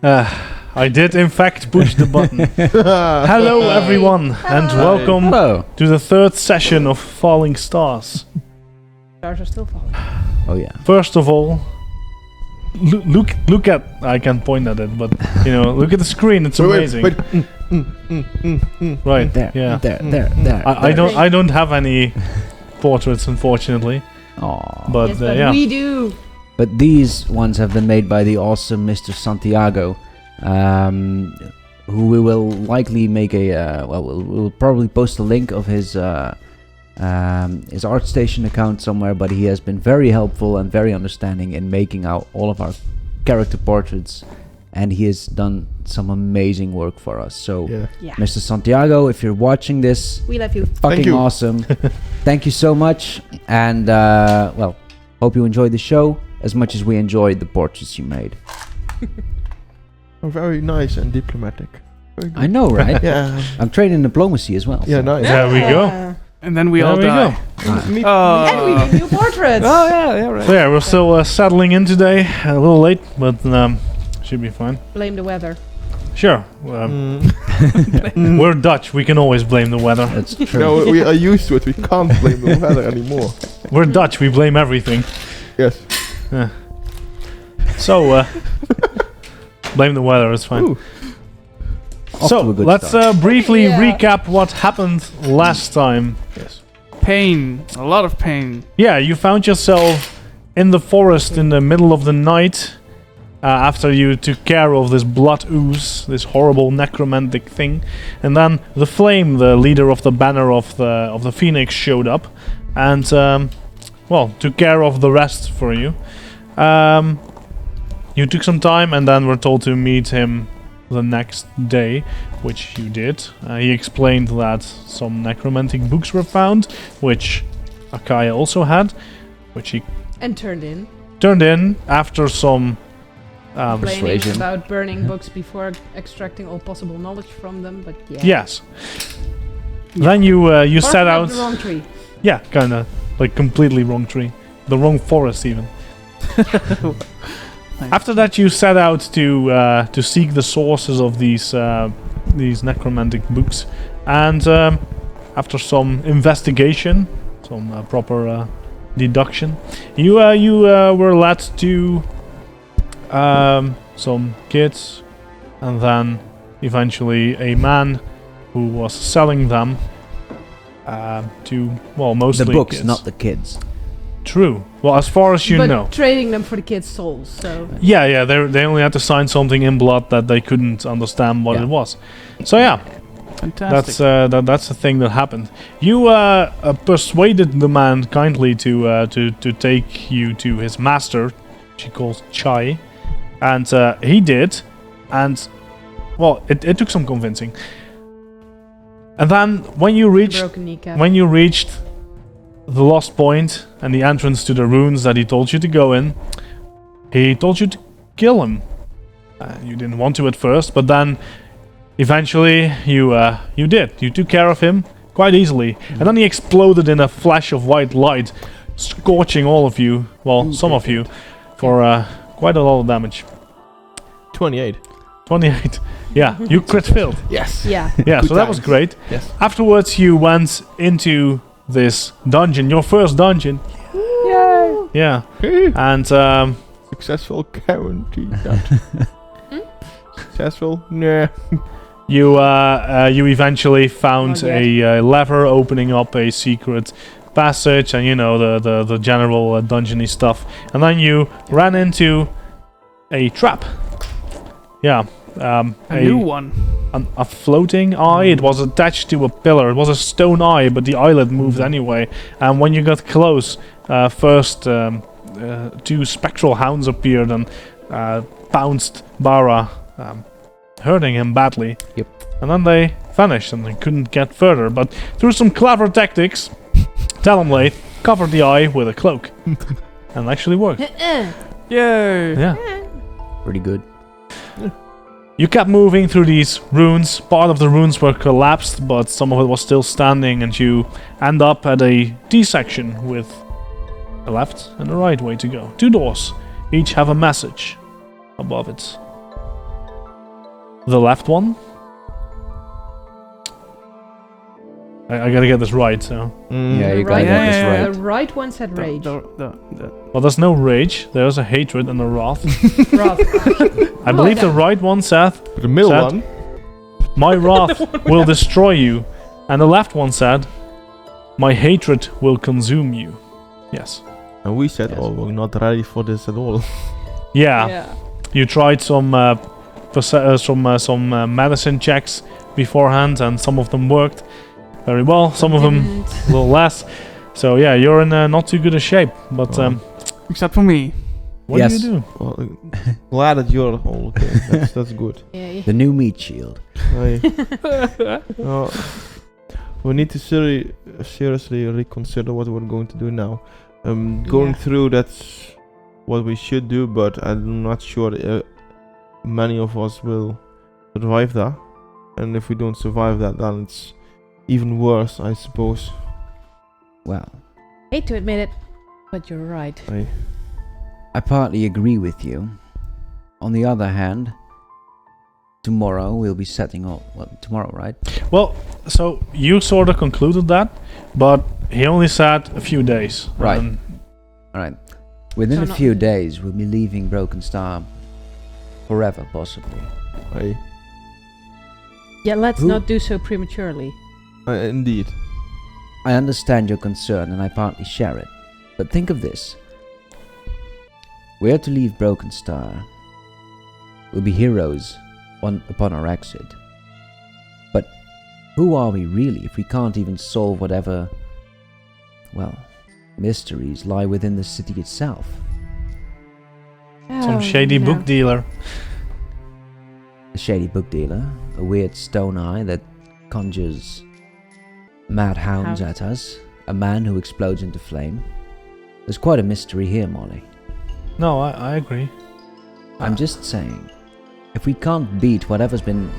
I did in fact push the button. Hello everyone, and welcome to the third session of Falling Stars. Stars are still falling. Oh yeah. First of all, look at, I can't point at it, but look at the screen, it's amazing. Wait. Right, There, yeah. there. I don't have any portraits, unfortunately. Aww. But, Yes, but yeah. we do. But these ones have been made by the awesome Mr. Santiago, who we will likely make a we'll probably post a link of his ArtStation account somewhere. But he has been very helpful and very understanding in making out all of our character portraits, and he has done some amazing work for us. So, Yeah. Mr. Santiago, if you're watching this, We love you. fucking you. awesome. Thank you so much, and hope you enjoyed the show as much as we enjoyed the portraits you made. Very nice and diplomatic. Very good. I know, right? Yeah. I'm trained in diplomacy as well. Yeah, so- nice. There we go. And then we There all we die. Me- And we do new portraits. Oh yeah, right. So yeah, we're still settling in today, a little late, but should be fine. Blame the weather. Sure, we're Dutch, we can always blame the weather. That's true. No, we are used to it. We can't blame the weather anymore. We're Dutch, we blame everything. Yes. So, blame the weather, it's fine. Ooh. Off So, to a good let's start. briefly Yeah. recap what happened last time. Yes. Pain, a lot of pain. Yeah, you found yourself in the forest in the middle of the night after you took care of this blood ooze, this horrible necromantic thing, and then the Flame, the leader of the banner of the Phoenix, showed up and took care of the rest for you. You took some time and then were told to meet him the next day, which you did. He explained that some necromantic books were found, which Akaya also had, which he And turned in. turned in after some Complaining Persuasion. about burning books before extracting all possible knowledge from them, but yeah. yes. Then you set Barking up out. the wrong tree. Yeah, kind of like completely wrong tree, the wrong forest even. After that, you set out to seek the sources of these necromantic books, and after some investigation, some proper deduction, you were led to some kids, and then eventually a man who was selling them to mostly the books, kids. not the kids. True. Well, as far as you but know. trading them for the kids' souls, so... Yeah, they only had to sign something in blood that they couldn't understand what Yeah. it was. So yeah, Fantastic. that's the thing that happened. You persuaded the man kindly to take you to his master, she calls Chai, and he did, and it took some convincing. And then when you Broken kneecap. reached the lost point and the entrance to the ruins that he told you to go in, he told you to kill him. You didn't want to at first, but then eventually you did. You took care of him quite easily, and then he exploded in a flash of white light, scorching all of you, some of you, for quite a lot of damage. 28. 28. Yeah, you crit failed. Yes. Yeah. Yeah, Good so that was times. great. Yes. Afterwards, you went into this dungeon, your first dungeon. Yay! Yeah, and Successful guaranteed that. Successful? Nah. you eventually found Not a lever opening up a secret passage, and the general dungeony stuff. And then you ran into a trap. Yeah, a new one. a floating eye. It was attached to a pillar. It was a stone eye, but the eyelid moved anyway. And when you got close, first two spectral hounds appeared and pounced Bara, hurting him badly. Yep. And then they vanished and they couldn't get further. But through some clever tactics, Talonblade covered the eye with a cloak. And actually worked. Yay! Yeah. Pretty good. You kept moving through these ruins. Part of the ruins were collapsed, but some of it was still standing, and you end up at a D-section with a left and a right way to go. 2 doors. Each have a message above it. The left one. I gotta get this right, so. Yeah, you The gotta get this right. The right one said rage. Well, there's no rage. There's a hatred and a wrath. Wrath. I believe the right one said, The middle Sad. one. "My wrath will destroy you," and the left one said, "My hatred will consume you." Yes. And we said, Yes. oh, we're not ready for this at all. Yeah. You tried some medicine checks beforehand, and some of them worked very well. Some of them Didn't. a little less. So yeah, you're in not too good a shape. But Oh. Except for me. what Yes. do you do? Well, glad that you're all okay. That's good. Yeah. The new meat shield. We need to seriously reconsider what we're going to do now. Going through, that's what we should do, but I'm not sure many of us will survive that. And if we don't survive that, then it's even worse, I suppose. Well, Hate to admit it, but you're right. I partly agree with you. On the other hand, tomorrow we'll be setting up. Well, tomorrow, right? Well, so you sort of concluded that, but he only said a few days. Right. And All right. Within So a not- few days, we'll be leaving Broken Star forever, possibly. Yeah, let's Who- not do so prematurely. Indeed. I understand your concern, and I partly share it. But think of this. We're to leave Broken Star. We'll be heroes upon our exit. But who are we really if we can't even solve whatever, well, mysteries lie within the city itself? some shady no. book dealer. A shady book dealer, a weird stone eye that conjures mad hounds at us, a man who explodes into flame. There's quite a mystery here, Molly. No, I agree. I'm just saying, if we can't beat whatever's been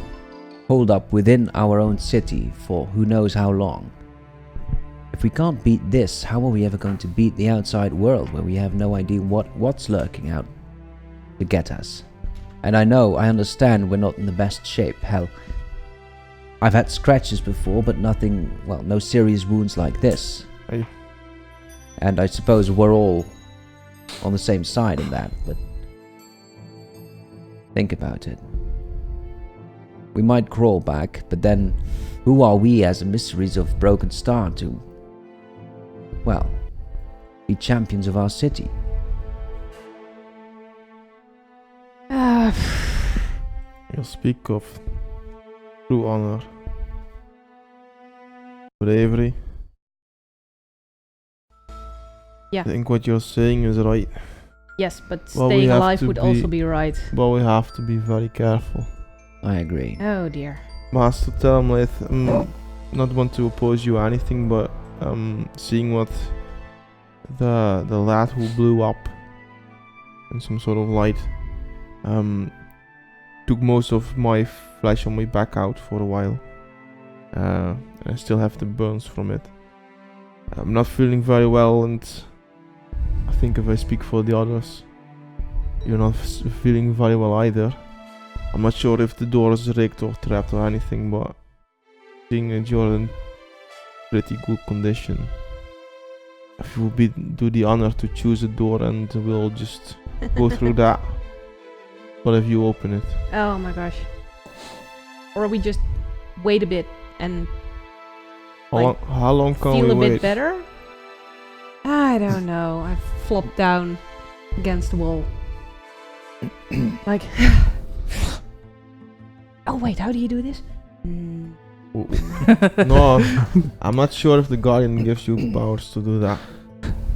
holed up within our own city for who knows how long, if we can't beat this, how are we ever going to beat the outside world where we have no idea what's lurking out to get us? And I understand we're not in the best shape. Hell, I've had scratches before, but nothing, well, no serious wounds like this. Aye. And I suppose we're all on the same side in that, but think about it. We might crawl back, but then who are we as the mysteries of Broken Star to, well, be champions of our city? You speak of true honor, bravery. Yeah. I think what you're saying is right, Yes, but Well, we staying have alive to would also be- be right. but we have to be very careful. I agree. Oh dear. Master Telmleth, not want to oppose you or anything, but seeing what the lad who blew up in some sort of light took most of my flesh on my back out for a while. I still have the burns from it. I'm not feeling very well, and I think if I speak for the others, you're not feeling very well either. I'm not sure if the door is rigged or trapped or anything, but seeing that you're in pretty good condition, if you would do the honor to choose a door and we'll just go through that. But if you open it, Oh my gosh. Or we just wait a bit and how long can feel we a bit wait? better? I don't know. I flopped down against the wall. Like. Oh wait, how do you do this? No, I'm not sure if the Guardian gives you powers to do that.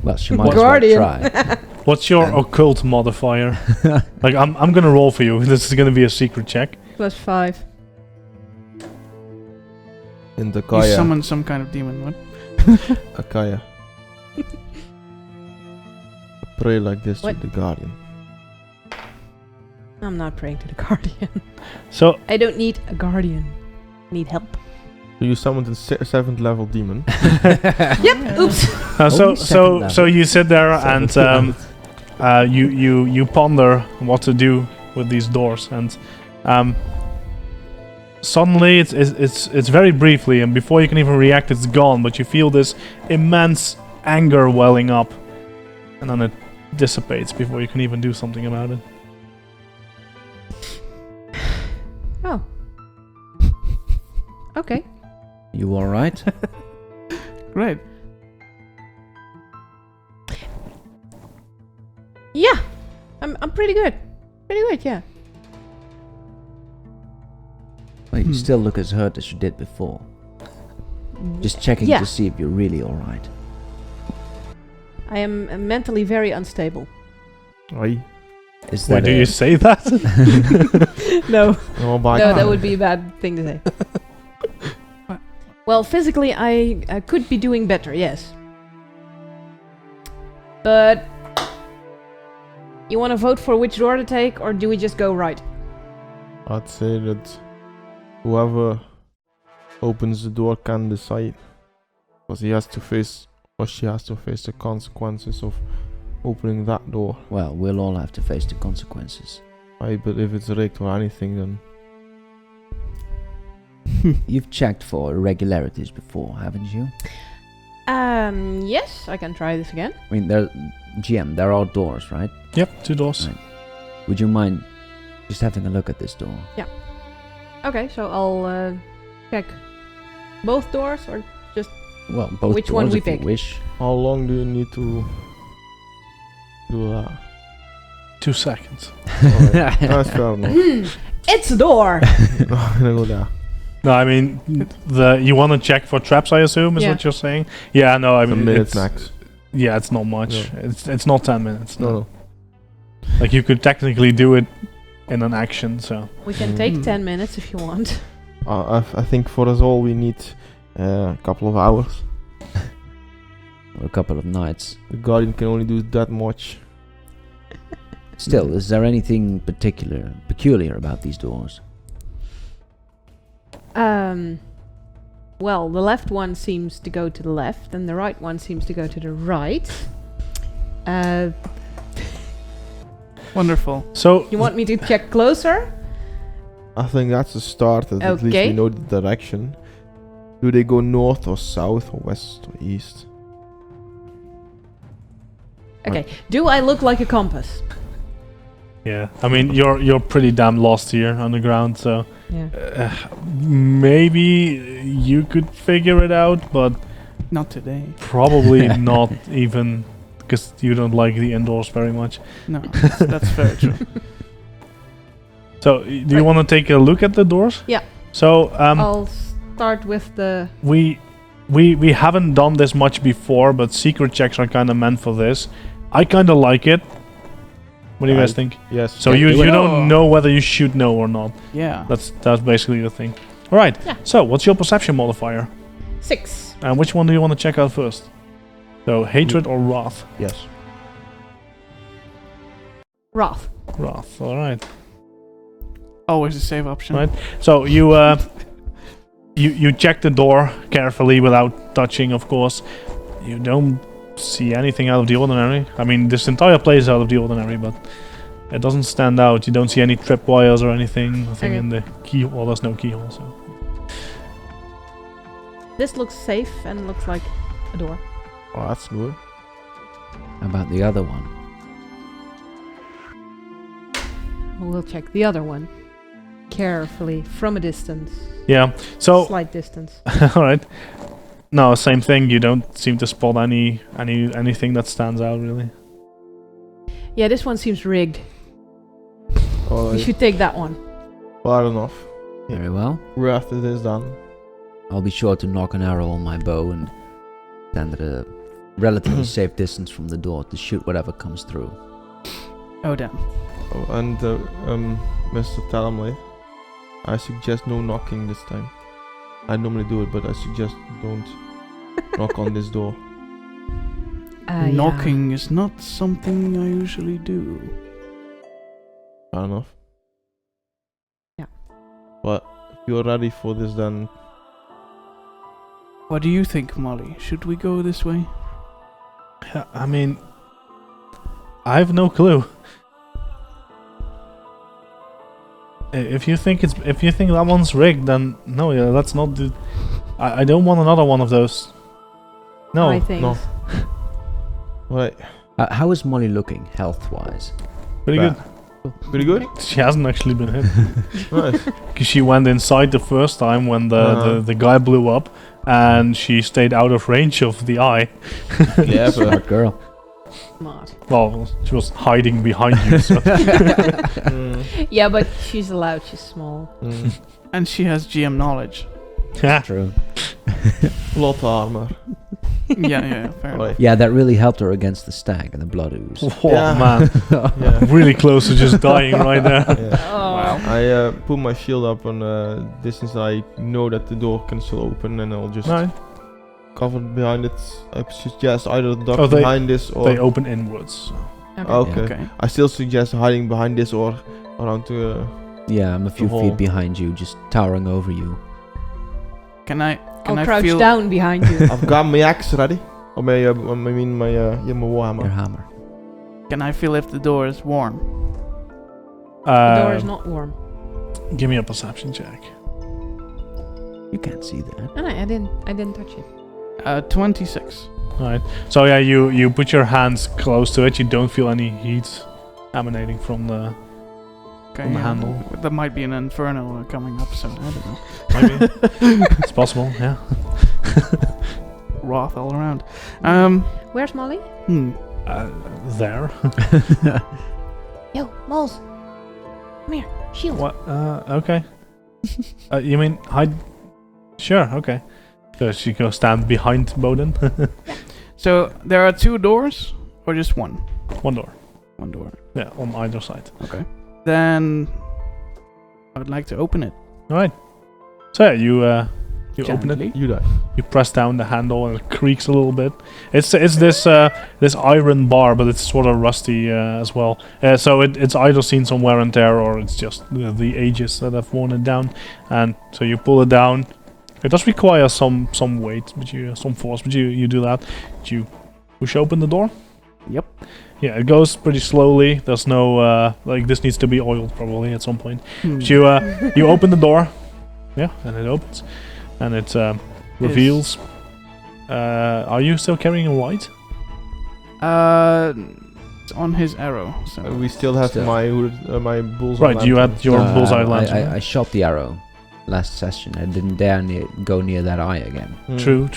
Well, she might Guardian. as well try. What's your And- occult modifier? Like, I'm gonna roll for you. This is gonna be a secret check. +5. In the You Kaya. summon some kind of demon, what? Akaya. Pray like this What? to the Guardian. I'm not praying to the guardian. So, I don't need a guardian. I need help. So you summoned a 7th level demon. Yep. Oops. Only second level. so you sit there and Seventh you ponder what to do with these doors, and suddenly it's very briefly, and before you can even react, it's gone. But you feel this immense anger welling up, and then it dissipates before you can even do something about it. Oh. Okay. You alright? Great. Yeah. I'm pretty good. Pretty good, yeah. Well, you still look as hurt as you did before. Just checking Yeah. to see if you're really alright. I am mentally very unstable. Aye. Is Why that do a- you say that? No. Oh my No, god. that would be a bad thing to say. Well, physically, I could be doing better, yes. But you want to vote for which door to take, or do we just go right? I'd say that whoever opens the door can decide. Because he has to face, or she has to face the consequences of opening that door. Well, we'll all have to face the consequences. Aye, but if it's rigged or anything, then You've checked for irregularities before, haven't you? Yes, I can try this again. I mean, GM, there are doors, right? Yep, 2 doors. Right. Would you mind just having a look at this door? Okay, so I'll check both doors, or Well, both Which doors one we if you pick? wish. how long do you need to do that? 2 seconds. Alright, that's fair enough. it's a door. I'm gonna go there. No, I mean, you want to check for traps, I assume, is Yeah. what you're saying? Yeah, no, I It's a mean, minute it's, max. yeah, it's not much. No. It's not 10 minutes. No. Like, you could technically do it in an action, so. We can take 10 minutes if you want. I think for us all we need a couple of hours. Or a couple of nights. The Guardian can only do that much. Still, is there anything peculiar about these doors? Well, the left one seems to go to the left, and the right one seems to go to the right. Wonderful. So, You want me to check closer? I think that's a start. At least Okay. we know the direction. Do they go north or south or west or east? Okay. Do I look like a compass? yeah, I mean, you're pretty damn lost here on the ground, so Yeah. maybe you could figure it out, but Not today. probably not even, because you don't like the indoors very much. No, that's very true. So, do you Right. want to take a look at the doors? Yeah. So, I'll start with the. we haven't done this much before, but secret checks are kind of meant for this. I kind of like it. What do you guys I- think? Yes. So Yeah, you do it. don't know whether you should know or not. Yeah. That's basically the thing. All right. Yeah. So what's your perception modifier? 6. And which one do you want to check out first? So hatred or wrath? Yes. Wrath. Wrath. All right. Always a save option. Right. So you you check the door carefully without touching, of course. You don't see anything out of the ordinary. I mean, this entire place is out of the ordinary, but it doesn't stand out. You don't see any tripwires or anything. Nothing Okay. in the keyhole. There's no keyhole. So. This looks safe and looks like a door. Oh, that's good. How about the other one? We'll check the other one carefully from a distance. Yeah. So Slight distance. all right. No, same thing. You don't seem to spot anything that stands out really. Yeah, this one seems rigged. Oh, We should take that one. far enough. Yeah. Very well. Wrath it is done. I'll be sure to knock an arrow on my bow and stand at a relatively safe distance from the door to shoot whatever comes through. Oh, damn. Oh, and Mr. Talamley, I suggest no knocking this time. I normally do it, but I suggest don't knock on this door. Yeah. Knocking is not something I usually do. Fair enough. Yeah. But if you're ready for this, then What do you think, Molly? Should we go this way? I mean, I have no clue. If you think that one's rigged, then no, yeah, let's not do. I don't want another one of those. No. My things. no. Right. How is Molly looking, health-wise? Pretty good. Pretty good. She hasn't actually been hit. Nice. Because she went inside the first time when the guy blew up, and she stayed out of range of the eye. Yeah, but Smart girl. Smart. Well, she was hiding behind you. So. Yeah, but she's allowed. She's small. And she has GM knowledge. Yeah. True. Lot of armor. Yeah, fair enough. Right. Yeah, that really helped her against the stag and the blood ooze. Oh Yeah. man, Yeah. really close to just dying right there. Yeah. Oh. Wow. I put my shield up on distance I know that the door can still open, and I'll just No, cover behind it. I suggest either duck Oh, behind this or. they open inwards. Okay. Okay. Okay. I still suggest hiding behind this or around to. Yeah, I'm a few hole. feet behind you, just towering over you. Can I I'll crouch feel down behind you. I've got my axe ready. Or my, my Your warhammer. hammer. Can I feel if the door is warm? The door is not warm. Give me a perception check. You can't see that. No, I didn't touch it. 26. Alright. So yeah, you put your hands close to it. You don't feel any heat emanating from the. Okay. On the handle. There might be an inferno coming up soon. I don't know. Maybe. It's possible. Yeah. Wrath all around. Where's Molly? There. Yo, Moles. Come here. Shield. What? Okay. You mean hide? Sure. Okay. So she goes stand behind Bowden. So there are 2 doors, or just one? One door. One door. Yeah, on either side. Okay. Then I would like to open it. All right. So yeah, you open it. Gently. You die. You press down the handle and it creaks a little bit. It's this this iron bar, but it's sort of rusty as well. So it's either seen some wear and tear or it's just the ages that have worn it down. And so you pull it down. It does require some weight, but some force. But you do that. You push open the door. Yep. Yeah, it goes pretty slowly. There's no like this needs to be oiled probably at some point. But you open the door. Yeah, and it opens. And it reveals. Are you still carrying a light? It's on his arrow. So We still have Still. my bulls. Right, you had your bullseye lantern. I shot the arrow last session. I didn't dare go near that eye again. True.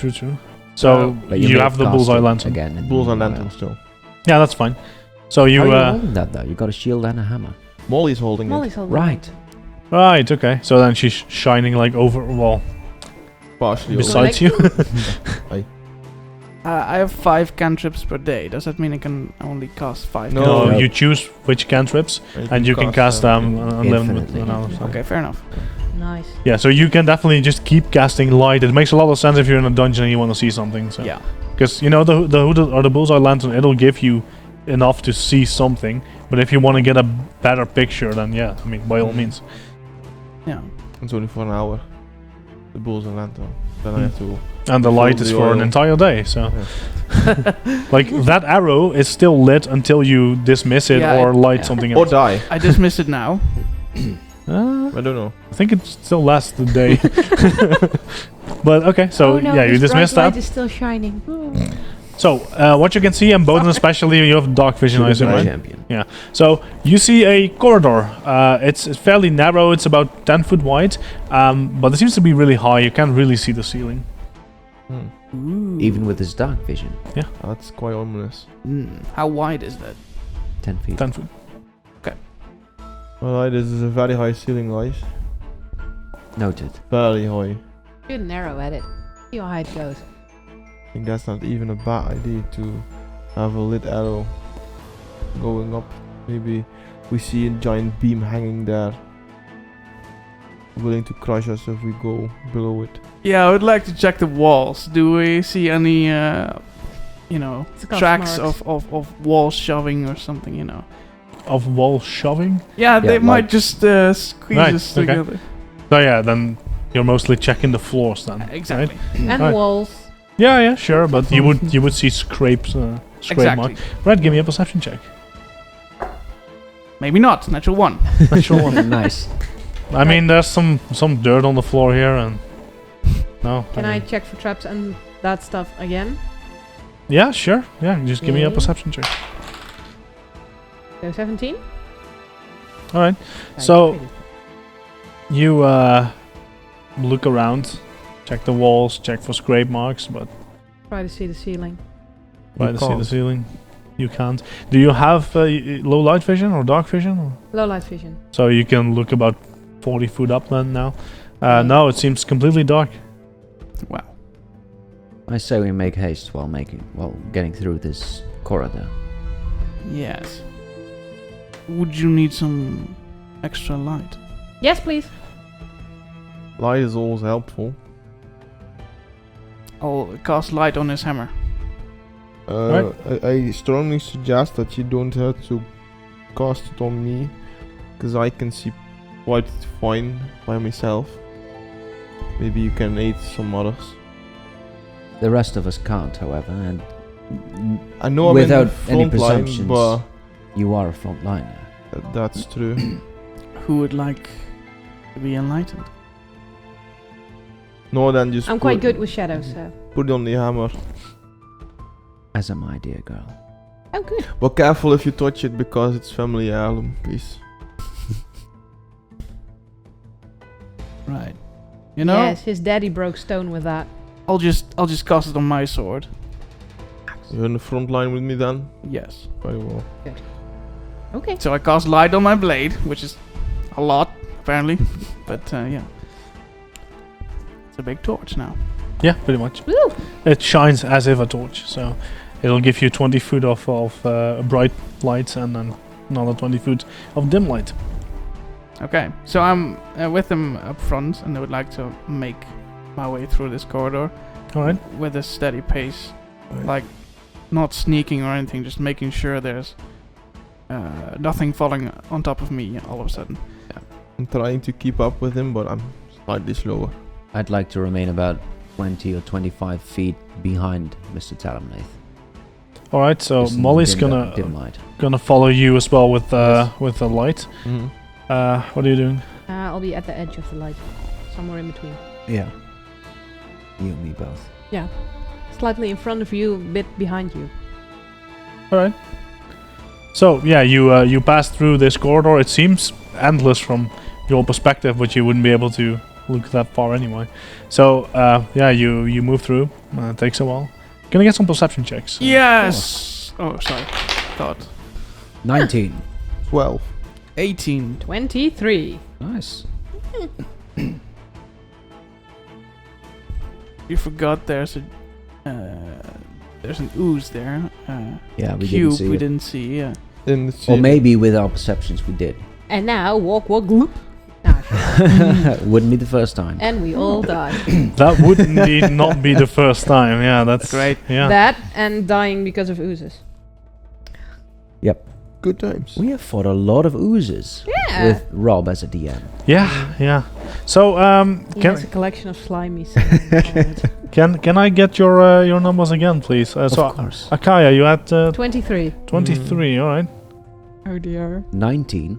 So But you may have the cast bullseye it lantern. again. in Bulls the and wild. lantern still. Yeah, that's fine. So you How are you holding that though? You got a shield and a hammer. Molly's holding Molly's holding Right. it. right, okay. So then she's shining like over it. Partially. besides you. I have 5 cantrips per day. Does that mean I can only cast 5? No. No, No. you choose which cantrips and you can cast them unlimited. Infinitely. Okay, fair enough. Nice. Yeah, so you can definitely just keep casting light. It makes a lot of sense if you're in a dungeon and you want to see something. So. Yeah. Because you know the hood or the bullseye lantern, it'll give you enough to see something. But if you want to get a better picture, then yeah, I mean by all means. Yeah. It's only for an hour. The bulls and lantern. Then I have to. And the light Fill is the for an oil. entire day. So, like that arrow is still lit until you dismiss it Yeah, or light yeah. something Or else. die. I dismiss it now. I don't know. I think it still lasts the day. But okay, so oh, no, yeah, you this dismiss bright light that. is still shining. So what you can see, and Bowden especially, you have dark vision, I assume, Shooting right? champion. So you see a corridor. It's fairly narrow. It's about 10 foot wide, but it seems to be really high. You can't really see the ceiling. Ooh. Even with his dark vision. That's quite ominous. How wide is that? 10 feet. 10 foot. Alright, this is a very high ceiling, guys. Noted. Very high. Shoot an arrow at it. See how high it goes. I think that's not even a bad idea to have a lit arrow going up. Maybe we see a giant beam hanging there, willing to crush us if we go below it. Yeah, I would like to check the walls. Do we see any, Scuff tracks marks. of wall shoving or something, Of wall shoving. Yeah, they like- might just squeeze Right, us okay. together. So yeah, then you're mostly checking the floors then. Exactly. And Right. walls. Yeah, sure, but you would see scrapes. Scrape Exactly. mark. Right, give me a perception check. Maybe not. Natural 1. Natural one. Nice. I mean, there's some dirt on the floor here, and no. Can I mean- check for traps and that stuff again? Yeah, sure. Yeah, just give me a Okay. perception check. So 17? All right. Okay, So- pretty. You look around, check the walls, check for scrape marks, but Try to see the ceiling. try You to see the can't. ceiling. You can't. Do you have low light vision or dark vision? Or? Low light vision. So you can look about 40 foot up then now. Okay. No, it seems completely dark. Wow. I say we make haste while getting through this corridor. Yes. Would you need some extra light? Yes, please. Light is always helpful. I'll cast light on his hammer. I strongly suggest that you don't have to cast it on me, because I can see quite fine by myself. Maybe you can aid some others. The rest of us can't, however, and I know without I'm in any the front line, presumptions, but you are a frontliner. that's true. Who would like to be enlightened? No, then just I'm quite put- good with shadows, so. Put on the hammer. As am I, dear girl. Oh, good. But careful if you touch it, because it's family heirloom, please. Right. You know, Yes, his daddy broke stone with that. I'll just cast it on my sword. You're in the front line with me then? Yes. Very well. Okay. So I cast light on my blade, which is a lot apparently, but yeah, it's a big torch now. Yeah, pretty much. Woo! It shines as if a torch, so it'll give you 20 foot of bright light and then another 20 foot of dim light. Okay, so I'm with them up front, and I would like to make my way through this corridor All right. with a steady pace, Right. like not sneaking or anything, just making sure there's nothing falling on top of me all of a sudden. I'm trying to keep up with him, but I'm slightly slower. I'd like to remain about 20 or 25 feet behind Mr. Talamnath. All right. So Just in Molly's dim gonna light. follow you as well with Yes. the light. Mm-hmm. What are you doing? I'll be at the edge of the light. Somewhere in between. Yeah. You and me both. Yeah. Slightly in front of you, a bit behind you. All right. So yeah, you pass through this corridor. It seems endless from your perspective, but you wouldn't be able to look that far anyway. So yeah, you move through. It takes a while. Can I get some perception checks? Yes. Oh, sorry. God. 19. 12. 18. 23. Nice. You forgot there's an ooze there. Yeah, we Cube didn't see we it. didn't see. Yeah. In the Or ceiling. maybe with our perceptions we did. And now, walk, gloop. Ah, Wouldn't be the first time. and we all die. That would indeed not be the first time. Yeah, that's Great. Yeah. That and dying because of oozes. Good times. We have fought a lot of oozes Yeah. with Rob as a DM. Yeah. So He can has a collection of slimies. can I get your numbers again, please? So Of course. Akaya, you had 23. 23. All right. Oh dear. 19.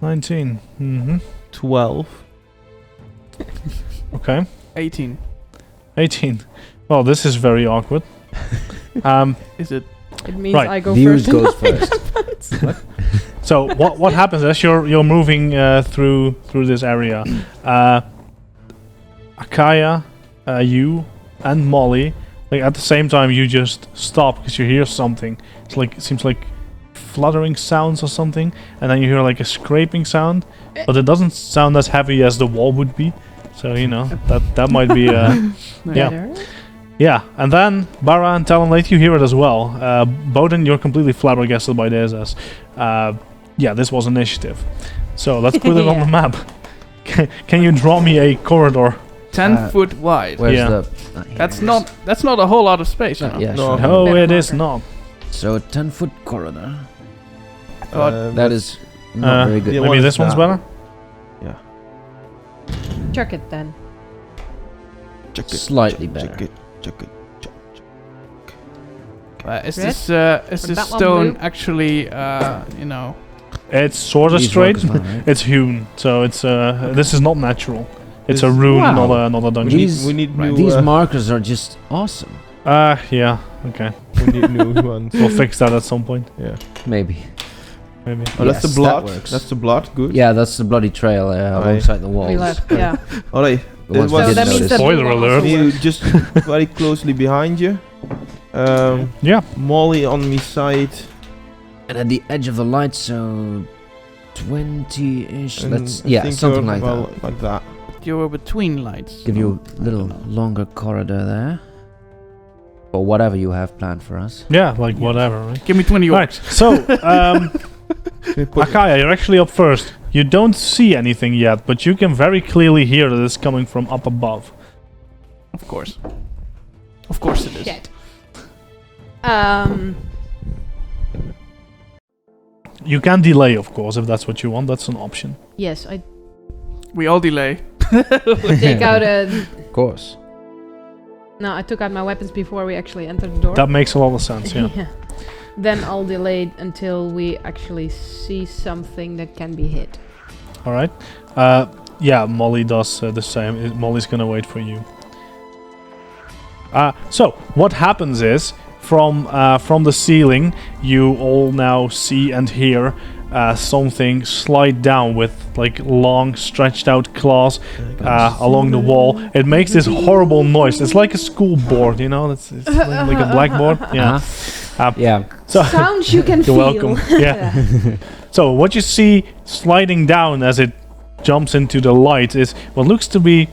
19. Mm-hmm. 12. Okay. 18. 18. Well, this is very awkward. Is it? It means Right. I go The ooze first. goes first. So what happens as you're moving through this area? Akaya, you, and Molly, like at the same time, you just stop because you hear something. It seems like fluttering sounds or something, and then you hear like a scraping sound, but it doesn't sound as heavy as the wall would be. So you know that might be yeah. Better. Yeah, and then Bara and Talonlate, you hear it as well. Bowden, you're completely flabbergasted by this as, yeah, this was initiative. So let's put it on the Yeah. map. Can you draw me a corridor? 10 foot wide. Where's Yeah. the... That's not a whole lot of space. You know? Yeah, No. sure. No, Better it is marker. not. So a 10-foot corridor. thought That is not very good. yeah, Maybe what this is one's that? better? Chuck it then. Check it. Slightly check, better. Check it. Check it. Is Red? this Or is this that one stone blue? actually you know It's sort of These straight. work as well, right? It's hewn, so it's this is not natural. It's a rune, Wow. not a dungeon. We need Right, new. these markers are just awesome. Yeah, okay. We need new ones. We'll fix that at some point, Yeah. Maybe. maybe. Oh, that's the Yes, blood. that works. That's the blood. Good. Yeah, that's the bloody trail alongside the walls. We left. Yeah. Alright. The ones It we was- didn't that means notice. the Spoiler blue one alert. also Me works. just very closely behind you. Yeah. Molly on me side. And at the edge of the light, so 20-ish. And That's I yeah, think something you're, like well, that. like that. You were between lights. Give you a little longer corridor there, or whatever you have planned for us. Yeah, like whatever, right? Give me 20 Right, orcs. so, Okay, put- Akaya, you're actually up first. You don't see anything yet, but you can very clearly hear that it's coming from up above. Of course. Of course it is. Shit. You can delay, of course, if that's what you want. That's an option. Yes, I We all delay. take out a. Of course. No, I took out my weapons before we actually entered the door. That makes a lot of sense, yeah. Then I'll delay until we actually see something that can be hit. All right. Yeah, Molly does the same. Molly's gonna wait for you. So what happens is from the ceiling, you all now see and hear something slide down with like long, stretched out claws along the wall. It makes this horrible noise. It's like a school board, you know. It's like a blackboard. Yeah. Uh-huh. Yeah. So Sounds you can you're feel. welcome. Yeah. So what you see sliding down as it jumps into the light is what looks to be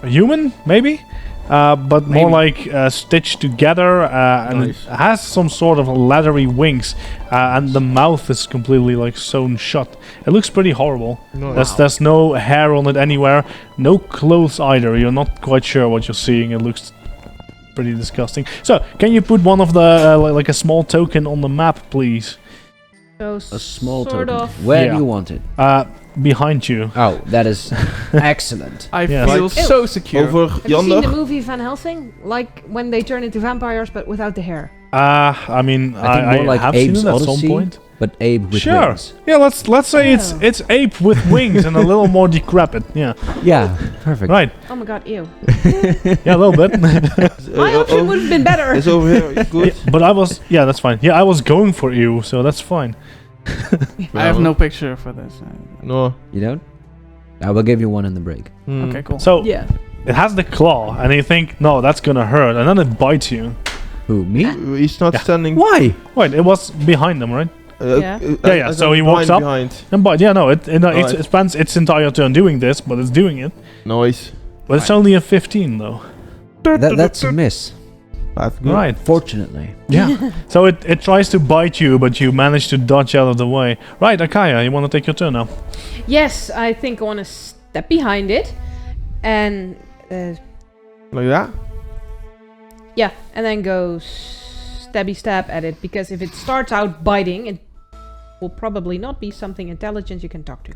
a human, maybe, but more like stitched together, and it Nice. has some sort of leathery wings, and the mouth is completely like sewn shut. It looks pretty horrible. Nice. There's no hair on it anywhere, no clothes either. You're not quite sure what you're seeing. It looks pretty disgusting. So, can you put one of the like a small token on the map, please? So A small sort token. of. Where Yeah. do you want it? Behind you. Oh, that is excellent. I Yeah. feel Ew. so secure. Over Have you seen yonder. the movie Van Helsing? Like when they turn into vampires, but without the hair. I mean, I think more like have Abe's seen it at some Odyssey. point. But Abe with Sure. wings. Yeah, let's say Oh. it's ape with wings and a little more decrepit. Yeah, Yeah, perfect. right. Oh my god, ew. Yeah, a little bit. My option would have been better. It's over here. Good. Yeah, but that's fine. Yeah, I was going for you, so that's fine. I have no picture for this. No. You don't? I will give you one in the break. Hmm. Okay, cool. So Yeah. it has the claw, and you think, no, that's gonna hurt, and then it bites you. Who, me? He's not Yeah. standing. Why? Wait, it was behind them, right? Yeah. Yeah, so he walks up. Behind. And bite. Yeah, no, it Right. spends its entire turn doing this, but it's doing it. Noise. But it's only a 15 though. That's a miss. That's good. Right. Fortunately. Yeah. So it tries to bite you, but you manage to dodge out of the way. Right, Akaya, you want to take your turn now? Yes, I think I want to step behind it, and Like that? yeah, and then go stabby stab at it, because if it starts out biting, it will probably not be something intelligent you can talk to.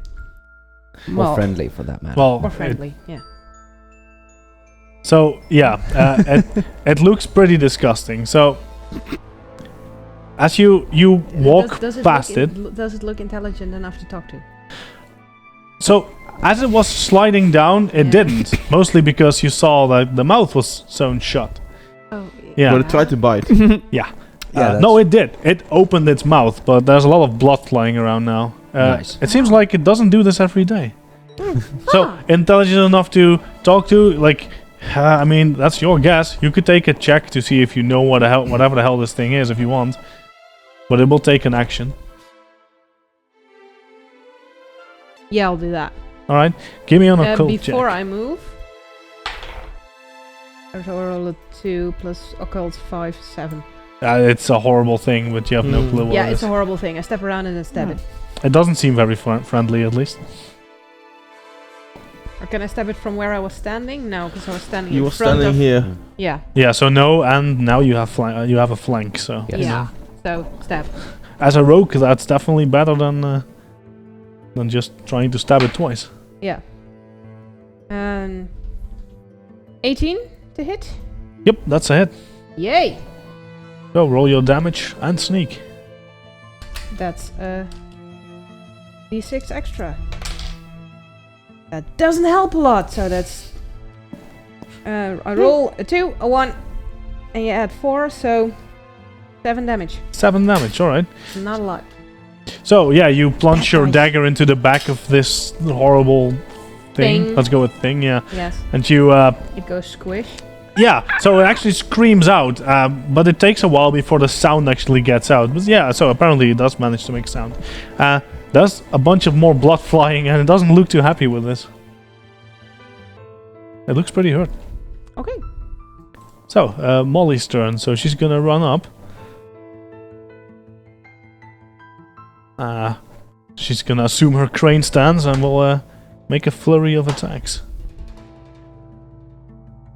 Or friendly, for that matter. Well, Or friendly, yeah. So yeah, it looks pretty disgusting. So as you walk Does it past look it, does it look intelligent enough to talk to? so as it was sliding down, it Yeah. didn't. Mostly because you saw that the mouth was sewn shut. Oh, Yeah. But it tried to bite. Yeah, No, it did. It opened its mouth, but there's a lot of blood flying around now. Nice. It seems like it doesn't do this every day. So Ah. intelligent enough to talk to, like, I mean, that's your guess. You could take a check to see if you know whatever the hell this thing is, if you want. But it will take an action. Yeah, I'll do that. All right, give me an occult Before check. I move, I roll a 2 plus occult 5, 7. It's a horrible thing, but you have no clue what Yeah, it it's is. a horrible thing. I step around and then stab it. It doesn't seem very friendly, at least. Or can I stab it from where I was standing? No, because I was standing You in were front standing of... here. Yeah, Yeah, so no, and now you have a flank. So Yes. yeah. So, stab. as a rogue, that's definitely better than just trying to stab it twice. Yeah. 18 to hit? Yep, that's a hit. Yay! So roll your damage and sneak. That's D6 extra. That doesn't help a lot, so that's... I roll a 2, a 1, and you add 4, so 7 damage. 7 damage, alright. Not a lot. So, yeah, you plunge That's your nice. dagger into the back of this horrible thing. Thing. Let's go with thing, yeah. Yes. And you, It goes squish. yeah, so it actually screams out, but it takes a while before the sound actually gets out. But yeah, so apparently it does manage to make sound. There's a bunch of more blood flying, and it doesn't look too happy with this. It looks pretty hurt. Okay. So, Molly's turn, so she's gonna run up. She's gonna assume her crane stance and will make a flurry of attacks.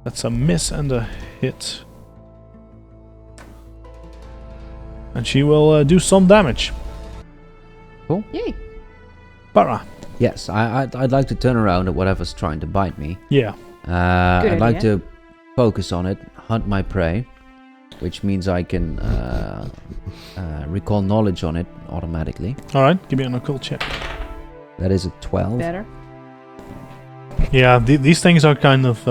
That's a miss and a hit. And she will do some damage. Yay. Para. Yes, I'd like to turn around at whatever's trying to bite me. Yeah. I'd like idea. to focus on it, hunt my prey, which means I can recall knowledge on it automatically. Alright, give me an occult check. That is a 12. Better. Yeah, these things are kind of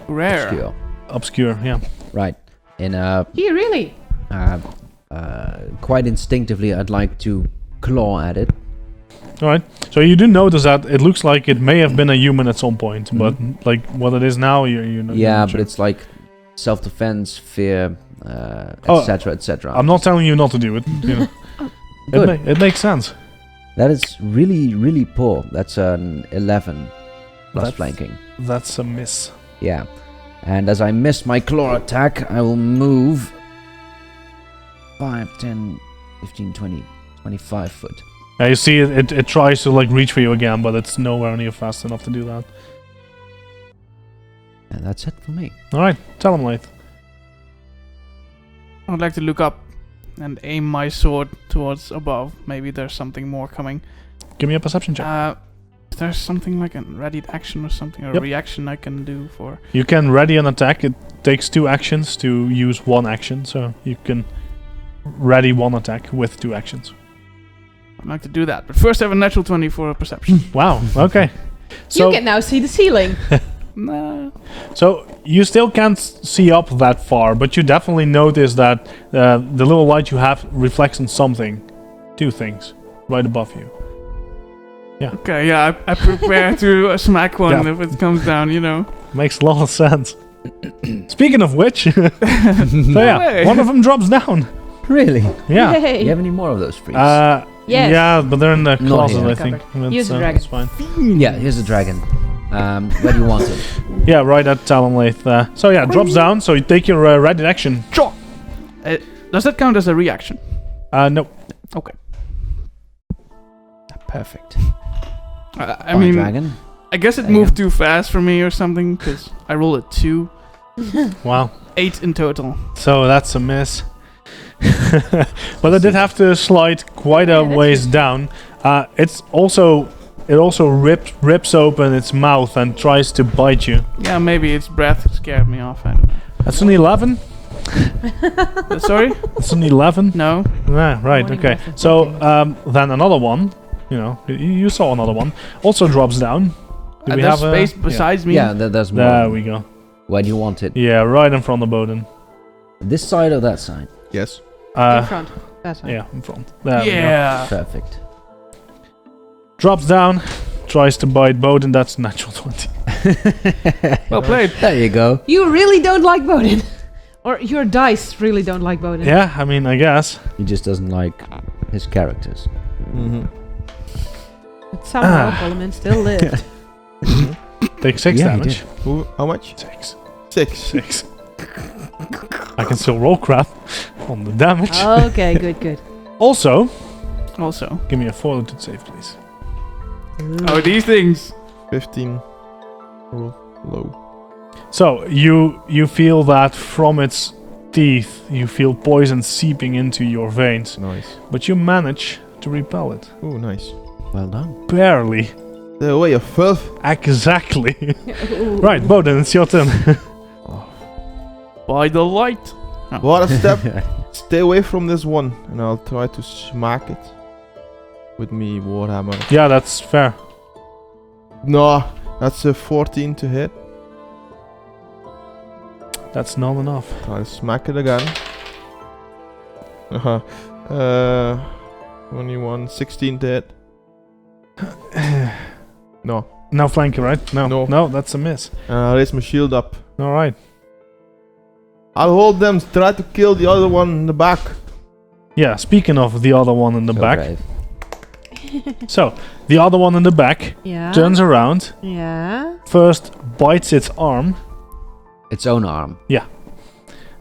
Rare. Obscure. obscure, yeah. Right. In You really? quite instinctively, I'd like to claw at it. Alright, so you do notice that it looks like it may have been a human at some point, but like what it is now, you're not Yeah, not but sure. it's like self-defense, fear, Oh, etc., etc. I'm not telling you not to do it. You know. Good. It makes sense. That is really, really poor. That's an 11 plus That's- flanking. That's a miss. Yeah. And as I miss my claw attack, I will move 5, 10, 15, 20, 25 foot. You see it tries to like reach for you again, but it's nowhere near fast enough to do that. And that's it for me. Alright, tell him, Laith. I would like to look up and aim my sword towards above. Maybe there's something more coming. Give me a perception check. Is there something like a readied action or something, or Yep. reaction I can do for? You can ready an attack. It takes 2 actions to use 1 action, so you can ready 1 attack with 2 actions. I'd like to do that, but first I have a natural 20 for a perception. Wow, okay. So, You can now see the ceiling. Nah. so you still can't see up that far, but you definitely notice that the little light you have reflects on something. 2 things right above you. Okay, yeah, I prepare to smack one Yeah. if it comes down, you know. Makes a lot of sense. Speaking of which, so yeah, way. one of them drops down. Really? Yeah. Do Yay. you have any more of those freaks? Yes. Yeah, but they're in the Not closet, here. I think. Use the dragon. That's fine. Yeah, here's the dragon. Where do you want it? Yeah, right at Talonlaith. So yeah, drops down. So you take your ready action. Sure. Does that count as a reaction? No. Okay. Perfect. I Fine, mean, dragon. I guess it There you moved go. too fast for me or something, because I rolled a 2. Wow. 8 in total. So that's a miss. But it did have to slide quite a Yeah, that's ways down. It also rips open its mouth and tries to bite you. Yeah, maybe its breath scared me off. I don't know. That's an 11. Sorry? That's an 11. No. Ah, right. Warning Okay. weapon So thinking. then another one. You know, you saw another one. Also drops down. Do we There's have space a? besides me. Yeah, there's more. There we go. Where do you want it? Yeah, right in front of Bowden. This side or that side? Yes. In front. That's fine. Yeah, in front. There we go. Yeah. Perfect. Drops down, tries to bite Bowden. That's natural 20. Well played. There you go. You really don't like Bowden. Or your dice really don't like Bowden. Yeah, I mean, I guess. He just doesn't like his characters. Mm-hmm. But somehow Coleman still lived. Take 6 Yeah, he damage. How much? 6. 6. 6. I can still roll crap on the damage. Okay, good. Also, Also. give me a fortitude save, please. Oh, these things. 15. Roll low. So, you feel that from its teeth, you feel poison seeping into your veins, Nice. but you manage to repel it. Oh, nice. Well done. Barely. The way of filth. Exactly. Ooh. Right, Bowden, it's your turn. By the light. What a step. Stay away from this one, and I'll try to smack it. with me warhammer. Yeah, that's fair. No, that's a 14 to hit. That's not enough. Try to smack it again. 21, 16 to hit. No. No flanker, right? No. No. No, that's a miss. Raise my shield up. Alright. I'll hold them, try to kill the other one in the back. Yeah, speaking of the other one in the So back. brave. So, the other one in the back Yeah. turns around, Yeah. first bites its arm, Its own arm.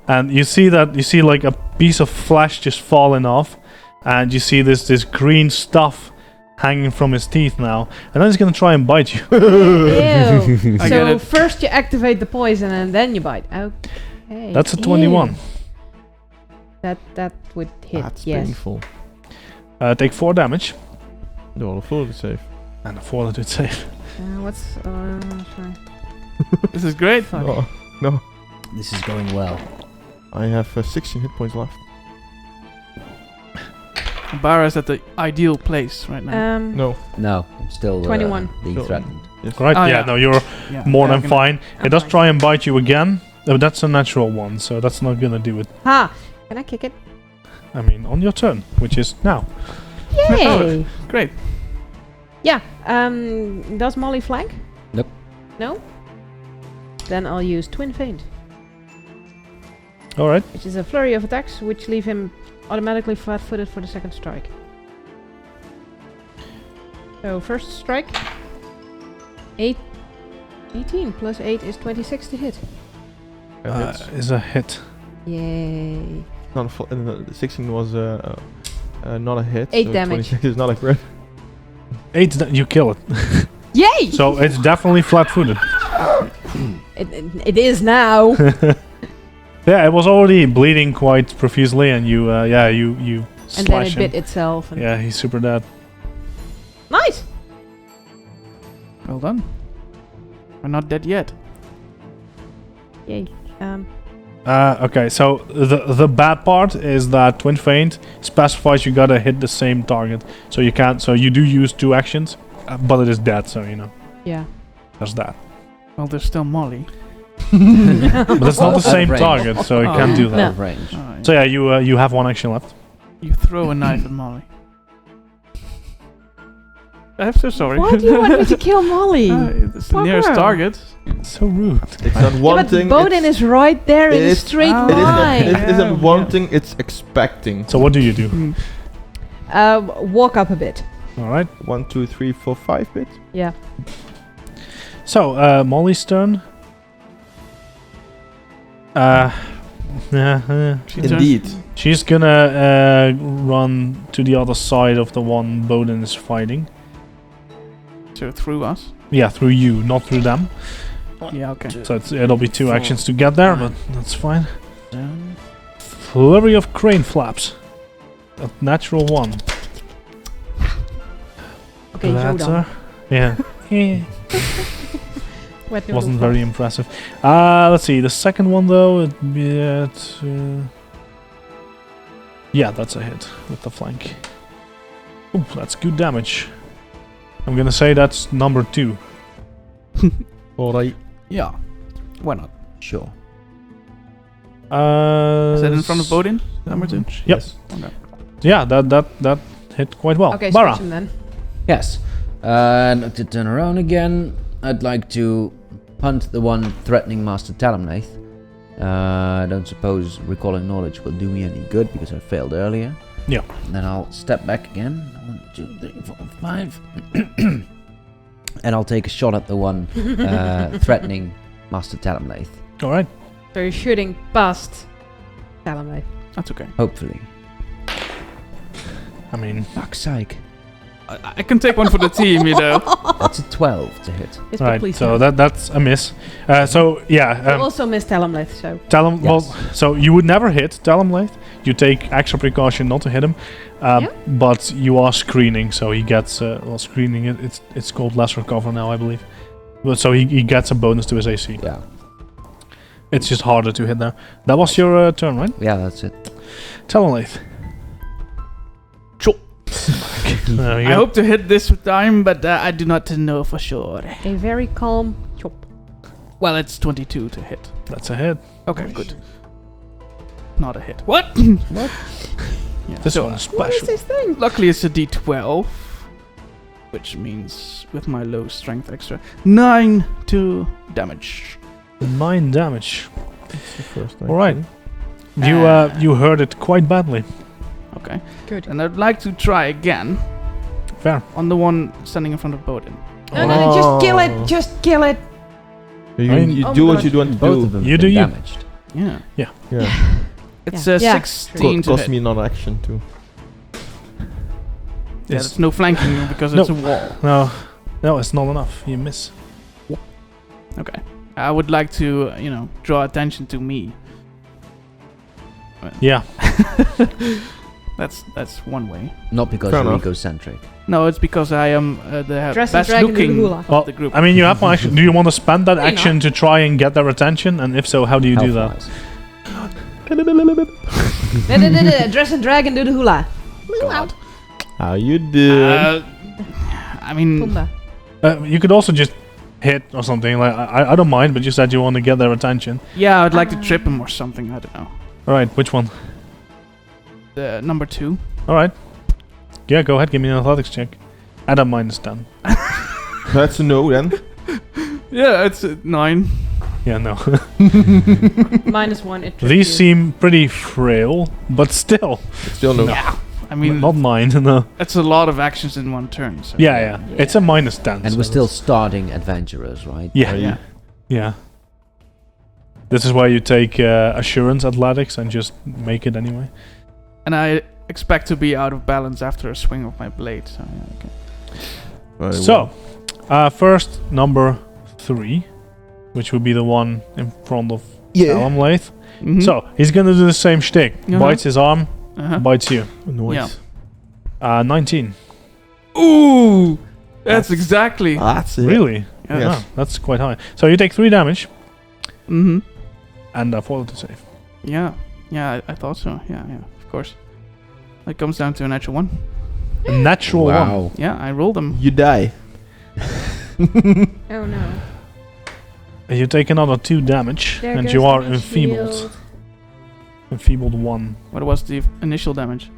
and you see like a piece of flesh just falling off, and you see this green stuff hanging from his teeth now, and then it's gonna try and bite you. Ew. I get So it. first you activate the poison and then you bite. Okay. That's a Ew. 21. That would hit. That's yes. painful. Take 4 damage, No, the floor is safe. and a fortitude save. What's sorry. This is great. Fuck. No, This is going well. I have 16 hit points left. Bara's at the ideal place right now. No. No, I'm still 21. being No. threatened. Yes. Right? Oh, yeah, yeah. no, you're Yeah, more than I'm fine. I'm It does fine. try and bite you again. Oh, that's a natural one, so that's not gonna do it. Ha! Can I kick it? I mean, on your turn, which is now. Yay! Great. Yeah. Does Molly flank? Nope. No? Then I'll use Twin Feint, All right. which is a flurry of attacks which leave him automatically flat-footed for the second strike. So first strike. 18 plus 8 is 26 to hit. That hits. Is a hit. Yay. Not a 16 was not a hit. 8 so damage. 26 is not a crit. 8, you kill it. Yay! So it's definitely flat-footed. It is now. Yeah, it was already bleeding quite profusely, and you and then slash it him. bit itself. And Yeah, he's super dead. Nice! Well done. We're not dead yet. Yay. Okay, so the bad part is that Twin Feint specifies you gotta hit the same target, so you can't. So you do use 2 actions, but it is dead. So you know, Yeah. there's that. Well, there's still Molly. But it's not the Out of same range. target, so you Oh. can't do Out that. of range. Alright. So yeah, you have 1 action left. You throw a knife at Molly. I'm so sorry. Why do you want me to kill Molly? It's the Fuck nearest her. target. So rude. It's not Yeah, one but thing. Bodin is right there it in a is- straight Ah. line. It isn't Yeah. wanting, it's expecting. So what do you do? Mm. Walk up a bit. All right. 1, 2, 3, 4, 5 bit. Yeah. So Molly's turn. Yeah. She turns- Indeed. She's gonna run to the other side of the one Bodin is fighting. So through us. Yeah, through you, not through them. Yeah, okay. So it'll be 2 4, actions to get there, but that's fine. 7. Flurry of crane flaps. A natural 1. Okay, That's Jodan. her. Yeah. Wet noodle Wasn't frost. very impressive. Let's see. The second one though, yeah, that's a hit with the flank. Ooh, that's good damage. I'm gonna say that's number 2. Alright. Yeah. Why not? Sure. Is that in front of Bodin? Number 2? Yep. Yes. Okay. Yeah, that hit quite well. Okay, Bara. switch him then. Yes. And to turn around again, I'd like to hunt the one threatening Master Talonlaith. I don't suppose recalling knowledge will do me any good because I failed earlier. Yeah. Then I'll step back again. 1, 2, 3, 4, 5. And I'll take a shot at the one threatening Master Talonlaith. All right. So you're shooting past Talamay. That's okay. Hopefully. I mean, Fuck's sake. I can take one for the team, you know. That's a 12 to hit. Yes, all but right. please So don't. that's a miss. So yeah. You also missed Talamleth, so Tell him. Well, Yes. so you would never hit Talonblade. You take extra precaution not to hit him, Yeah. but you are screening, so he gets screening. It's called lesser cover now, I believe. But so he gets a bonus to his AC. Yeah. It's just harder to hit there. That was your turn, right? Yeah, that's it. Talonblade. Sure. There you I go. hope to hit this time, but I do not know for sure. A very calm chop. Well, it's 22 to hit. That's a hit. Okay, good. Not a hit. What? What? Yeah, This so, one's What is special. this thing? luckily, it's a d12, which means with my low strength extra, 9 to damage. 9 damage. It's the first time. All right. You heard it quite badly. Okay. Good. And I'd like to try again Fair. on the one standing in front of Bodin. No, just kill it. Just kill it. You, I mean- you Oh do my what you want to Both do. of them You have do been you. damaged. Yeah. Yeah. It's Yeah. 16 to Cost hit. me another action too. Yeah, Yes. there's no flanking because it's a wall. No, it's not enough. You miss. Okay. I would like to, draw attention to me. Yeah. That's one way. Not because Fair you're enough. No, egocentric. it's because I am the Dress and best dragon do the looking hula. Well, of the group. I mean, you have one action. Do you want to spend that Why action to try and get their attention? And if so, how do you do that? Health-wise. Dress and dragon do the hula. God. How you doing? I mean, Pumbaa. You could also just hit or something. Like I don't mind, but you said you want to get their attention. yeah, I'd like to trip him or something. I don't know. All right, which one? The number 2. All right. Yeah, go ahead. Give me an athletics check. I don't mind. It's done. That's a no then. Yeah, it's 9. Yeah, no. -1. It tripped These you. seem pretty frail, but still. It's still no. Yeah. I mean, Not 9. No. it's a lot of actions in one turn. So. Yeah. It's a -10. And so we're still that's- starting adventurers, right? Yeah. Yeah. Yeah. This is where you take assurance athletics and just make it anyway. And I expect to be out of balance after a swing of my blade. So yeah, okay. Very So, well. first number 3, which would be the one in front of Alan Lath. Mhm. So he's gonna do the same shtick. Uh-huh. Bites his arm, Uh-huh. bites you. Nice. 19. Ooh, that's exactly. That's it. Really? Yeah. Yes. Ah, that's quite high. So you take 3 damage Mm-hmm. and follow to save. Yeah. Yeah, I thought so. Yeah, of course. It comes down to a natural 1. A natural one. Wow. Yeah, I rolled them. You die. Oh no. You take another 2 damage There and goes you are my enfeebled. shield. Enfeebled 1. What was the initial damage?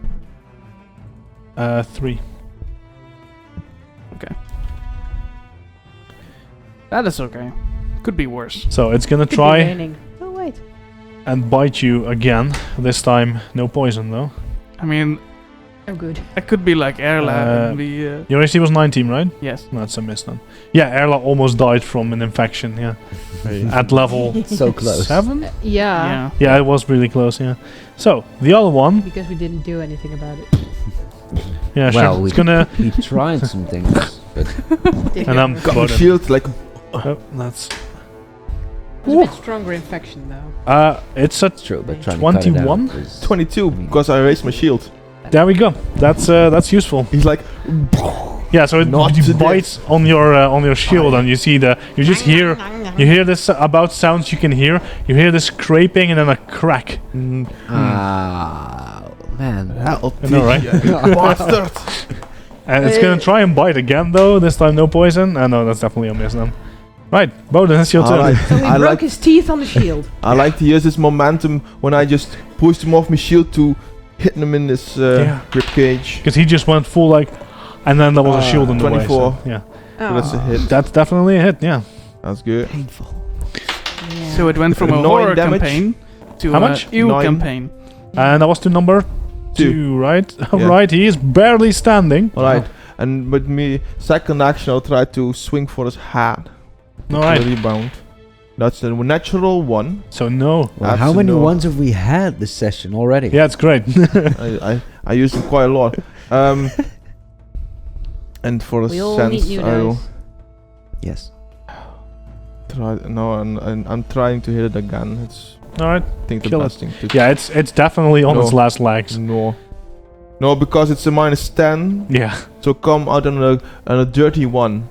3. That is okay. Could be worse. So it's gonna Could be try raining. Oh wait. and bite you again. This time, no poison though. I mean, Oh good. it could be like Erla and the. Your AC was 19, right? Yes. No, that's a miss then. Yeah, Erla almost died from an infection, yeah. At level So close. 7? Yeah. Yeah. Yeah, it was really close, yeah. So, the other one, Because we didn't do anything about it. yeah, Well, sure. we- It's gonna... We tried some things, but And I'm Got my Bodin. shield like Oh, that's... It's a bit stronger infection though. It's a... it's true. But trying to cut it 21? out is 22 because I raised my shield. There we go. That's useful. He's like, Yeah, so it Not to bites on your shield, and you see you just hear this about sounds you can hear. You hear this scraping and then a crack. man. help I know, right? bastard. And it's gonna try and bite again though. This time no poison. No, that's definitely a miss then. Right, Bodin, it's your turn. Alright, So he I broke like his teeth on the shield. I like to use this momentum when I just pushed him off my shield to hit him in this Yeah. rib cage. Because he just went full like, and then there was a shield in the way. 24. So, yeah, So that's a hit. that's definitely a hit. Yeah. That's good. Painful. Yeah. So it went from a 9 horror damage. campaign to How a much? ew 9. campaign. And that was to number 2, right? Yeah. Right. He is barely standing. Alright. And with me second action I'll try to swing for his hat. All right. Rebound. That's the natural 1. So no. Well, how That's many no. ones have we had this session already? Yeah, it's great. I use them quite a lot. And for the We all need sense new I'll dice. Yes. try I'm trying to hit it again. It's All right. I think the Kill best thing to Yeah, it's definitely on No. its last legs. No, because it's a -10, Yeah. so come out on a dirty 1.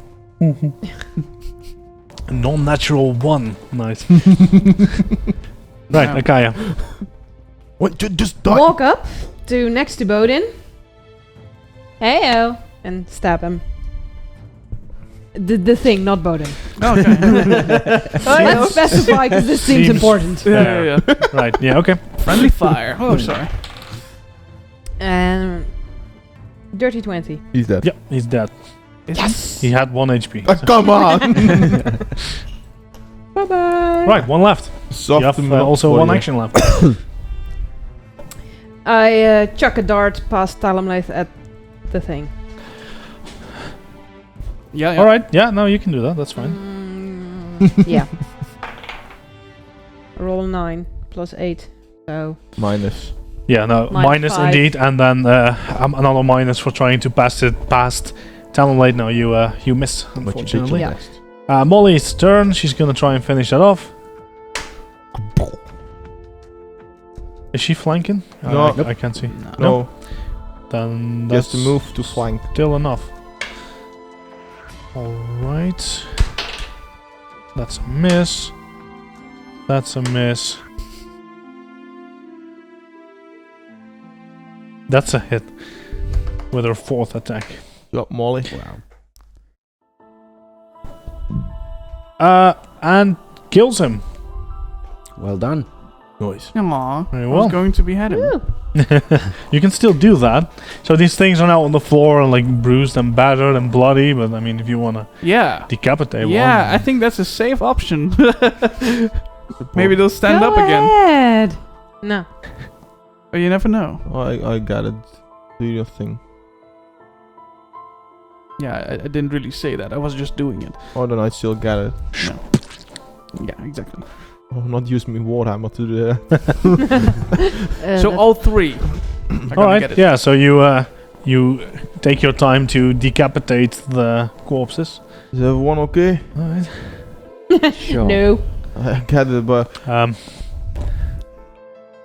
A non-natural 1. Nice. Right, Yeah. Akaya. What? Just die. Walk up to next to Bodin. Heyo. and stab him. The thing, not Bowden. Okay. Let's specify because this seems important. Yeah. Right, yeah, okay. Friendly fire. Oh, sorry. And dirty 20. He's dead. Yep, he's dead. Yes. He had 1 HP. Come on! Bye bye. Right, 1 left. Soft You have him up also for 1 you. action left. I chuck a dart past Talonblade at the thing. Yeah. Alright, yeah, no, you can do that. That's fine. Yeah. Roll a 9 plus 8. So Minus. Yeah, no, Minus minus 5. indeed, and then another minus for trying to pass it past Talonblade. No, you miss, But you did unfortunately. your Yeah. best. Molly's turn. She's gonna try and finish that off. Is she flanking? No. I can't see. No, Then that's just to move to flank. still enough. Alright. That's a miss. That's a miss. That's a hit. With her 4th attack. Yup, Molly. Wow. And kills him. Well done. Nice. Aww. Very I well. was going to behead him. woo. You can still do that. So these things are now on the floor and like bruised and battered and bloody, but I mean if you wanna Yeah. decapitate Yeah, one. I think that's a safe option. Maybe they'll stand Go up again. ahead. No. But you never know. I got it. Do your thing. Yeah, I didn't really say that. I was just doing it. Oh, then I still got it. Yeah, exactly. Oh, not use me Warhammer to do that. So all 3 are gonna Alright, get it. yeah, so you take your time to decapitate the corpses. Is everyone okay? Alright. Sure. No. I get it, but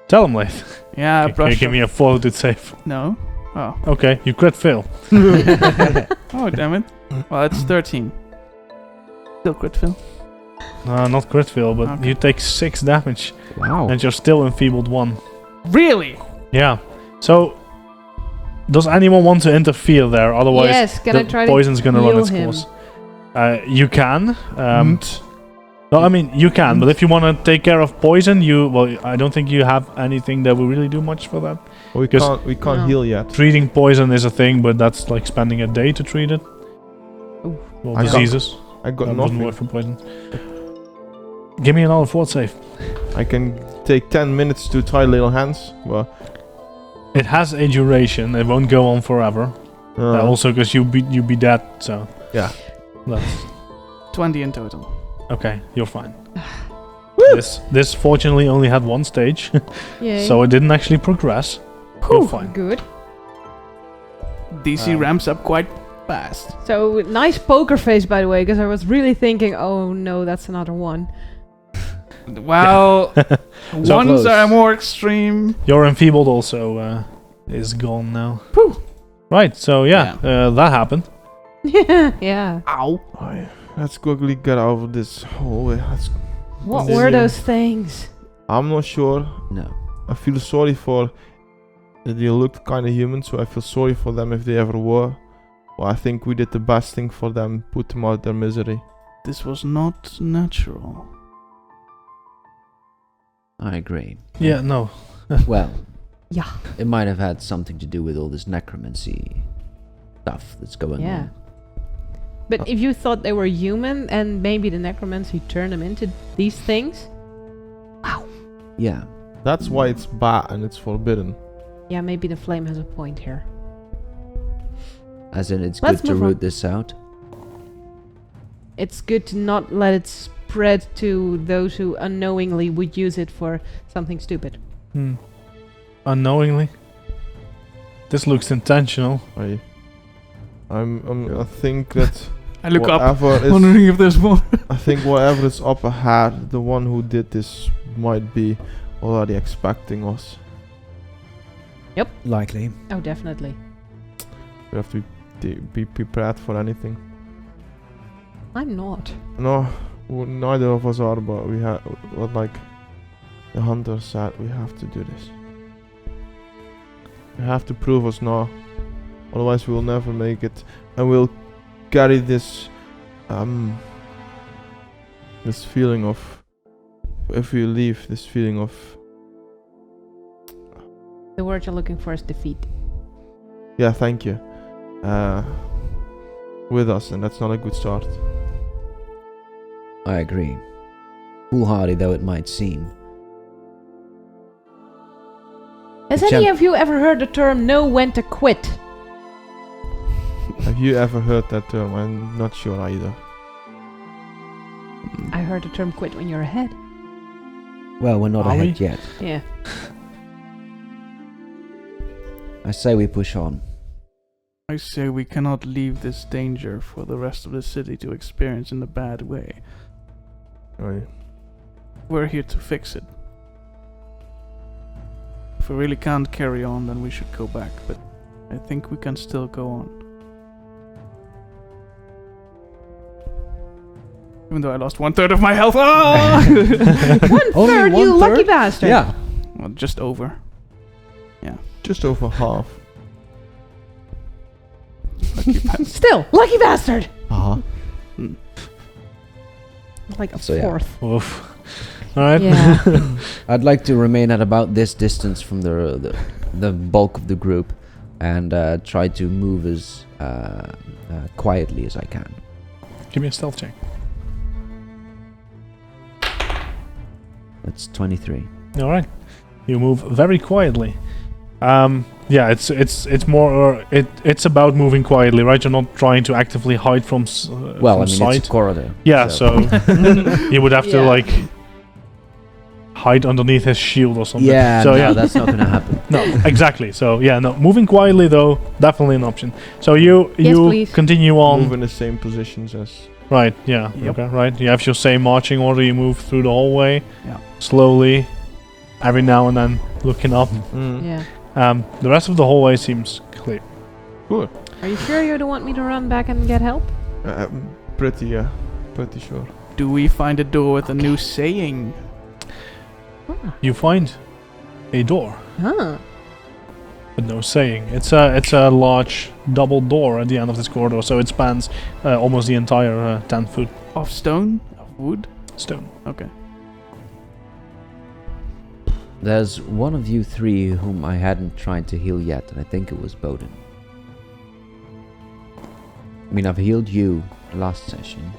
Tell him, Leith. Yeah, Can you brush. give me a fortitude save? No. Oh. Okay, you crit fail. Oh, damn it. Well, it's 13. Still crit fail. Not crit fail, but Okay. you take 6 damage. Wow. And you're still enfeebled 1. Really? Yeah. So, does anyone want to interfere there? Otherwise, Yes, can the I try to poison's gonna run heal its him? course. You can. Mm. No, I mean you can, but if you want to take care of poison, I don't think you have anything that will really do much for that. we Because- can't No. heal yet. Treating poison is a thing, but that's like spending a day to treat it. Oof. Well, I got diseases. I got That wouldn't nothing. work for poison. Give me another fort save. I can take 10 minutes to tie little hands. Well, It has a duration. It won't go on forever. Also, because you be dead. So Yeah. That's 20 in total. okay. You're fine. This fortunately only had 1 stage, Yay. so it didn't actually progress. You're Whew, fine. good. DC ramps up quite fast. So nice poker face, by the way, because I was really thinking, oh no, that's another one. Well, So ones close. are more extreme. Your enfeebled also is gone now. Whew. Right. So yeah, that happened. Yeah. Ow. let's quickly get out of this hallway. What Then were you- those things? I'm not sure. No. I feel sorry for. They looked kind of human, so I feel sorry for them if they ever were. Well, I think we did the best thing for them, put them out their misery. This was not natural. I agree. Yeah. No. Well, Yeah. it might have had something to do with all this necromancy stuff that's going Yeah. on. But if you thought they were human and maybe the necromancy turned them into these things, Yeah. That's why it's bad and it's forbidden. yeah, maybe the flame has a point here. As in, it's Let's good to move on. root this out. It's good to not let it spread to those who unknowingly would use it for something stupid. Unknowingly. This looks intentional. I think that I look up, whatever is, wondering if there's more. I think whatever is up ahead, the one who did this might be already expecting us. Likely. Oh, definitely. We have to be prepared for anything. I'm not. No, neither of us are, but we have, what like the hunter said, we have to do this. We have to prove us now. Otherwise, we will never make it, and we'll carry this this feeling of, if we leave, this feeling of. The word you're looking for is defeat. Yeah, thank you. With us, and that's not a good start. I agree. Foolhardy though it might seem. Has The any champ- of you ever heard the term know when to quit? Have you ever heard that term? I'm not sure either. I heard the term quit when you're ahead. Well, we're not Are ahead we? yet. Yeah. I say we push on. I say we cannot leave this danger for the rest of the city to experience in a bad way. Right. We're here to fix it. If we really can't carry on, then we should go back, but I think we can still go on. Even though I lost 1/3 of my health. Ah! 1/3, you lucky bastard! Yeah. Well, just over. Just over half. Still, lucky bastard! Uh-huh. Like a So, yeah. fourth. Oof. Alright. Yeah. I'd like to remain at about this distance from the bulk of the group and try to move as quietly as I can. Give me a stealth check. That's 23. Alright. You move very quietly. Yeah, it's more it's about moving quietly, right? You're not trying to actively hide from Well, from I mean, sight. it's a corridor. Yeah, so you would have to Yeah. like hide underneath his shield or something. Yeah, So no, yeah, that's not gonna happen. no, exactly. So yeah, no, moving quietly though, definitely an option. So you Yes, you please. continue on. Move in the same positions as. Right. Yeah. Yep. Okay. Right. You have your same marching order. You move through the hallway. Yeah. Slowly, every now and then looking up. Yeah. The rest of the hallway seems clear. Good. Are you sure you don't want me to run back and get help? Pretty sure. Do we find a door with a new saying? You find a door, Huh. but no saying. It's a large double door at the end of this corridor, so it spans almost the entire 10 foot Of stone? Of wood? stone. Okay. There's one of you three whom I hadn't tried to heal yet, and I think it was Bowden. I mean, I've healed you last session.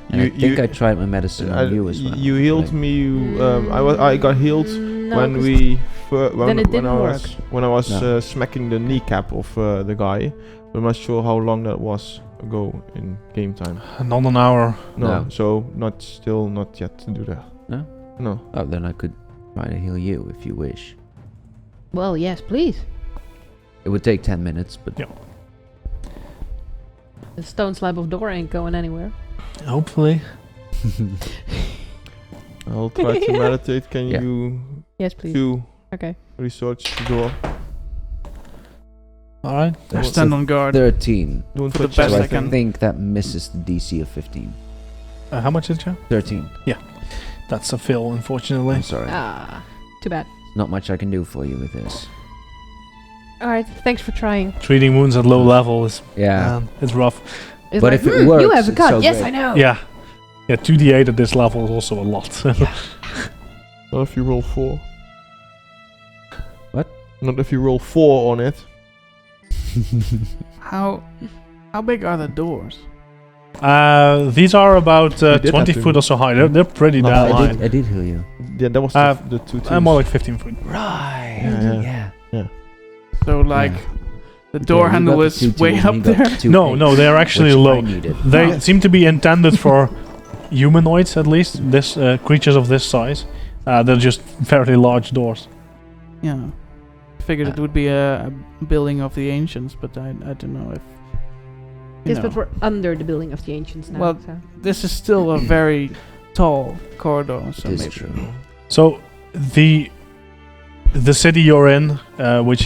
And I think I tried my medicine on you as well. You healed right? me. I got healed No, when 'cause we then it didn't when I was No. smacking the kneecap of the guy. I'm not sure how long that was ago in game time. Not an hour. No, No. so not yet to do that. No? No. Oh, then I could try to heal you if you wish. Well, yes, please. It would take 10 minutes, but Yeah. The stone slab of door ain't going anywhere. Hopefully. I'll try to meditate. Can Yeah. you Yes, please. do Okay. research the door? All right. I That's stand a on guard. 13. Don't For the touch best So I I anything. can. think that misses the DC of 15. How much is it? 13. That's a fail, unfortunately. I'm sorry. Ah, too bad. Not much I can do for you with this. Alright, thanks for trying. Treating wounds at low level is Yeah. it's rough. It's But like, if it you works, have a it's cut. so Yes, great. I know. Yeah. Yeah, 2d8 at this level is also a lot. Not if you roll 4. What? Not if you roll 4 on it. How big are the doors? These are about did 20 have to- foot or so high. They're pretty Oh, damn high. I did heal you. Yeah, that was the 2 twos. More like 15 foot. Right. Yeah. So, like, the door you handle got the is 2 twos way and up he got there? the 2 No, eights, no, they're actually which low. I needed. They seem to be intended for humanoids, at least. This creatures of this size. They're just very large doors. Yeah. I figured it would be a building of the ancients, but I don't know if... you Yes, but know. we're under the building of the ancients now. Well, so. This is still a very tall corridor, so It is maybe... true. So the city you're in, which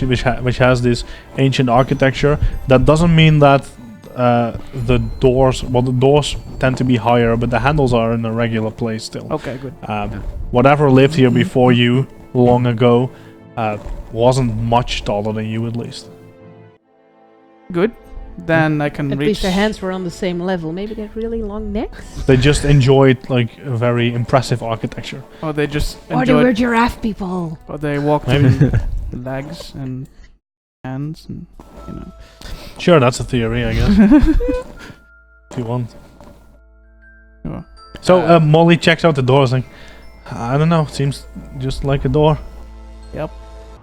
has this ancient architecture, that doesn't mean that the doors tend to be higher, but the handles are in a regular place still. Okay, good. Whatever lived here before you long ago wasn't much taller than you, at least. Good. Then I can At reach. least their hands were on the same level. Maybe they have really long necks. They just enjoyed like a very impressive architecture. Or they just Or they were enjoyed. giraffe people. Or they walked Maybe. in legs and hands and Sure, that's a theory, I guess. If you want. Sure. So Molly checks out the doors like, I don't know, seems just like a door.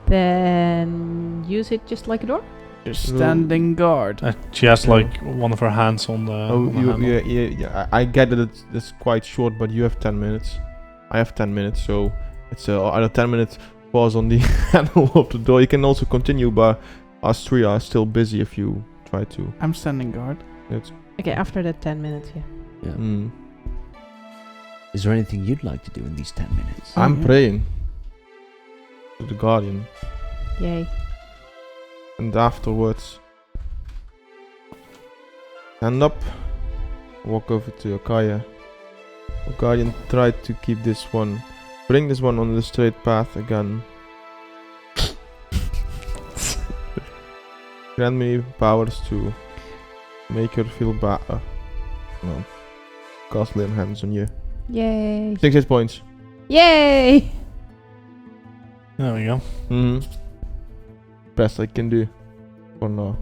Then use it just like a door. Just standing guard. She has like one of her hands on the. Oh, on the handle. yeah. I get that it's quite short, but you have 10 minutes. I have 10 minutes, so it's either 10 minutes pause on the handle of the door. You can also continue, but us three are still busy if you try to. I'm standing guard. Okay, after the 10 minutes, yeah. Yeah. Mm. Is there anything you'd like to do in these 10 minutes? I'm Mhm. praying to the Guardian, Yay. and afterwards, stand up, walk over to Akaya. Guardian, try to keep bring this one on the straight path again. Grant me powers to make her feel better. No. Cast lay hands on you. Yay. 6 hit points. Yay! There we go. Best I can do for now.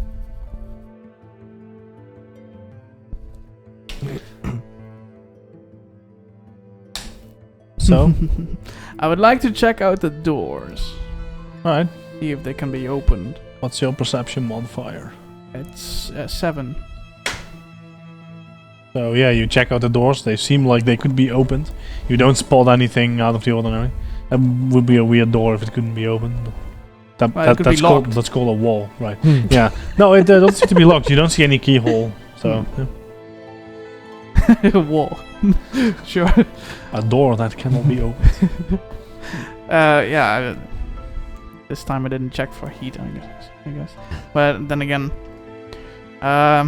So, I would like to check out the doors. alright. See if they can be opened. What's your perception modifier? It's 7. So yeah, you check out the doors. They seem like they could be opened. You don't spot anything out of the ordinary. That would be a weird door if it couldn't be opened. Well, it could be locked. That's called a wall, right? Yeah. No, it doesn't seem to be locked. You don't see any keyhole. So yeah. Wall. Sure. A door that cannot be opened. Yeah. This time I didn't check for heat, I guess. But then again, are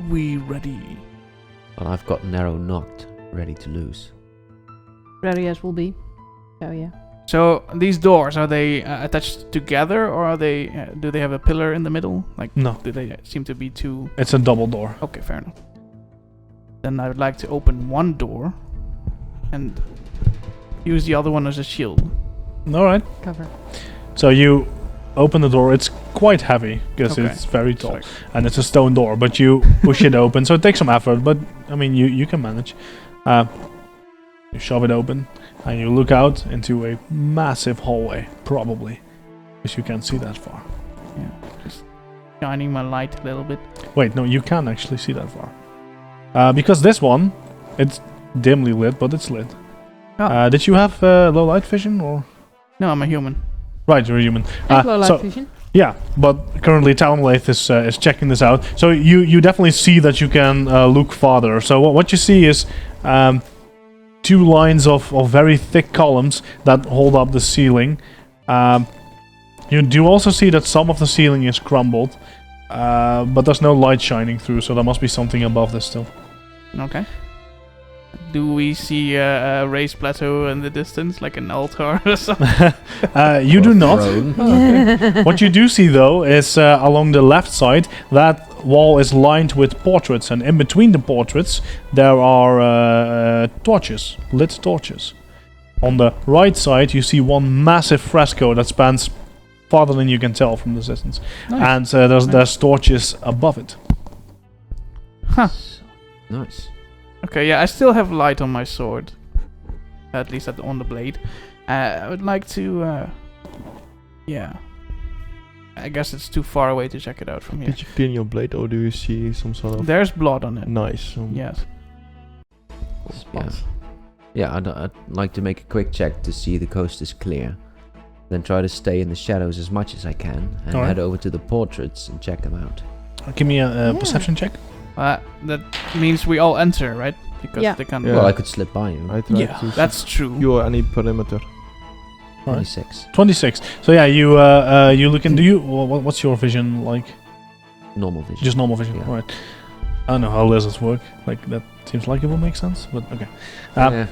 we ready? Well, I've got narrow knocked, ready to lose. Ready as will be. Oh, yeah. So these doors, are they attached together, or are they? Do they have a pillar in the middle? Like, No, do they seem to be two? it's a double door. Okay, fair enough. Then I would like to open one door and use the other one as a shield. All right. Cover. So you open the door. It's quite heavy because Okay. it's very tall, Sorry. and it's a stone door. But you push it open, so it takes some effort. But I mean, you can manage. You shove it open, and you look out into a massive hallway, probably, because you can't see that far. Yeah, just shining my light a little bit. Wait, no, you can actually see that far. Because this one, it's dimly lit, but it's lit. Oh. Did you have low light vision, or? No, I'm a human. Right, you're a human. And low light so vision. yeah, but currently Talonlaith is checking this out. So you definitely see that you can look farther. So what you see is two lines of very thick columns that hold up the ceiling. You do also see that some of the ceiling is crumbled, but there's no light shining through, so there must be something above this still. Okay. Do we see a raised plateau in the distance, like an altar or something? You do not. Throne. What you do see, though, is along the left side, that wall is lined with portraits, and in between the portraits, there are torches, lit torches. On the right side, you see one massive fresco that spans farther than you can tell from the distance, Nice. and there's torches above it. Huh. Nice. Okay, yeah, I still have light on my sword. At least on the blade. I would like to, yeah. I guess it's too far away to check it out from here. Did you clean your blade, or do you see some sort of There's blood on it. nice? Yes. Yeah. Yeah, I'd like to make a quick check to see the coast is clear. Then try to stay in the shadows as much as I can, and Alright. head over to the portraits and check them out. Give me a Yeah. perception check. That means we all enter, right? Because Yeah. they can. Yeah. Well, I could slip by you. I try Yeah, to that's true. secure any perimeter. Alright. 26. 26. So yeah, you look in. Do you? What's your vision like? Normal vision. Just normal vision, Yeah. right? I don't know how lizards work. Like that seems like it will make sense, but okay. Um, Yeah.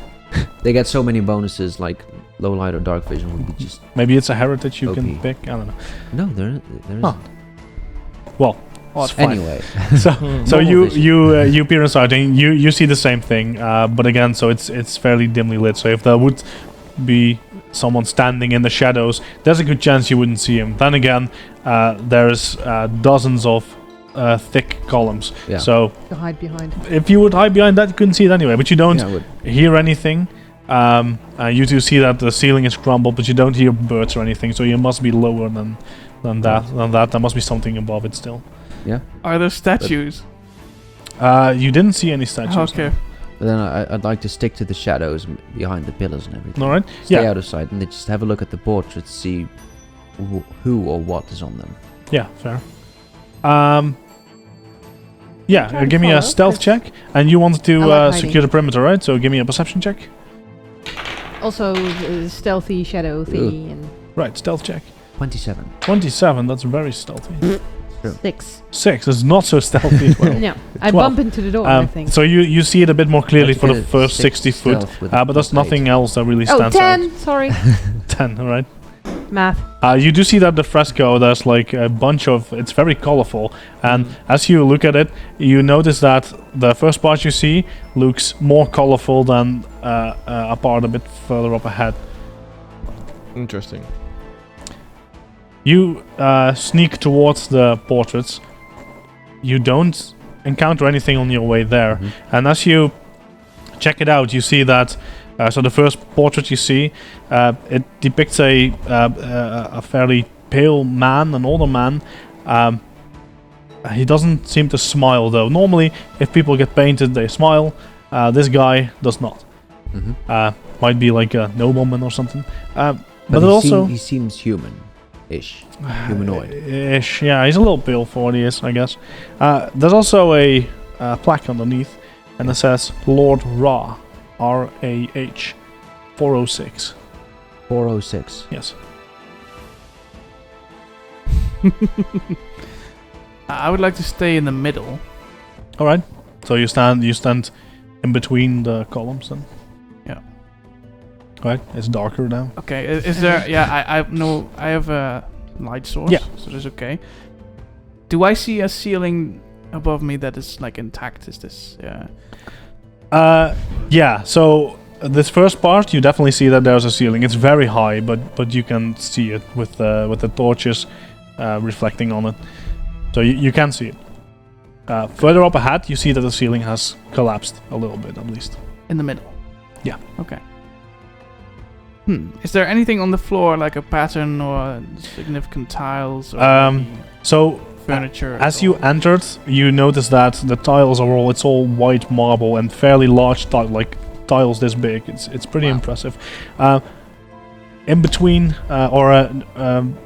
They get so many bonuses, like low light or dark vision would be just... Maybe it's a heritage you can OP. pick. I don't know. No, there isn't. Huh. Well, What? it's fine. Anyway, So Normal you vision. you peer inside and you see the same thing, but again, so it's fairly dimly lit. So if there would be someone standing in the shadows, there's a good chance you wouldn't see him. Then again, there's dozens of thick columns. Yeah. So To hide behind. if you would hide behind that, you couldn't see it anyway. But you don't yeah, I would. hear anything. You do see that the ceiling is crumbled, but you don't hear birds or anything. So you must be lower than that. There must be something above it still. Are there statues? You didn't see any statues. Okay. But then I'd like to stick to the shadows behind the pillars and everything. All right. Stay Yeah. out of sight and then just have a look at the portraits, see who or what is on them. Yeah. Fair. Try to Give me a follow, stealth 'cause check, and you want to I like hiding. secure the perimeter, right? So give me a perception check. Also, stealthy, shadow thingy, and Right, stealth check. 27. 27. That's very stealthy. 6. 6 is not so stealthy as well. No, I 12. bump into the door, I think. So you see it a bit more clearly Let's for get the a first 6 60 foot, stealth with a but there's +8. nothing else that really Oh, stands 10! Sorry. out. 10, all right. Math. You do see that the fresco, there's like a bunch of, it's very colorful, and as you look at it, you notice that the first part you see looks more colorful than a part a bit further up ahead. Interesting. You sneak towards the portraits. You don't encounter anything on your way there, Mhm. and as you check it out, you see that. So the first portrait you see, it depicts a fairly pale man, an older man. He doesn't seem to smile though. Normally, if people get painted, they smile. This guy does not. Mhm. Might be like a nobleman or something. But it he also he seems human-ish. Humanoid. ish. Yeah, he's a little pale for what he is, I guess. There's also a plaque underneath, and it says Lord Ra. R-A-H 406. 406. Yes. I would like to stay in the middle. All right. So you stand in between the columns then. Yeah. All right. It's darker now. Okay. Is there? Yeah. I have a light source. Yeah. So that's okay. Do I see a ceiling above me that is like intact? Is this? Yeah. Yeah. So this first part, you definitely see that there's a ceiling. It's very high, but you can see it with the torches reflecting on it. So you can see it. Further up ahead, you see that the ceiling has collapsed a little bit, at least. In the middle. Yeah. Okay. Is there anything on the floor like a pattern or significant tiles or maybe So furniture? at as you all? entered, you notice that the tiles are it's all white marble and fairly large like tiles this big. It's pretty Wow. impressive. In between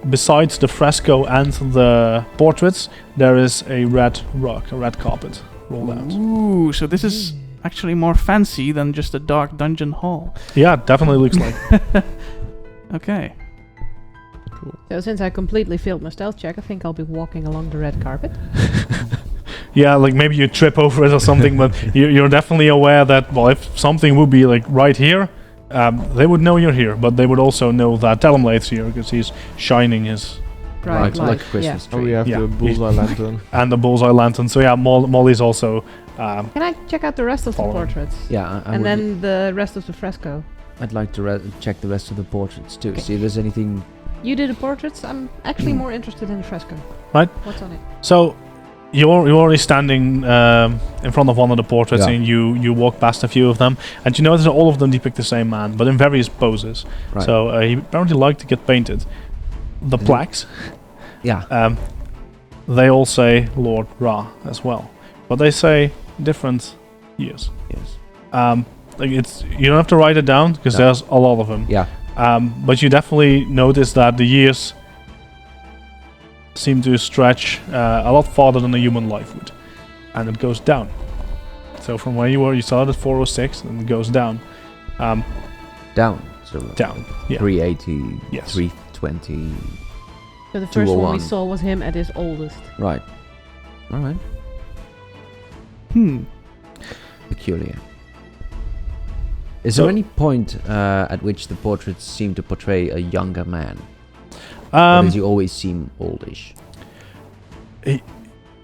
besides the fresco and the portraits, there is a red rug, a red carpet rolled out. Ooh, so this is actually more fancy than just a dark dungeon hall. Yeah, it definitely looks like. Okay. So since I completely failed my stealth check, I think I'll be walking along the red carpet. Yeah, like maybe you trip over it or something, but you're definitely aware that, well, if something would be like right here, they would know you're here, but they would also know that Talonblade's here because he's shining his Bright like light. a Christmas Oh, tree. we have Yeah. the bullseye lantern. and the bullseye lantern. So yeah, Molly's also. Can I check out the rest of the Following. portraits? Yeah, I And would, then the rest of the fresco. I'd like to check the rest of the portraits too. Okay. See if there's anything. You did the portraits. I'm actually more interested in the fresco. Right. What's on it? So you're already standing in front of one of the portraits, Yeah. and you walk past a few of them, and you notice that all of them depict the same man, but in various poses. Right. So he apparently liked to get painted. The Mhm. plaques, Yeah. they all say Lord Ra as well, but they say different years. Yes. Like you don't have to write it down because No. there's a lot of them. Yeah. But you definitely notice that the years seem to stretch a lot farther than a human life would, and it goes down. So from where you were, you started at 406, and it goes down. Down. So Down. Yeah. 380. Yes. 320. So the first one 201. we saw was him at his oldest. Right. All right. Peculiar. Is there So- any point at which the portraits seem to portray a younger man? Or does he always seem oldish?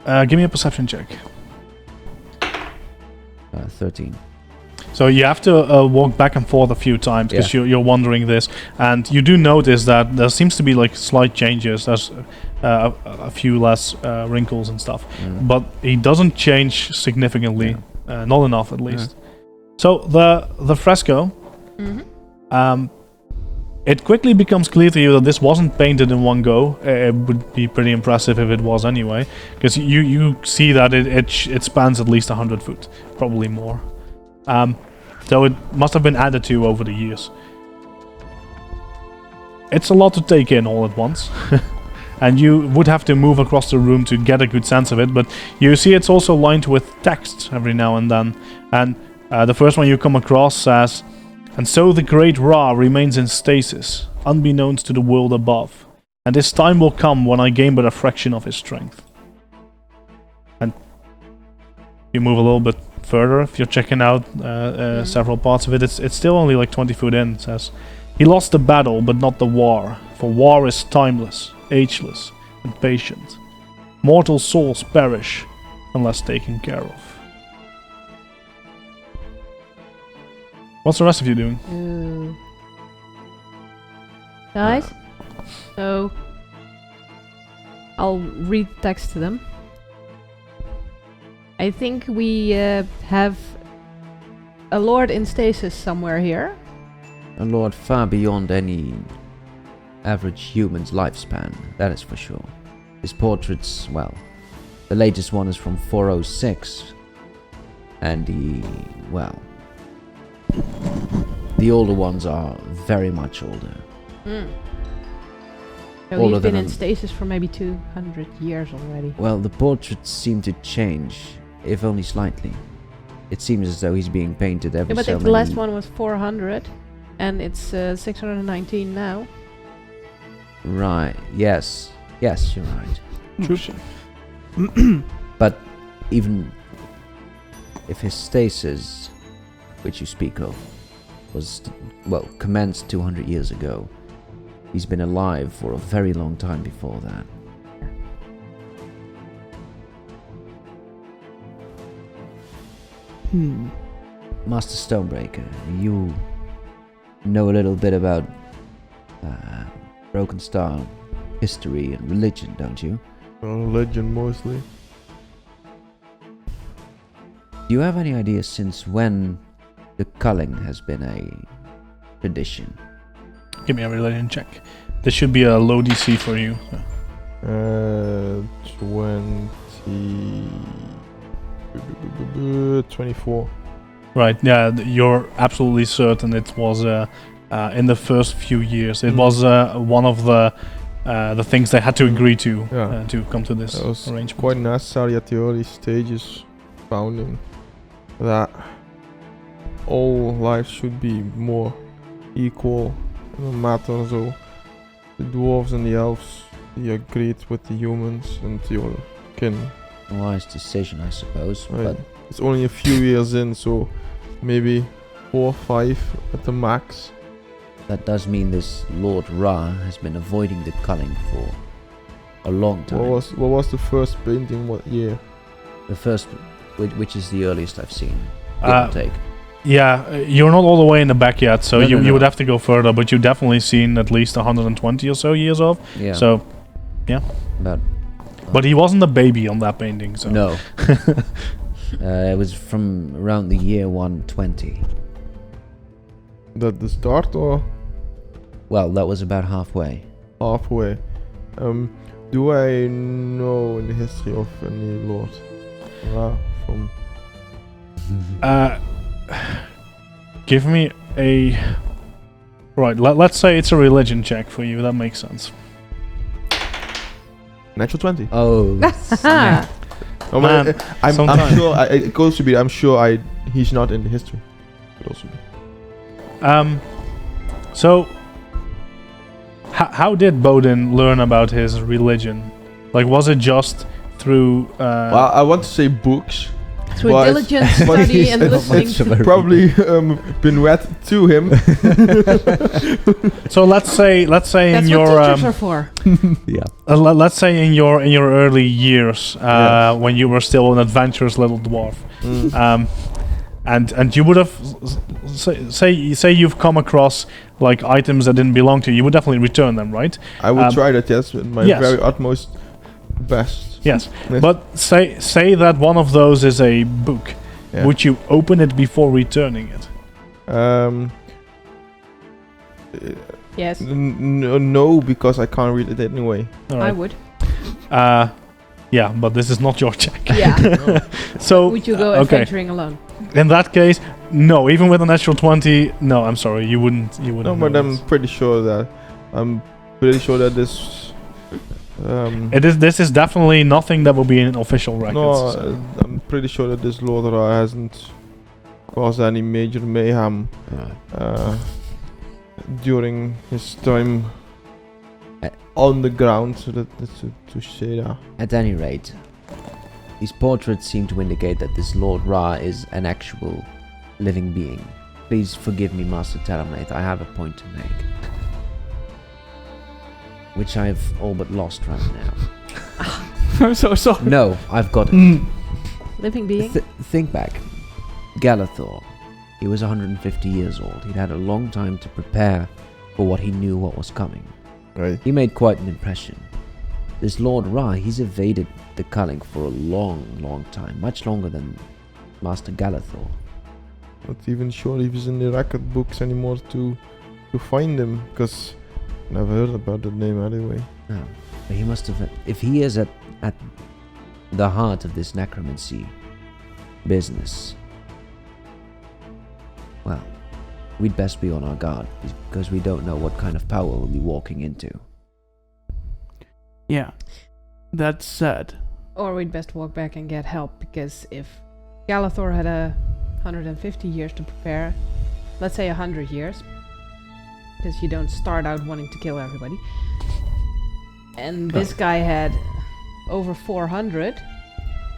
Give me a perception check. 13. So you have to walk back and forth a few times because you're wondering this, and you do notice that there seems to be like slight changes. There's a few less wrinkles and stuff, but he doesn't change significantly, not enough at least. So the fresco, it quickly becomes clear to you that this wasn't painted in one go. It would be pretty impressive if it was anyway, because you see that it spans at least 100 foot, probably more. So it must have been added to over the years. It's a lot to take in all at once. And you would have to move across the room to get a good sense of it, but you see it's also lined with text every now and then. And the first one you come across says, "And so the great Ra remains in stasis, unbeknownst to the world above. And his time will come when I gain but a fraction of his strength." And you move a little bit further, if you're checking out several parts of it, it's still only like 20 foot in. It says, "He lost the battle, but not the war, for war is timeless, ageless, and patient. Mortal souls perish unless taken care of." What's the rest of you doing? Ooh. Guys, so I'll read text to them. I think we have a lord in stasis somewhere here. A lord far beyond any average human's lifespan, that is for sure. His portraits, well, the latest one is from 406, and the older ones are very much older. So Older he's been than in stasis for maybe 200 years already. Well, the portraits seem to change, if only slightly. It seems as though he's being painted every But so if many... the last one was 400, and it's 619 now. Right, yes. Yes, you're right. True. But even if his stasis, which you speak of, was, commenced 200 years ago, he's been alive for a very long time before that. Master Stonebreaker, you know a little bit about Broken Star history and religion, don't you? Religion mostly. Do you have any idea since when the culling has been a tradition? Give me a religion check. This should be a low DC for you. 24. Right, yeah, you're absolutely certain it was in the first few years. It was one of the things they had to agree to come to this It was arrangement. quite necessary at the early stages, founding that all lives should be more equal, no matter. So the dwarves and the elves, they agreed with the humans and your kin. Wise decision, I suppose, Right. but It's only a few years in, so maybe 4 or 5 at the max. that does mean this Lord Ra has been avoiding the culling for a long time. What was the first painting? What year? The first, which is the earliest I've seen, give or take. Yeah, you're not all the way in the back yet, so No, you no. would have to go further, but you've definitely seen at least 120 or so years of. Yeah. So, About but he wasn't a baby on that painting, so. no. It was from around the year 120. That the start or Well, that was about halfway. halfway? Do I know in the history of any lord from? Give me a... Right, let's say it's a religion check for you, that makes sense. Natural 20. Oh, snap. Oh, Man, I'm sometimes. sure. It goes to be. I'm sure. He's not in the history. Could also be. So... How did Bodin learn about his religion? Like, was it just through... Well, I want to say books, through But- diligent but study and it's- listening it's to very- Probably been read to him. So let's say in That's what your teachers are for. Yeah. let's say in your early years Yes. when you were still an adventurous little dwarf, Mm. and you would have say you've come across like items that didn't belong to you, you would definitely return them, right? I would try that, yes, with my yes. very utmost best. Yes. Yes. But say that one of those is a book. Yeah. Would you open it before returning it? Yes, No, because I can't read it anyway. All I right. would. Yeah, but this is not your check. Yeah. So Would you go okay. adventuring alone? In that case, no. Even with a natural 20, no. I'm sorry, you wouldn't. You wouldn't. No, but know I'm this. pretty sure that this. This is definitely nothing that will be in official records. No, so. I'm pretty sure that this Lord Ra hasn't caused any major mayhem during his time on the ground, so that to say that. At any rate, these portraits seem to indicate that this Lord Ra is an actual living being. Please forgive me, Master Talonnath, I have a point to make. Which I've all but lost right now. I'm so sorry. No, I've got it. Living being? Think back. Galathor. He was 150 years old. He'd had a long time to prepare for what he knew what was coming. Right. He made quite an impression. This Lord Ra, he's evaded the culling for a long, long time. Much longer than Master Galathor. Not even sure if he's in the record books anymore to find him, because never heard about that name anyway. No, but he must have... If he is at the heart of this necromancy business, well, we'd best be on our guard, because we don't know what kind of power we'll be walking into. Yeah. That said, Or we'd best walk back and get help, because if Galathor had 150 years to prepare, let's say 100 years, because you don't start out wanting to kill everybody, and this guy had over 400,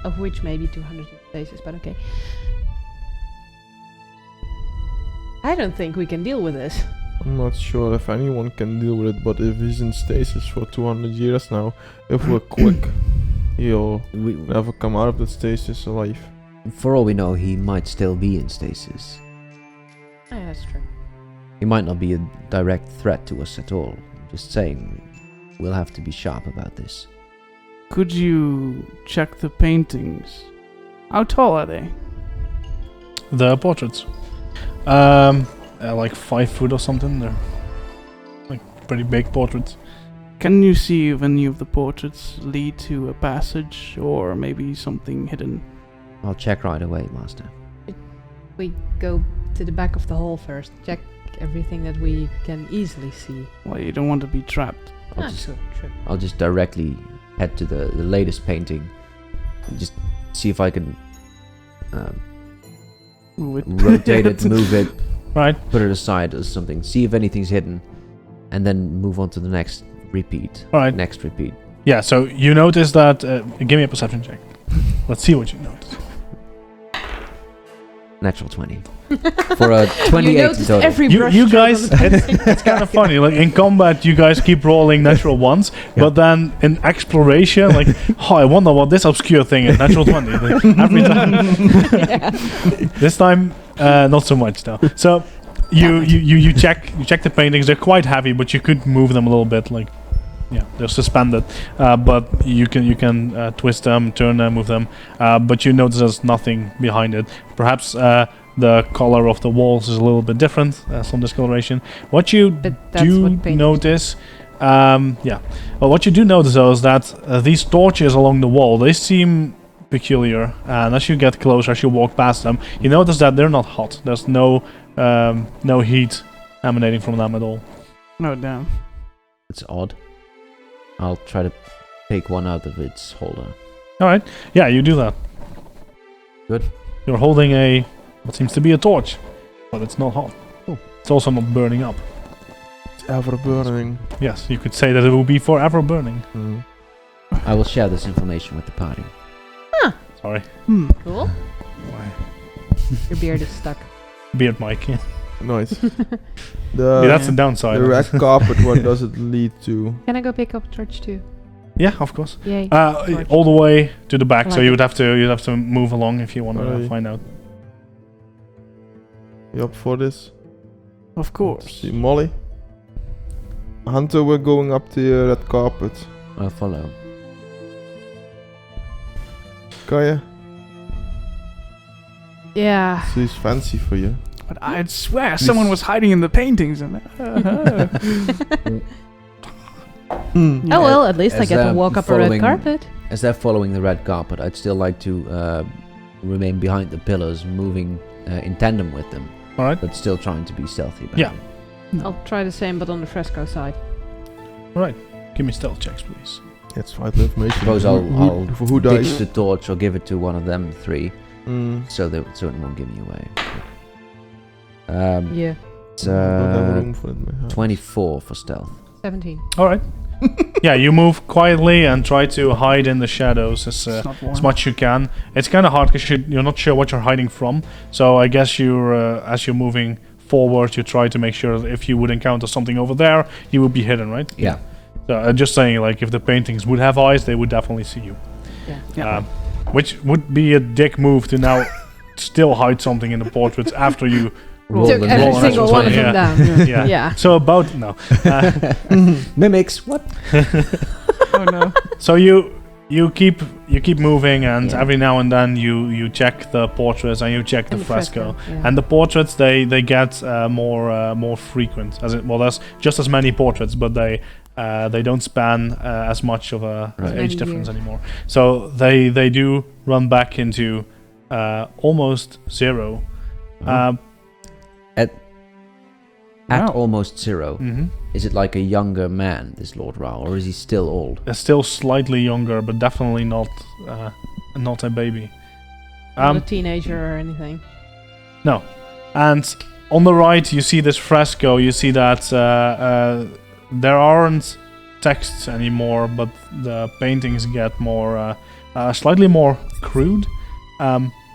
of which maybe 200 in places, but okay. I don't think we can deal with this. I'm not sure if anyone can deal with it, but if he's in stasis for 200 years now, if we're quick, he'll never come out of that stasis alive. For all we know, he might still be in stasis. Oh, yeah, that's true. He might not be a direct threat to us at all. Just saying, we'll have to be sharp about this. could you check the paintings? How tall are they? The portraits. Like 5 foot or something. They're like pretty big portraits. Can you see if any of the portraits lead to a passage or maybe something hidden? I'll check right away, Master. We go to the back of the hall first. Check everything that we can easily see. Well, you don't want to be trapped. True. I'll just directly head to the latest painting and just see if I can Move it. rotate it, move it, Right. put it aside or something. See if anything's hidden, and then move on to the next repeat. Alright. Next repeat. Yeah, so you notice that... give me a perception check. Let's see what you notice. Natural 20. For a 28 You in noticed total. every You brush stroke guys... on the painting. It's kind of funny. Like, in combat, you guys keep rolling natural ones, but then in exploration, like, oh, I wonder what this obscure thing is. Natural 20. Like, every time. This time, not so much, though. So, you check the paintings. They're quite heavy, but you could move them a little bit. Like, yeah, they're suspended, but you can twist them, turn them, move them. But you notice there's nothing behind it. Perhaps the color of the walls is a little bit different, some discoloration. What you But that's do what painters notice, well, what you do notice though is that these torches along the wall, they seem peculiar, and as you get closer, as you walk past them, you notice that they're not hot. There's no heat emanating from them at all. No, damn. It's odd. I'll try to take one out of its holder. All right, yeah, you do that. Good. You're holding what seems to be a torch, but it's not hot. Oh. It's also not burning up. It's ever burning. Yes, you could say that it will be forever burning. I will share this information with the party. Sorry. Hmm. Cool. Your beard is stuck. Beard Mike. Yeah. Nice. Yeah, that's the downside. the red carpet. What does it lead to? Can I go pick up torch too? Yeah, of course. Yay. All the way to the back, I so like you it. would have to move along if you want to Alright. find out. You up for this? Of course. See Molly. Hunter, we're going up the red carpet. I'll follow. Kaya, Yeah. she's fancy for you. But I'd swear someone was hiding in the paintings and. Oh well, at least I As get to they're walk up a red following- carpet. As they're following the red carpet, I'd still like to remain behind the pillars, moving in tandem with them, All right. but still trying to be stealthy. About Yeah. it. I'll try the same, but on the fresco side. Give me stealth checks, please. That's vital information. Suppose For who ditch dies? the torch or give it to one of them three, Mm. so it won't give me away. Yeah. It's Don't have room for it. in my house. 24 for stealth. 17. All right. Yeah, you move quietly and try to hide in the shadows It's not warm. as much you can. It's kind of hard because you're not sure what you're hiding from. So I guess as you're moving forward, you try to make sure that if you would encounter something over there, you would be hidden, right? Yeah. So just saying, like, if the paintings would have eyes, they would definitely see you. Yeah. Which would be a dick move to now still hide something in the portraits after you. Roll Took the every roll an single actual one of 20, them yeah. down. Yeah. Yeah. So about no. Mimics. What? Oh no. So you keep moving, and Yeah. every now and then you check the portraits and you check the And fresco. yeah. And the portraits they get more frequent. There's just as many portraits, but they don't span as much of a Right. age Many difference years. anymore. So they do run back into almost zero. At Wow. almost zero. Mhm. Is it like a younger man, this Lord Rao, or is he still old? Still slightly younger, but definitely not a baby. Not a teenager or anything. No. And on the right, you see this fresco. You see that there aren't texts anymore, but the paintings get more, slightly more crude,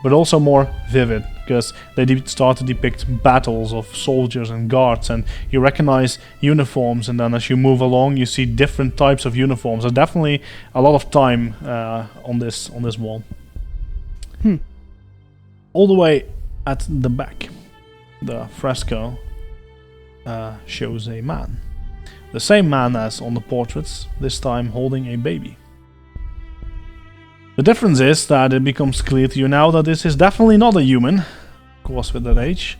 but also more vivid, because they start to depict battles of soldiers and guards, and you recognize uniforms, and then as you move along, you see different types of uniforms. There's definitely a lot of time on this wall. All the way at the back, the fresco shows a man. The same man as on the portraits, this time holding a baby. The difference is that it becomes clear to you now that this is definitely not a human, of course with that age,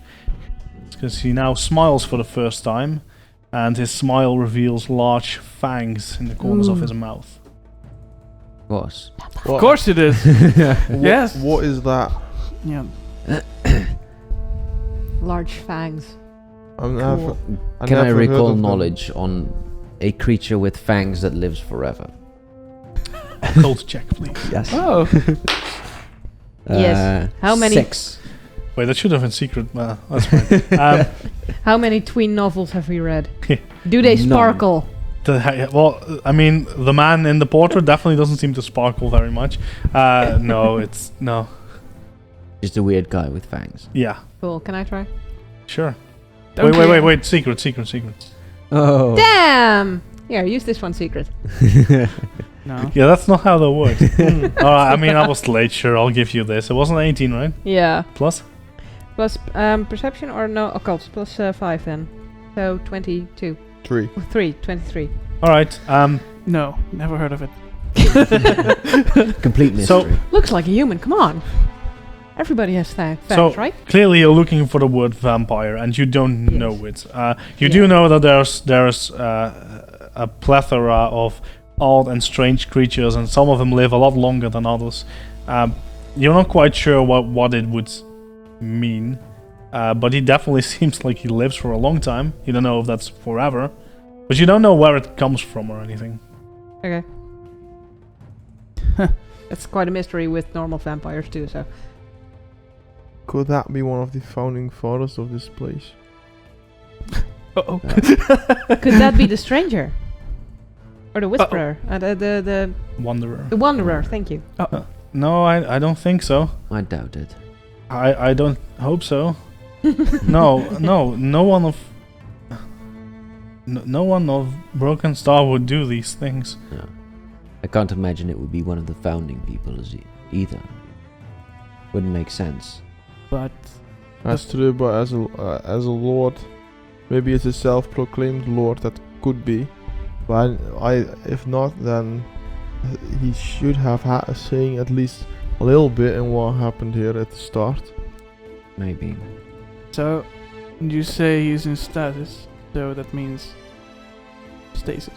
because he now smiles for the first time, and his smile reveals large fangs in the corners of his mouth. Of course. Of course it is. Yes. What is that? Yeah. Large fangs. I've never, Cool. Can I never heard recall of them. knowledge on a creature with fangs that lives forever? Occult check, please. Yes. Oh. Yes. How many- 6. Wait, that should have been secret. That's fine. How many tween novels have we read? Do they None. sparkle? Well, I mean, the man in the portrait definitely doesn't seem to sparkle very much. No. Just a weird guy with fangs. Yeah, Cool. Can I try? sure. Don't Wait. care. Secret. Oh. Damn! Here, use this one secret. No. Yeah, that's not how that works. Alright, I mean, I was late, sure, I'll give you this. It wasn't 18, right? Yeah. Plus? Plus perception or no occult? Plus 5 then. So 22. 3. 23. Alright, No. Never heard of it. Complete mystery. So- Looks like a human. Come on. Everybody has fangs, So- right? clearly you're looking for the word vampire, and you don't Yes. know it. You do know that there's a plethora of odd and strange creatures, and some of them live a lot longer than others. You're not quite sure what it would mean, but he definitely seems like he lives for a long time. You don't know if that's forever, but you don't know where it comes from or anything. Okay. It's quite a mystery with normal vampires too, so. Could that be one of the founding fathers of this place? Uh-oh. Could that be the stranger? Or the whisperer? The Wanderer. wanderer, thank you. No, I don't think so. I doubt it. I don't hope so. No one of Broken Star would do these things. No. I can't imagine it would be one of the founding people either. Wouldn't make sense. But That's true, but as a lord, maybe it's a self-proclaimed lord that could be. But if not, then he should have had a saying at least a little bit in what happened here at the start. Maybe. so you say he's in status, so that means stasis.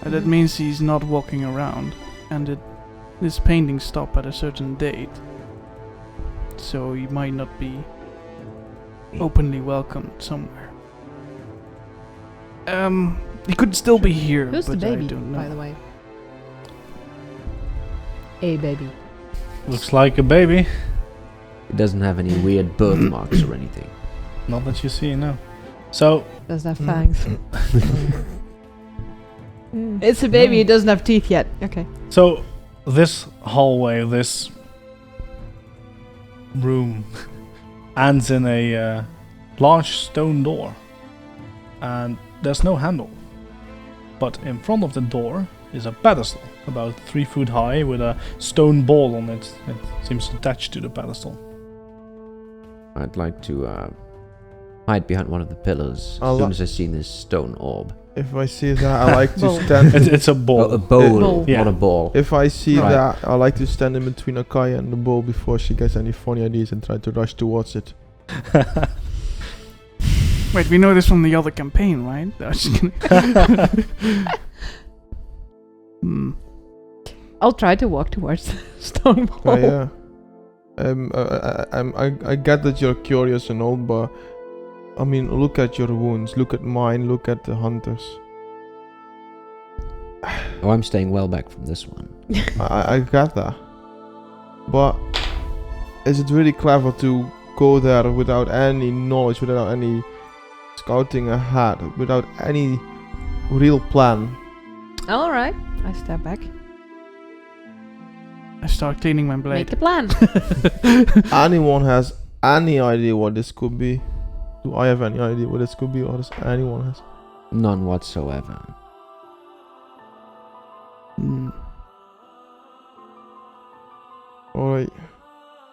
And that means he's not walking around, and this painting stopped at a certain date. So he might not be openly welcomed somewhere. He could still be here, Who's the but I baby, don't know. by the way? A baby. Looks like a baby. It doesn't have any weird birthmarks or anything. Not that you see, no. So, Doesn't have fangs. It's a baby, it doesn't have teeth yet. Okay. so this hallway, this room, ends in a large stone door. And there's no handle. But in front of the door is a pedestal, about 3 foot high, with a stone ball on it. It seems attached to the pedestal. I'd like to hide behind one of the pillars I'll as soon li- as I see this stone orb. If I see that, I like to Bowl. stand. It's a ball. Oh, a bowl, Bowl. Yeah. not a ball. If I see Right. that, I like to stand in between Akaya and the bowl before she gets any funny ideas and try to rush towards it. Wait, we know this from the other campaign, right? I was just kidding. I'll try to walk towards the stone wall. Yeah. I get that you're curious and all, but I mean, look at your wounds, look at mine, look at the hunters. Oh, I'm staying well back from this one. I get that, but is it really clever to go there without any knowledge, without any scouting ahead, without any real plan? Alright. I step back. I start cleaning my blade. Make a plan. Anyone has any idea what this could be? Do I have any idea what this could be, or does anyone has? None whatsoever. Alright,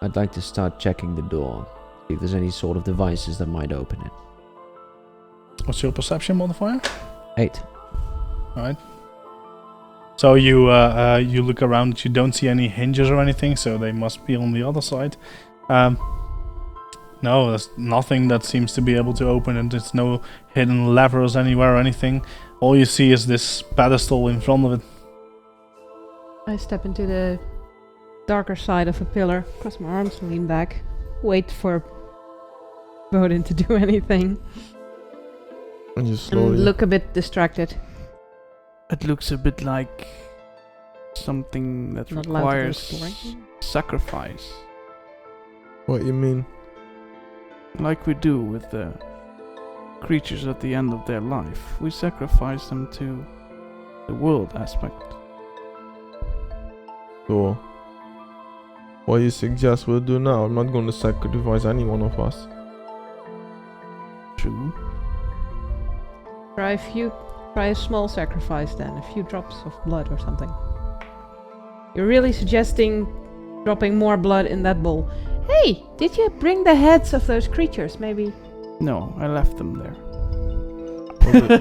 I'd like to start checking the door, see if there's any sort of devices that might open it. What's your perception modifier? 8. Alright. So you look around, you don't see any hinges or anything, so they must be on the other side. No, there's nothing that seems to be able to open it. There's no hidden levers anywhere or anything. All you see is this pedestal in front of it. I step into the darker side of a pillar, cross my arms, lean back, wait for Bodin to do anything, and just slowly. and look a bit distracted. It looks a bit like something that Not allowed to go requires exploring. sacrifice, What you mean? like we do with the creatures at the end of their life. We sacrifice them to the world aspect. So, what you suggest we'll do now? I'm not going to sacrifice any one of us. True. Try a small sacrifice then, a few drops of blood or something. You're really suggesting dropping more blood in that bowl. Hey, did you bring the heads of those creatures? Maybe No, I left them there.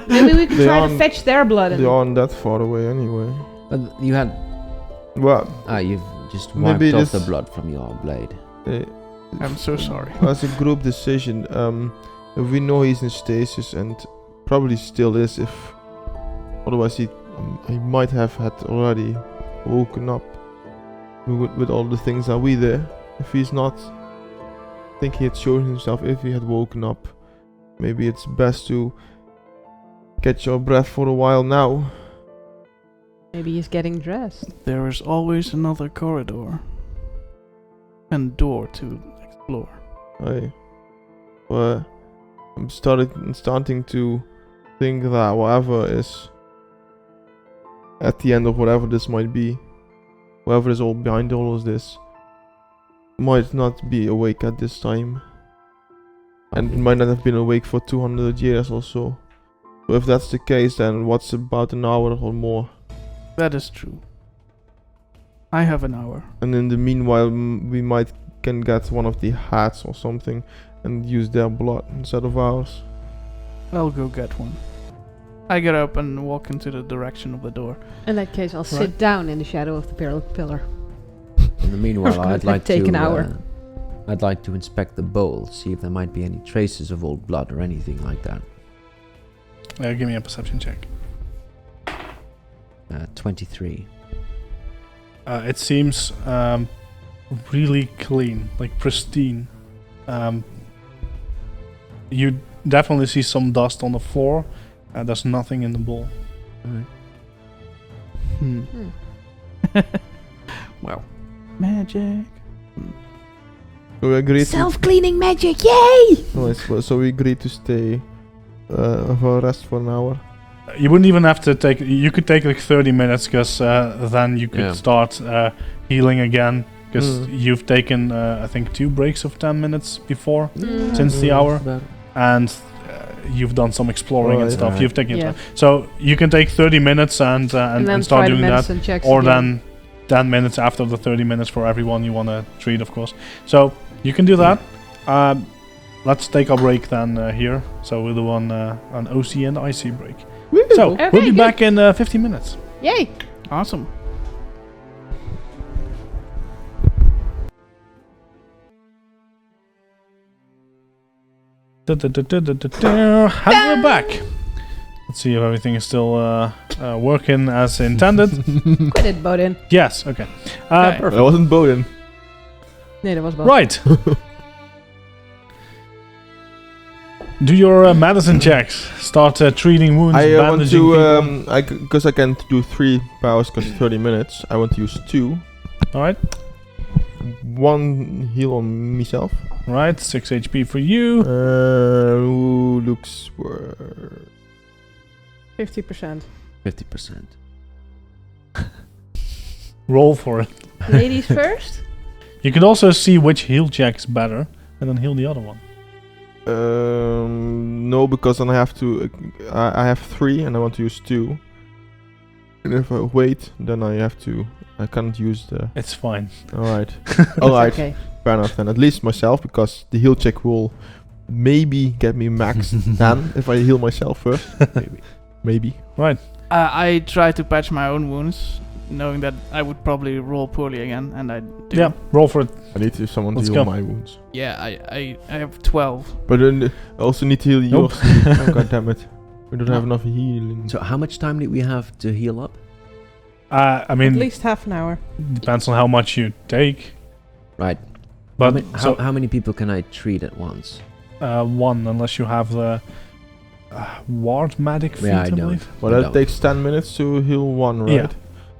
maybe we could They try to aren't- fetch their blood. They aren't that far away anyway. But you had... Well, you've just Maybe wiped off the this- blood from your blade. I'm so sorry. as a group decision, if we know he's in stasis, and probably still is, if otherwise he might have had already woken up with all the things that we there. If he's not, I think he had shown himself if he had woken up. Maybe it's best to catch your breath for a while now. Maybe he's getting dressed. There is always another corridor and door to explore. Well, I'm starting to think that whatever is at the end of whatever this might be, whoever is all behind all of this, might not be awake at this time. And might not have been awake for 200 years or so. So if that's the case, then what's about an hour or more? That is true. I have an hour. And in the meanwhile, we might can get one of the hats or something and use their blood instead of ours. I'll go get one. I get up and walk into the direction of the door. In that case, I'll sit Right. down in the shadow of the pillar. In the meanwhile, gonna I'd like take to an hour. I'd like to inspect the bowl, see if there might be any traces of old blood or anything like that. Give me a perception check. 23. It seems really clean, like pristine. You definitely see some dust on the floor. There's nothing in the bowl. Alright. Well, magic. So we agreed Self-cleaning magic, yay! so we agreed to stay for a rest for an hour. You wouldn't even have to take. You could take like 30 minutes, because then you could Yeah. start healing again. Because Mm. you've taken, I think, 2 breaks of 10 minutes before, Mm. since the hour, About- and you've done some exploring and Right. stuff. Right. You've taken your Yeah. time. So you can take 30 minutes and then start try the doing that, medicine checks or again. then 10 minutes after the 30 minutes for everyone you want to treat, of course. So you can do that. Let's take a break then here. So we'll do an OC and IC break. So Okay, we'll be good. back in 15 minutes. Yay! Awesome. And we're back. Let's see if everything is still working as intended. Quit it, Bodin. Yes, okay. Okay. Perfect. I wasn't Bowden. Nee, dat was Bodin. Right. Do your medicine checks. Start treating wounds, I want bandaging to, people. because I can do 3 powers because 30 minutes. I want to use 2. Alright, 1 heal on myself. right. 6 HP for you. Who looks 50%. 50%. Roll for it. Ladies first? You can also see which heal check is better, and then heal the other one. no, because then I have to. I have 3 and I want to use 2. And if I wait, then I have to. I can't use the. It's fine. Alright. Alright. Okay. Fair enough then. At least myself, because the heal check will maybe get me max then if I heal myself first. Maybe. Right. I try to patch my own wounds, knowing that I would probably roll poorly again, and I do. Yeah, roll for it. I need to someone Let's to heal go. my wounds. Yeah, I have 12. But then I also need to heal Nope. yours. Oh, God damn it. We don't have enough healing. So how much time did we have to heal up? I At mean, least half an hour. depends on how much you take. Right. But How many people can I treat at once? 1, unless you have the ward medic feat, Yeah, I I don't. believe. Well, I that don't. takes 10 minutes to heal 1, right? Yeah.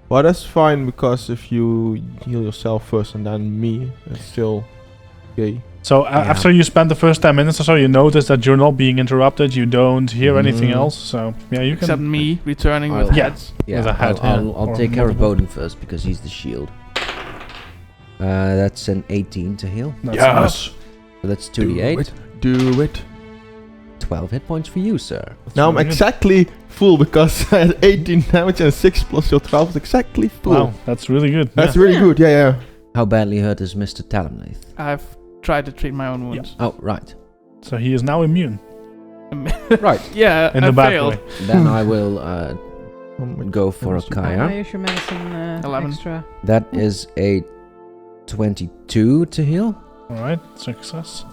Well, that's fine, because if you heal yourself first and then me, it's still okay. So Yeah. after you spend the first 10 minutes or so, you notice that you're not being interrupted. You don't hear anything Mhm. else. So yeah, you can. Except me returning with I'll- Yeah. heads. Yeah, With a hat, I'll yeah, or take care of multiple. Bowden first because he's the shield. That's an 18 to heal. That's enough. So that's 2d8. Do it. 12 hit points for you, sir. That's Now I'm really good. exactly full because I had 18 damage and 6 plus your 12 is exactly full. Wow, that's really good. That's yeah. really good, yeah. How badly hurt is Mr. Talamnath? I've tried to treat my own wounds. Oh, right. So he is now immune Right. Yeah, in I the bad failed. way. Then I will Oh my go for a goodness. How Kaya. is your medicine 11. extra? That is a 22 to heal. All right, success.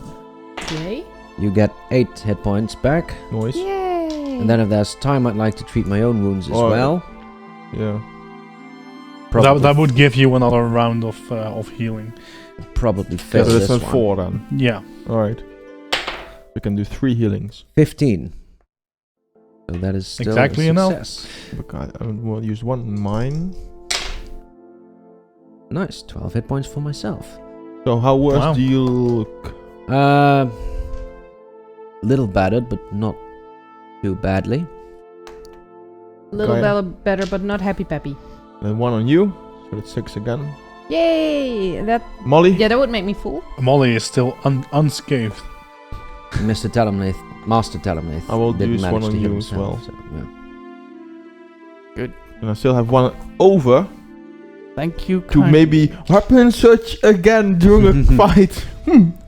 Yay. You get 8 hit points back. Noise. Yay! And then if there's time, I'd like to treat my own wounds as Oh, well. Yeah. That would give you another round of healing. Probably So fail that's this on one. 4 then. Yeah. Alright. We can do 3 healings. 15. So that is still Exactly a enough. success. Okay, I will use 1 in mine. Nice. 12 hit points for myself. So how worse Wow. do you look? Little battered, but not too badly. A little Okay. better, but not happy peppy. Then 1 on you. So that's 6 again. Yay! Molly? Yeah, that would make me full. Molly is still unscathed. Mr. Master Telemnath. I will didn't use manage one on to heal you as himself, well. so, yeah. And I still have one over Thank you. to maybe weapon search again during a fight.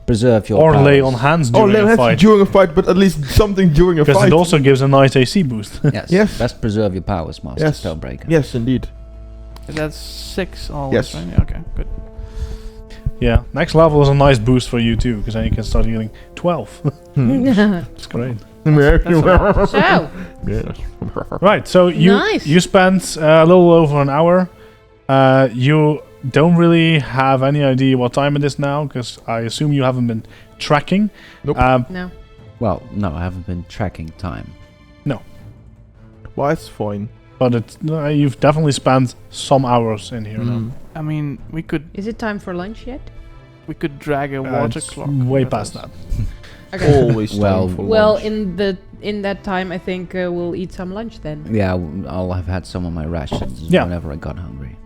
Preserve your Or lay powers. on hands Oh, during a let's fight. during a fight, but at least something during a Because fight. it also gives a nice AC boost. Yes. Yes. Best preserve your powers, Master Yes. Spellbreaker. Yes, indeed. That's 6 always, Yes. right? Yeah, okay, good. Yeah, next level is a nice boost for you too, because then you can start healing 12. It's great. So, Yes. Right, so Nice. you spent a little over an hour. You don't really have any idea what time it is now, because I assume you haven't been tracking. Nope. no. Well, no, I haven't been tracking time. Well, it's fine. But you've definitely spent some hours in here now. I mean, we could Is it time for lunch yet? drag a water It's clock. way with past us. that. Okay. Always Well- time for Well, lunch. in that time, I think we'll eat some lunch then. Yeah, I'll have had some of my rations Yeah. whenever I got hungry.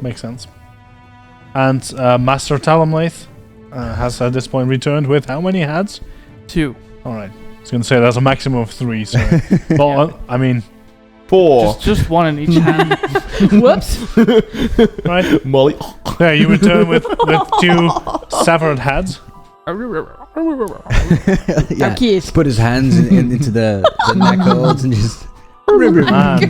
Makes sense. And Master Talamlath has at this point returned with how many heads? 2. Alright. I was going to say there's a maximum of 3, so... well, I mean... 4. Just one in each hand. Whoops. Right? Molly. Yeah, you return with 2 severed heads. Yeah, Kids. put his hands into the neck holds and just... Man.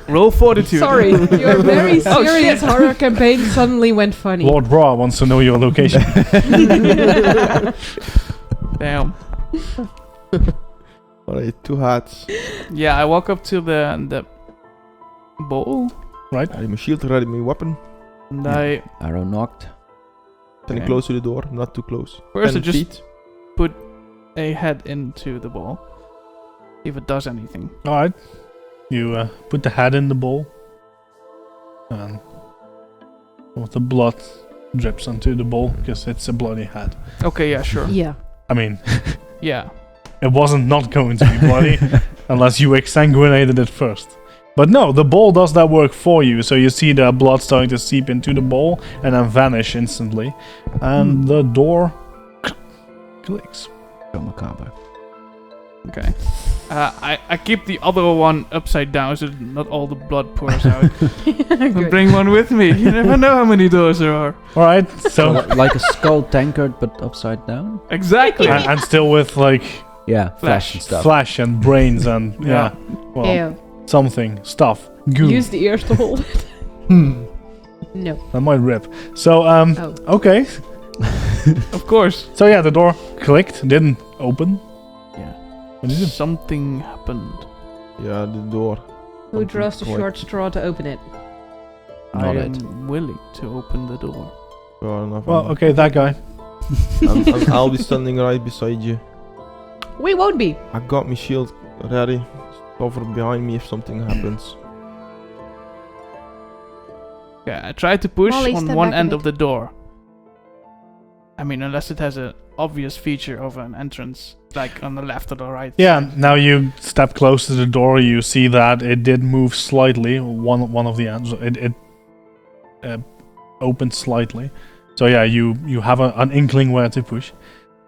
Roll fortitude. Sorry, your very Oh, serious shit. horror campaign suddenly went funny. Lord Bra wants to know your location. Damn. Alright, 2 hats. Yeah, I walk up to the bowl Ready my shield, ready my weapon. and Yeah. Arrow knocked. Standing Okay. close to the door, not too close. First, 10 I just feet. put a head into the bowl. If it does anything. Alright. You put the head in the bowl. And some of the blood drips onto the bowl, because it's a bloody head. Okay, yeah, sure. Yeah. I mean, Yeah. it wasn't not going to be bloody, unless you exsanguinated it first. But no, the bowl does that work for you, so you see the blood starting to seep into the bowl and then vanish instantly. And the door clicks. So macabre. Okay. I keep the other one upside down so not all the blood pours out. And Good. bring one with me. You never know how many doors there are. Alright, So so... like a skull tankard, but upside down? Exactly. and still with, like, Yeah, Flesh. flesh and stuff. flesh and brains and, yeah, well, Ew. something, stuff, goo. Use the ears to hold it. Hmm. No. That might rip. So, Oh. okay. Of course. So yeah, the door clicked, didn't open. Yeah. What did you do? Something happened. Yeah, the door. Who draws the Quite- short straw to open it? I Not am it. willing to open the door. Well, enough. Well, okay, that guy. I'll be standing right beside you. We won't be. I got my shield ready. Cover behind me if something happens. Yeah, I tried to push Molly, on step one back a end bit. of the door. I mean, unless it has an obvious feature of an entrance, like on the left or the right. Yeah, now you step close to the door, you see that it did move slightly, one of the ends, it opened slightly. So yeah, you have an inkling where to push,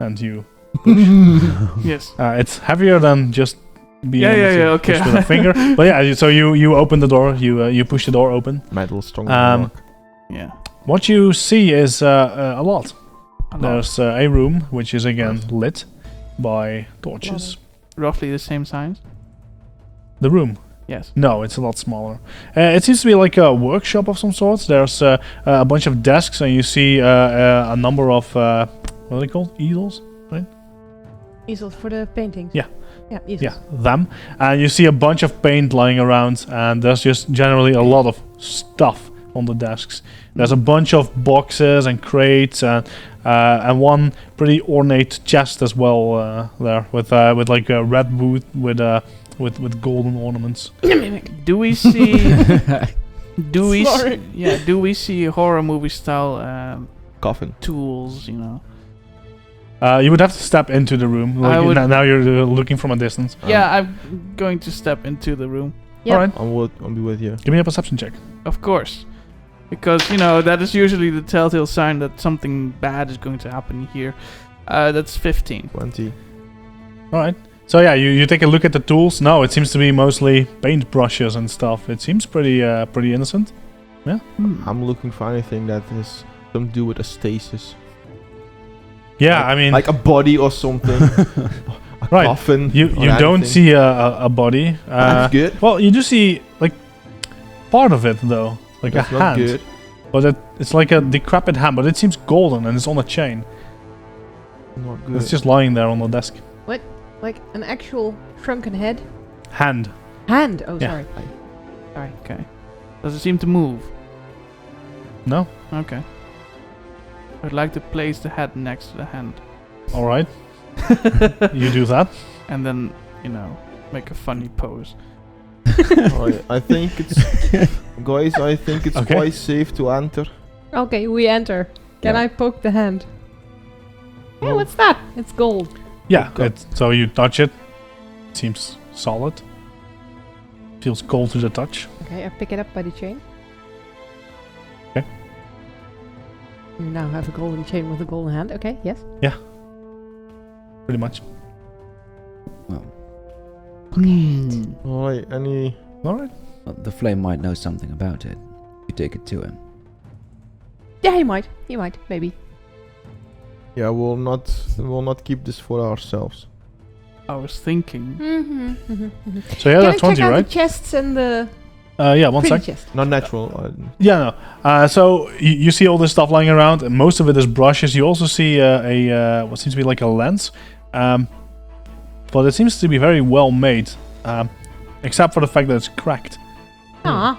and you Yes. it's heavier than just being Yeah, able yeah, to yeah, okay. push with a finger. But yeah, so you open the door, you push the door open. Metal strong. Yeah. What you see is a lot. A lot. There's a room which is again lit by torches. Roughly the same size. The room. Yes. No, it's a lot smaller. It seems to be like a workshop of some sort. There's a bunch of desks, and you see a number of what are they called? Easels? Easels for the paintings. Yeah. Yeah, easels. Yeah, them. And you see a bunch of paint lying around, and there's just generally a lot of stuff on the desks. There's a bunch of boxes and crates, and one pretty ornate chest as well there, with like a red wood with golden ornaments. Do we see? Do we? Sorry. Do we see horror movie style Coffin. tools? You know. You would have to step into the room. I Like, would- now you're looking from a distance. Yeah, I'm going to step into the room. Yep. All right, I'll be with you. give me a perception check. Of course. Because, you know, that is usually the telltale sign that something bad is going to happen here. That's 15. 20. All right. So yeah, you take a look at the tools. No, it seems to be mostly paint brushes and stuff. It seems pretty innocent. Yeah. I'm looking for anything that has something to do with a stasis. Yeah, like, I mean, like a body or something. A right. coffin. You or don't anything. see a body. That's good. Well, you do see like part of it though, like That's a not hand. good. But it's like a decrepit hand, but it seems golden and it's on a chain. Not good. It's just lying there on the desk. Like an actual shrunken head? Hand. Hand! Oh, Yeah. sorry. Sorry. Okay. Does it seem to move? No. Okay. I'd like to place the head next to the hand. All right. You do that. And then, you know, make a funny pose. Alright, I think it's guys. I think it's Okay. quite safe to enter. Okay, we enter. Can Yeah. I poke the hand? Yeah, Oh. what's that? It's gold. Yeah. God. So you touch it. Seems solid. Feels cold to the touch. Okay, I pick it up by the chain. Okay. You now have a golden chain with a golden hand. Okay, yes. Pretty much. Well, Alright, any All right. the flame might know something about it. You take it to him. Yeah, he might. He might. Maybe. yeah, we'll not keep this for ourselves. I was thinking. So yeah, Can I that's 20, check out right? the chests and the Yeah, one pretty sec. chest? Not natural. Yeah, no. So you see all this stuff lying around, and most of it is brushes. You also see what seems to be like a lens, but it seems to be very well made, except for the fact that it's cracked. Ah.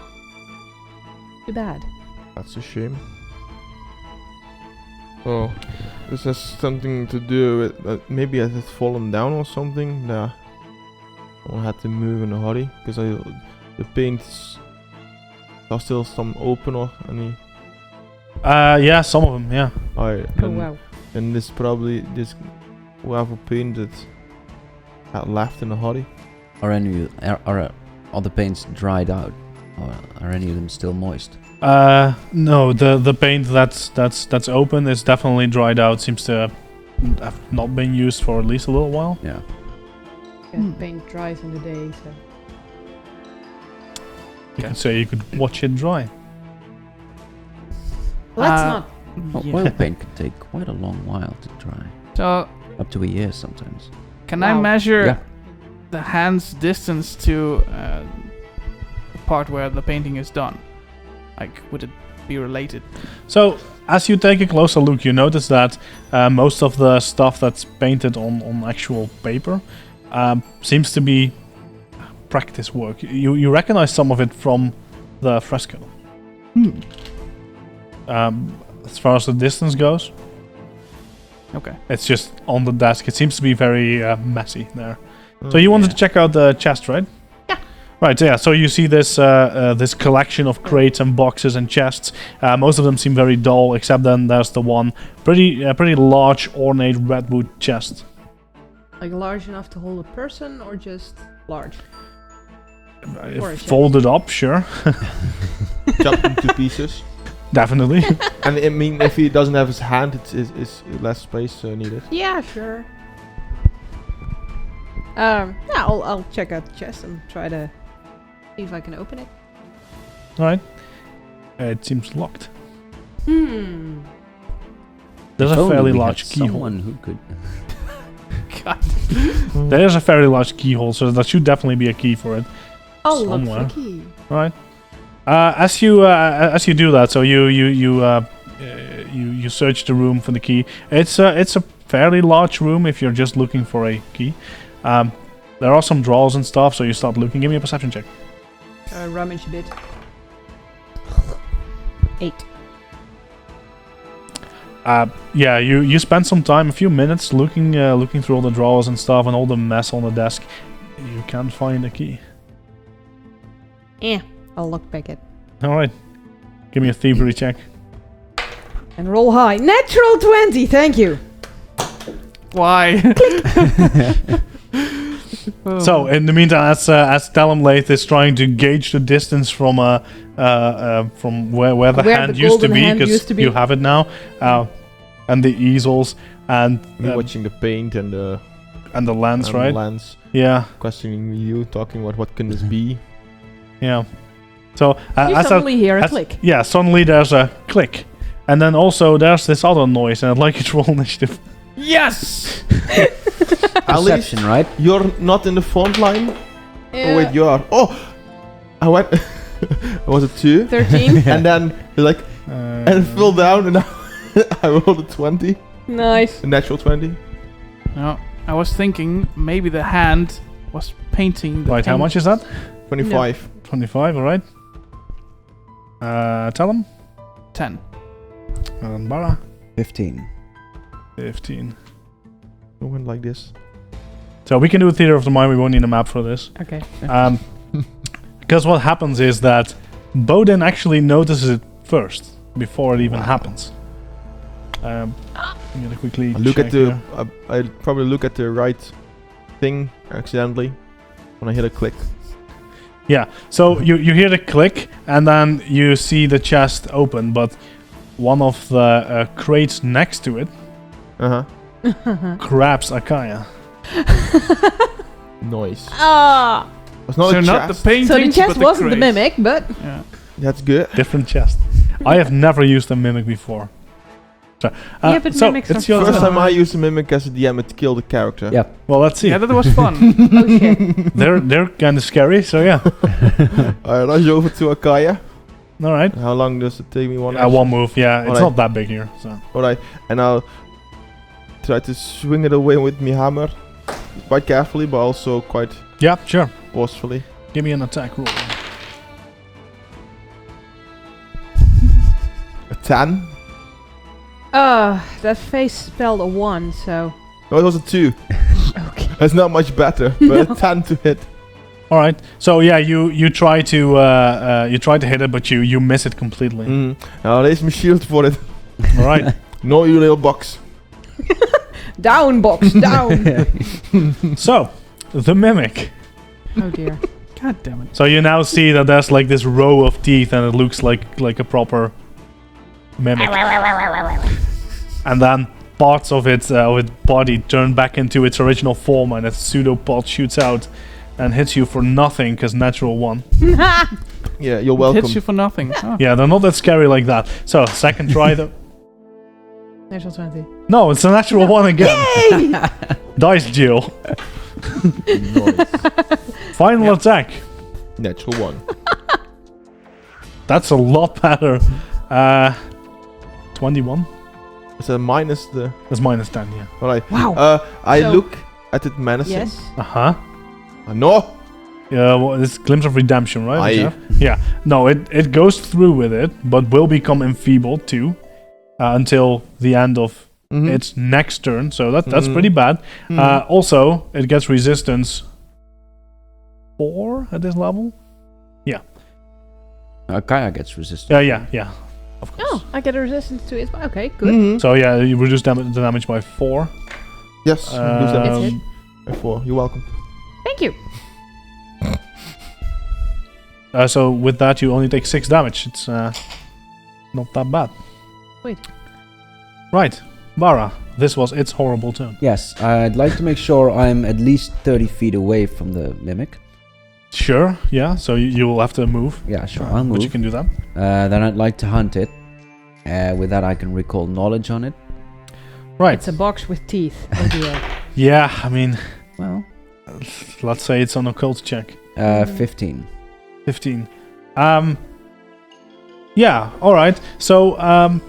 Too bad. That's a shame. Oh, this has something to do with maybe it had fallen down or something. Nah, I had to move in a hurry because the paint's are still some open or any. Yeah, some of them. Yeah. Alright, Oh wow. and this whoever painted had left in a hurry. Are are the paints dried out, or are any of them still moist? No, the paint that's open is definitely dried out. Seems to have not been used for at least a little while. Yeah. Yeah, paint dries in the day, so. You can say you could watch it dry. Let's Uh, not. Well, Yeah. oil paint can take quite a long while to dry. So, Up to a year sometimes. can I Wow. measure Yeah. the hand's distance to the part where the painting is done? Like, would it be related? So, as you take a closer look, you notice that most of the stuff that's painted on actual paper seems to be practice work. You recognize some of it from the fresco. As far as the distance goes, Okay. it's just on the desk. It seems to be very messy there. So you wanted to check out the chest, right? Yeah. Right, yeah. So you see this this collection of crates and boxes and chests. Most of them seem very dull, except then there's the one pretty large, ornate redwood chest. Like large enough to hold a person, or just large? Or a chest. Folded up, sure, Chopped into pieces. definitely. And I mean, if he doesn't have his hand, it's less space needed. Yeah, sure. Yeah, I'll check out the chest and try to see if I can open it. All right. It seems locked. Hmm. There's If a only fairly we had large keyhole. someone who could. God. There's a fairly large keyhole, so there should definitely be a key for it. I'll look Somewhere. for the key. All right. As you do that, so you search the room for the key. It's a fairly large room if you're just looking for a key. There are some drawers and stuff, so you start looking. Give me a perception check. Rummage a bit. 8. Yeah, you spend some time, a few minutes, looking through all the drawers and stuff and all the mess on the desk. You can't find a key. I'll look back at. All right. Give me a thievery check. And roll high. Natural 20, thank you. Why? So in the meantime, as Talonblade is trying to gauge the distance from where the Where hand the used to golden be, hand because used to be. you have it now, and the easels and Me watching the paint and the lens, right? lens, Yeah, questioning you, talking about what can this be. yeah. So You as suddenly hear a as- click. yeah, suddenly there's a click, and then also there's this other noise, and I'd like you to roll initiative. Yes! At least Perception, right? you're not in the front line. Yeah. Oh wait, you are. Oh, I went. Was it 2? 13. And then you're like, and it fell down, and I rolled a 20, Nice. a natural 20. No, I was thinking maybe the hand was painting the Right, how paint. much is that? 25. 25, alright. Tell him. 10. And Bara. 15. 15. It went like this. So we can do a theater of the mind, we won't need a map for this. Okay. Because what happens is that Bodin actually notices it first, before it even happens. I'm gonna quickly I look check at the. here. I probably look at the right thing accidentally when I hit a click. Yeah, so you hear the click, and then you see the chest open, but one of the crates next to it Uh grabs Akaya. Noise. Ah. It's not So a not the chest. painting, So the chest but the wasn't the crate. mimic, but Yeah. That's good. Different chest. I have never used a mimic before. So, Yeah, but so mimics it's are your First turn. time I used a mimic as a DM, it killed the character. Yeah. Well, let's see. Yeah, that was fun. oh shit. They're kind of scary, so yeah. I rush over to Akaya. All right. How long does it take me? One. One move. Yeah, it's Alright. not that big here. So Alright, and I'll try to swing it away with my hammer, quite carefully, but also quite yeah, sure. forcefully. Give me an attack roll. A 10. That face spelled a 1, so No, it was a 2. okay. That's not much better, but a 10 to hit. All right. So yeah, you try to hit it, but you miss it completely. I'll raise my shield for it. All right. No, you little box. Down, box, down. So the mimic. Oh dear. God damn it. So you now see that there's like this row of teeth, and it looks like a proper mimic. And then parts of its body turn back into its original form, and its pseudopod shoots out and hits you for nothing, because natural 1. Yeah, you're It welcome. hits you for nothing. Oh. Yeah, they're not that scary like that. So second try though. Natural 20. No, it's a natural 1 again. Dice Jill. Nice. Final attack. Natural 1. That's a lot better. 21. It's a minus the. That's minus 10, yeah. Alright. Wow. I So- look at it menacing. Yes. Uh-huh. No! Yeah, well, it's Glimpse of Redemption, right? Aye. Jeff? Yeah. No, it goes through with it, but will become enfeebled too, until the end of Mhm. its next turn. So that's Mhm. pretty bad. Mhm. Also, it gets resistance 4 at this level. Kaya gets resistant. Yeah. Of course. Oh, I get a resistance to it. Okay, good. Mhm. So yeah, you reduce the damage by 4. Yes, lose It's damage hit. by 4. You're welcome. Thank you. So with that, you only take 6 damage. It's not that bad. Wait. Right, Bara. This was its horrible turn. Yes, I'd like to make sure I'm at least 30 feet away from the mimic. Sure. Yeah. So you will have to move. Yeah, sure, I'll But you move. can do that. Then I'd like to hunt it. With that, I can recall knowledge on it. Right. It's a box with teeth. Oh dear. Yeah. I mean, Well, let's say it's on occult check. 15. 15. Yeah. All right. So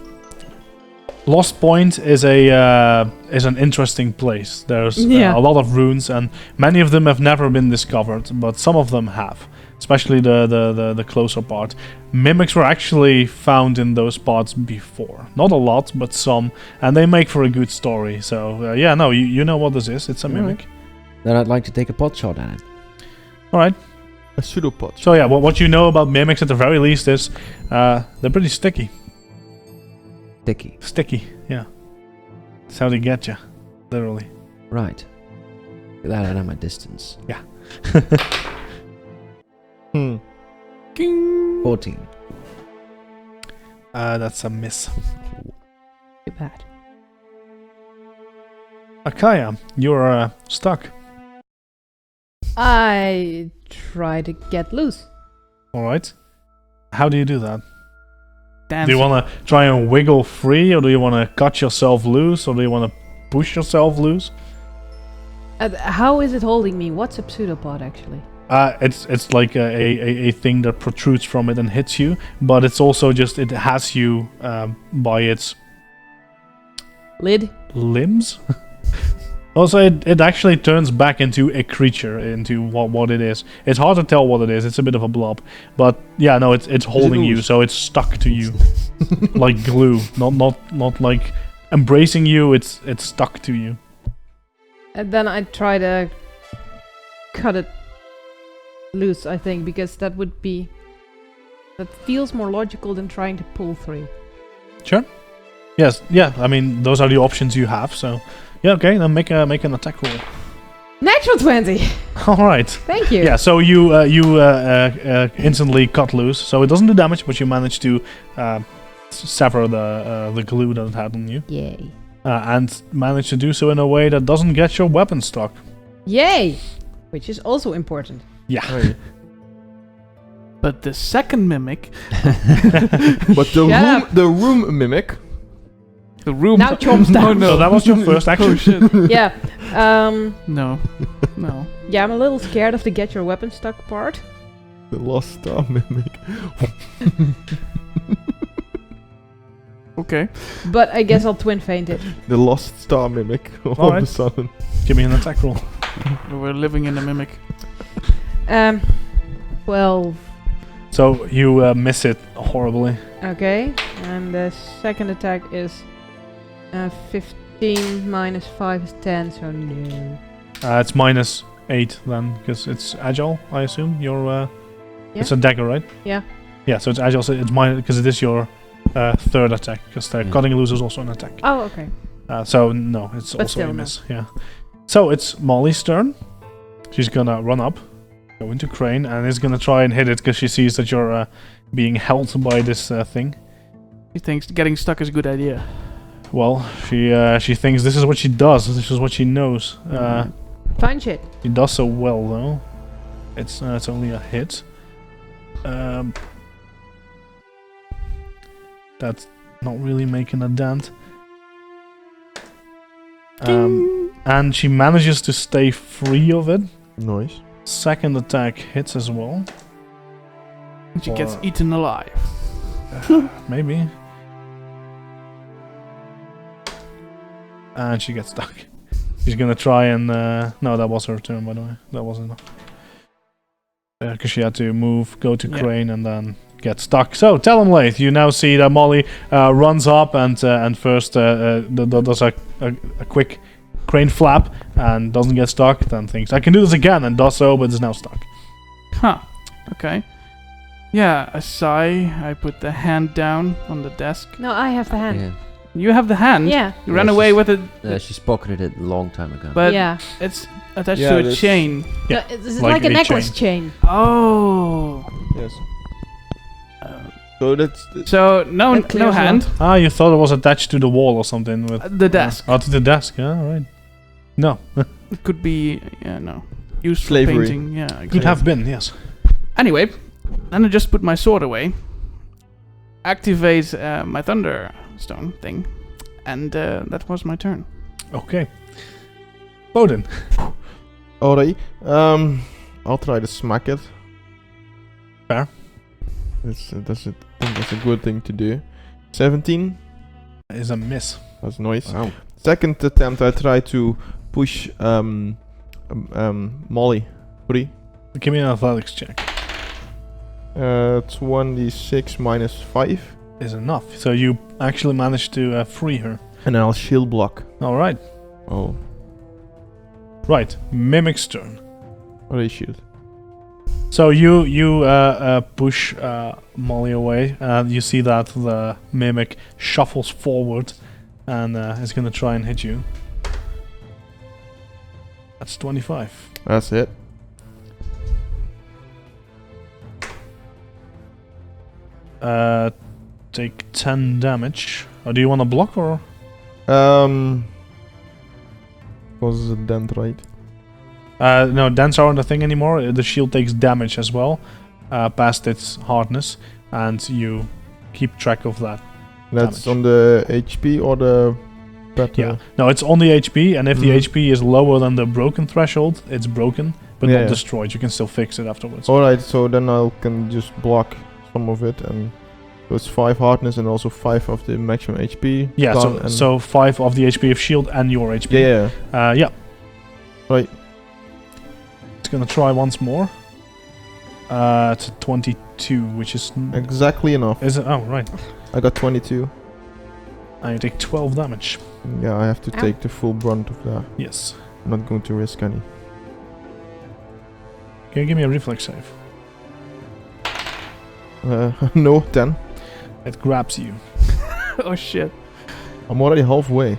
Lost Point is an interesting place. There's Yeah. a lot of runes, and many of them have never been discovered, but some of them have. Especially the closer part. Mimics were actually found in those parts before. Not a lot, but some, and they make for a good story. So yeah, no, you know what this is. It's a mimic. Then I'd like to take a pot shot at it. All right. A pseudopod. So yeah, what you know about mimics at the very least is they're pretty sticky. Sticky. Sticky, yeah. That's how they get you, literally. Right. Get that out of my distance. Hmm. 14. That's a miss. Too bad. Akaya, you're stuck. I try to get loose. Alright. How do you do that? Dance. Do you want to try and wiggle free, or do you want to cut yourself loose, or do you want to push yourself loose? How is it holding me? What's a pseudopod actually? It's like a thing that protrudes from it and hits you, but it's also just, it has you by its Lid? limbs. Also, it actually turns back into a creature, into what it is. It's hard to tell what it is. It's a bit of a blob, but yeah, no, it's holding you, so it's stuck to you like glue. Not like embracing you. It's stuck to you. And then I try to cut it loose, I think, because that feels more logical than trying to pull free. Sure. Yes. Yeah. I mean, those are the options you have. So, yeah. Okay. Then make an attack roll. Natural 20! All right. Thank you! Yeah. So you instantly cut loose. So it doesn't do damage, but you manage to sever the glue that it had on you, Yay. and manage to do so in a way that doesn't get your weapon stuck. Yay! Which is also important. Yeah. Right. But the second mimic, But the room mimic. the room. Now chomps down. Oh no, So that was your first action. Oh shit. Yeah. No. No. Yeah, I'm a little scared of the get your weapon stuck part. The lost star mimic. Okay. But I guess I'll twin feint it. The lost star mimic. All of a Alright. sudden. Give me an attack roll. We're living in a mimic. 12. So you miss it horribly. Okay. And the second attack is 15 minus 5 is 10, so no. It's -8 then, because it's agile. I assume your. It's a dagger, right? Yeah. Yeah. So it's agile. So it's minus because it is your third attack. Because cutting loose is also an attack. Oh, okay. So no, it's But also still a no. miss. Yeah. So it's Molly's turn. She's gonna run up, go into Crane, and is gonna try and hit it because she sees that you're being held by this thing. She thinks getting stuck is a good idea. Well, she thinks this is what she does. This is what she knows. Fine shit. She does so well though. It's only a hit. That's not really making a dent. And she manages to stay free of it. Nice. Second attack hits as well. She gets Or- eaten alive. Maybe. And she gets stuck. She's gonna try and... no, that was her turn, by the way. That wasn't enough. Because she had to move, go to Yeah. Crane, and then get stuck. So, Talonblade, you now see that Molly runs up and first does a quick Crane flap and doesn't get stuck. Then thinks, I can do this again, and does so, but is now stuck. Huh. Okay. Yeah, I sigh. I put the hand down on the desk. No, I have the hand. Yeah. You have the hand? Yeah. You ran Yeah, away she's- with it, She's pocketed it a long time ago. but yeah. it's attached Yeah, to a that's- chain. Yeah, No, it's like like a a necklace chain. Oh. Yes. So that's So no That clears a hand. Ah, you thought it was attached to the wall or something with... The desk. Oh, to the desk, yeah, alright. No, It could be used Slavery. for painting. Yeah. could Exactly. have been, yes. Anyway, then I just put my sword away, activate my thunderstone thing, and that was my turn. Okay. Bowden. alright. I'll try to smack it. Fair. I think that's a good thing to do. 17. Is a miss. That's nice. Wow. Second attempt, I try to push Molly. 3. Give me an athletics check. 1d6 minus 5. Is enough. So you actually managed to free her. And I'll shield block. Alright. Oh, Right. Mimic's turn. what a shield. So you push Molly away, and you see that the mimic shuffles forward and is gonna try and hit you. That's 25. That's it. Take 10 damage. Or do you want to block or? Was a dent, right? No, dents aren't a thing anymore. The shield takes damage as well, past its hardness, and you keep track of that. That's damage. on the HP or the better? Yeah. No, it's on the HP, and if the Mhm. HP is lower than the broken threshold, it's broken, but Yeah, not yeah. destroyed. You can still fix it afterwards. Alright, so then I can just block some of it, and so it's 5 hardness and also 5 of the maximum HP. Yeah, gone and so 5 of the HP of shield and your HP. yeah. Yeah. Right. It's gonna try once more. It's a 22, which is... Exactly enough. Is it? Oh, right. I got 22. And you take 12 damage. Yeah, I have to Ow. take the full brunt of that. Yes. I'm not going to risk any. Can you give me a reflex save? No, 10. It grabs you. Oh shit. I'm already halfway.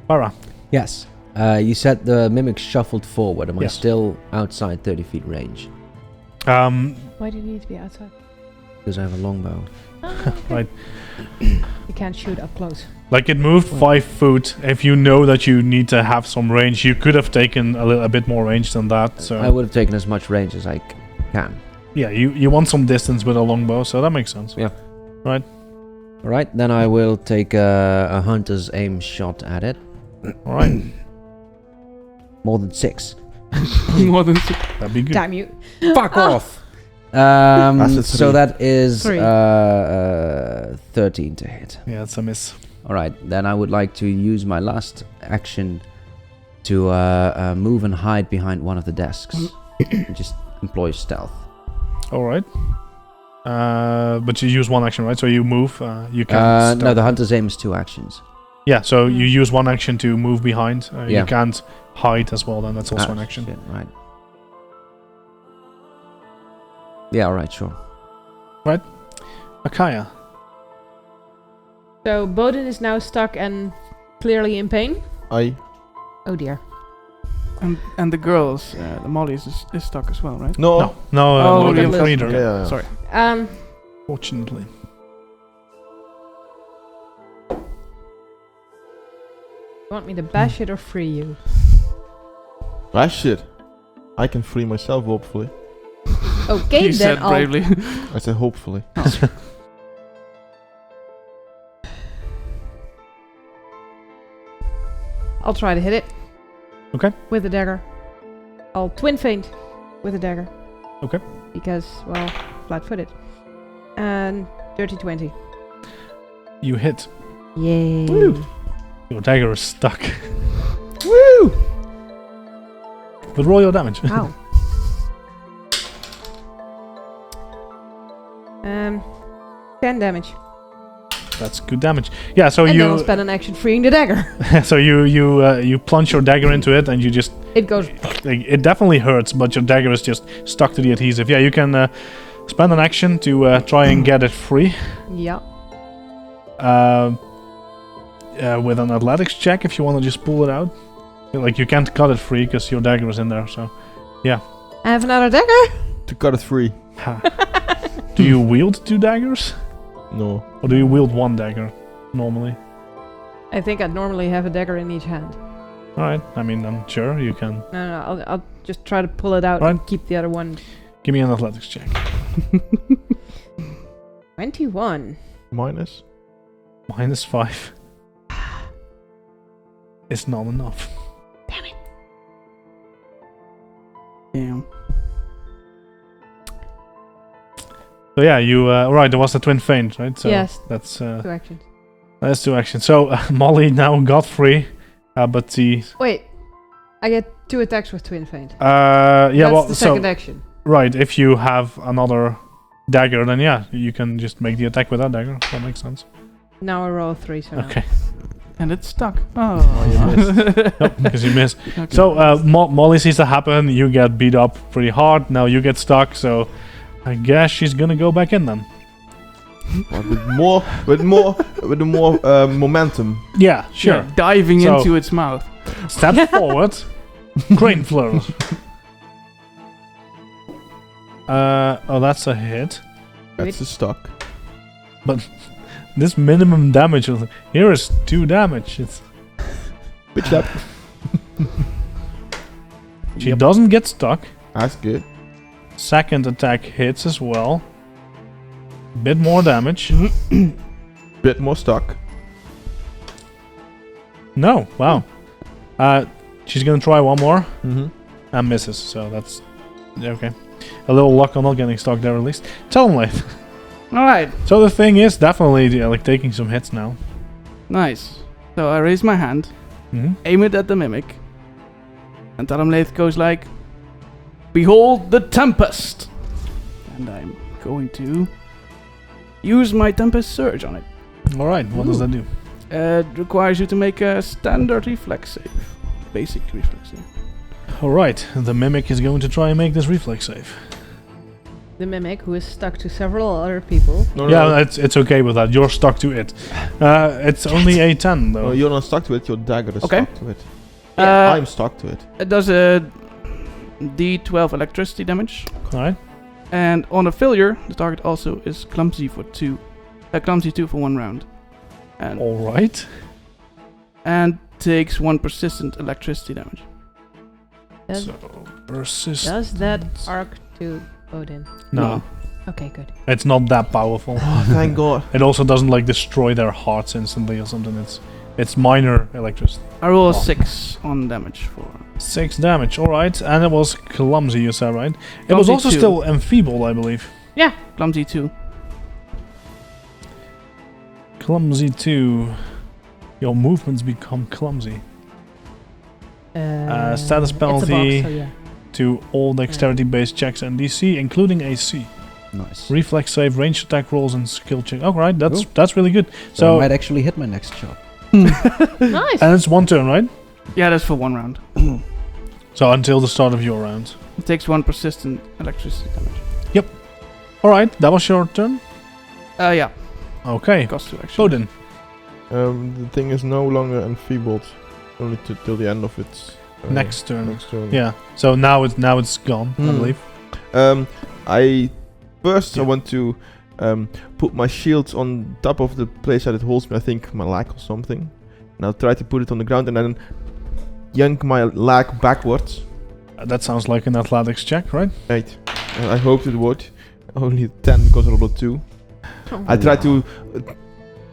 Farah. Yes. You said the mimic shuffled forward. Am I Yes. still outside 30 feet range? Why do you need to be outside? Because I have a longbow. Right. You can't shoot up close. Like it moved 5 foot. If you know that you need to have some range, you could have taken a bit more range than that. So I would have taken as much range as I can. yeah, you want some distance with a longbow, so that makes sense. Yeah. Right. Alright, then I will take a hunter's aim shot at it. All right. More than 6. More than That'd be good. Damn you. Fuck off! That's a So 3. that is 3. 13 to hit. Yeah, it's a miss. Alright, then I would like to use my last action to move and hide behind one of the desks. Just employ stealth. All right. But you use one action, right? So you move. You can't. No, the hunter's aim is 2 actions. Yeah, so you use one action to move behind. Yeah. You can't hide as well. Then that's also Ah, an action. shit, right. Yeah, alright, sure. Akaya. So Bodin is now stuck and clearly in pain. Oh dear. And the girls, the Molly is stuck as well, right? No. No, Oh, look at really? Reader. Yeah. Sorry. Fortunately. You want me to bash it or free you? Ah shit. I can free myself, hopefully. Okay, You then said I'll... bravely. I said hopefully. I'll try to hit it. Okay. With a dagger. I'll twin feint with a dagger. Okay. Because, well, flat-footed. And dirty 20. You hit. Yay. Woo. Your dagger is stuck. Woo! But roll your damage. Ow. 10 damage. That's good damage. Yeah, so And then I'll you spend an action freeing the dagger. so you plunge your dagger into it and you just It goes... like, it definitely hurts, but your dagger is just stuck to the adhesive. Yeah, you can spend an action to try and get it free. Yeah. With an athletics check if you want to just pull it out. Like you can't cut it free because your dagger is in there. So I have another dagger? To cut it free. do you wield 2 daggers No. or do you wield 1 dagger normally? I think I'd normally have a dagger in each hand. All right. I mean, I'm sure you can. No, I'll just try to pull it out and Right. keep the other one. Give me an athletics check. 21. Minus. -5. It's not enough. Damn it. Damn. So yeah, you right. There was the twin feint, right? So Yes. That's 2 actions. that's 2 actions. So Molly now got free, but the Wait. I get 2 attacks with twin feint. yeah. That's Well, the so second action. right. If you have another dagger, then yeah, you can just make the attack with that dagger. That makes sense. Now I roll 3, so no. Okay. And it's stuck. Oh, you missed. Nope, because you miss. Okay. So Molly sees that happen. You get beat up pretty hard. Now you get stuck. So I guess she's gonna go back in then. But with more momentum. Yeah, sure. Yeah, diving So- into its mouth. Step forward. Grain flourish. Oh, that's a hit. That's a stock. This minimum damage. Here is 2 damage. Bitch slap. She doesn't get stuck. That's good. Second attack hits as well. Bit more damage. Bit more stock. No, wow. She's gonna try one more Mm-hmm. and misses. So that's okay. A little luck on not getting stuck there at least. Talonblade. All right, So the thing is definitely like taking some hits now. nice. So I raise my hand, Mm-hmm. aim it at the mimic, and Talonblade goes like, "Behold the Tempest!" And I'm going to use my Tempest Surge on it. All right. What does that do? It requires you to make a standard reflex save. Basic reflex save. All right. The mimic is going to try and make this reflex save. The mimic, who is stuck to several other people. No, Yeah, it's okay with that. You're stuck to it. It's only a 10 though. No, you're not stuck to it. Your dagger is Okay. stuck to it. Uh, I'm stuck to it. It does a D12 electricity damage. All right. And on a failure, the target also is clumsy for 2. Clumsy 2 for 1 round. And, All right. and takes 1 persistent electricity damage. Does, So persist. does that arc to Odin? No, Okay, good. it's not that powerful. Oh, thank God. It also doesn't like destroy their hearts instantly or something. It's minor electricity. I roll a Oh. 6 on damage for... 6 damage. All right. And it was clumsy. You said right. It was Clumsy also 2. still enfeebled, I believe. Clumsy 2. Clumsy 2. Your movements become clumsy. Status It's a penalty. box, so yeah. To all dexterity-based checks and DC, including AC. Nice. Reflex save, range attack rolls, and skill check. All right, Cool. that's really good. So I So might actually hit my next shot. Nice. and it's 1 turn, right? Yeah, that's for 1 round. So until the start of your round. It takes 1 persistent electricity damage. All right, that was your turn. Yeah, Okay, cost 2 actually. Odin. The thing is no longer enfeebled. Only till the end of its Next turn. Next turn. Yeah. So now it's gone, I Hmm. believe. I Yeah. want to put my shields on top of the place that it holds me. I think my leg or something. And I'll try to put it on the ground and then yank my leg backwards. That sounds like an athletics check, right? Right. I hoped it would. Only 10 because I rolled a 2. I try to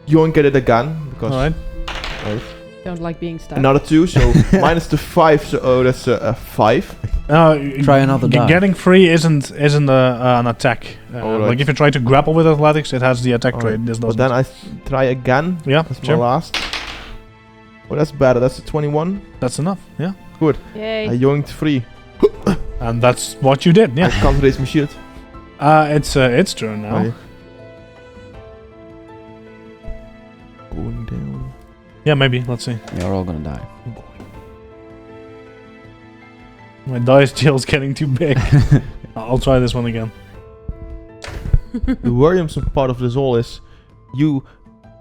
yoink at it again because All right. Don't like being stuck. another 2, so minus the 5. So that's a 5. Try another die. Getting free isn't an attack. Alright. Like if you try to grapple with athletics, it has the attack Alright. trait. This But doesn't. then I try again. Yeah, That's sure. my last. Oh, that's better. That's a 21. That's enough. Yeah. Yay. I yoinked free. And that's what you did. I Yeah. can't raise my shield. It's its turn now. Aye. Going down. Yeah, maybe. Let's see. You're all gonna die. My dice jail's getting too big. I'll try this one again. The worrisome part of this all is you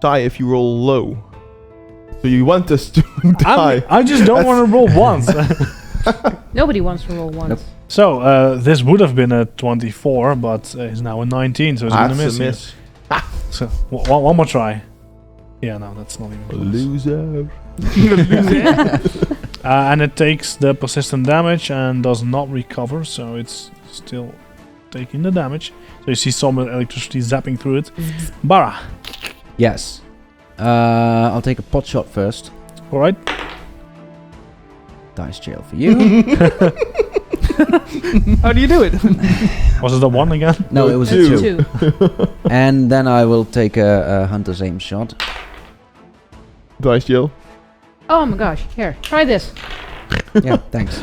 die if you roll low. So you want us to die. I just don't want to roll once. Nobody wants to roll once. Nope. So this would have been a 24, but it's now a 19, so it's gonna That's miss. a here. miss. So one more try. Yeah, no, that's not even A close. loser. And it takes the persistent damage and does not recover, so it's still taking the damage. So you see some electricity zapping through it. Bara, Yes. I'll take a pot shot first. all right. Dice jail for you. How do you do it? Was it a 1 again? No, it was a Two. 2. And then I will take a hunter's aim shot. Dice jail. Oh my gosh. Here, try this. Yeah, thanks.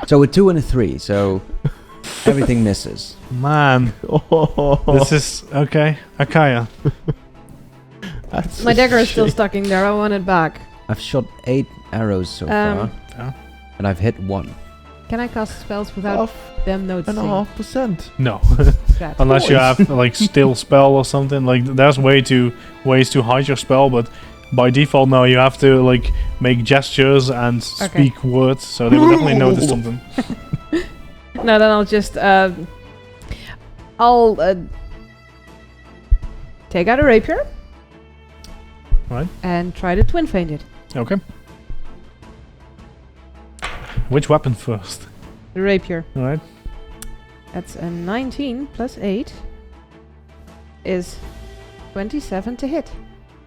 So a 2 and a 3, so everything misses. Man, this is okay. Akaya. That's My a dagger is still shame. stuck in there. I want it back. I've shot 8 arrows so far, Yeah. and I've hit 1. Can I cast spells without them noticing? 1.5%. No. Crap. Unless you Nice. have like still spell or something. Like there's ways to hide your spell, but by default now you have to like make gestures and speak words, so they will definitely notice something. No, then I'll just I'll take out a rapier. Right. And try to twin feint it. Okay. Which weapon first? The rapier. Alright. That's a 19 plus 8 is 27 to hit.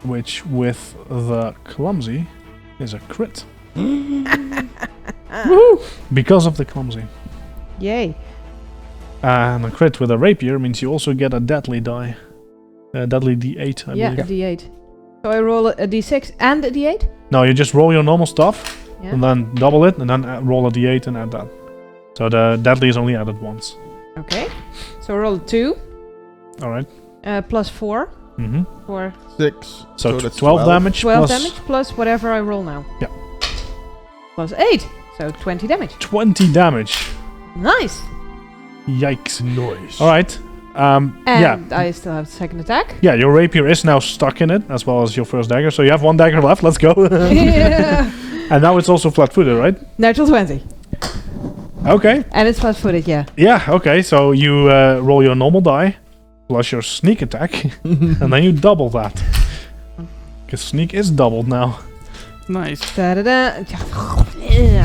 Which with the clumsy is a crit. Because of the clumsy. Yay. And a crit with a rapier means you also get a deadly die. Deadly D8, I Yeah, believe. D8. So I roll a D6 and a D8? No, you just roll your normal stuff, Yeah. and then double it, and then roll a D8 and add that. So the deadly is only added once. Okay. So roll a 2 Alright. plus 4 Mm-hmm. for 6. So, that's 12 damage 12 plus damage plus whatever I roll now. Yeah. Plus 8. So 20 damage. 20 damage. Nice. Yikes. Noise. Alright. And Yeah. I still have second attack. Yeah, your rapier is now stuck in it, as well as your first dagger. So you have one dagger left. Let's go. Yeah. And now it's also flat-footed, right? Natural 20. Okay. And it's flat-footed, yeah. Yeah, okay. So you roll your normal die, plus your sneak attack, and then you double that. Because sneak is doubled now. Nice. Da-da-da.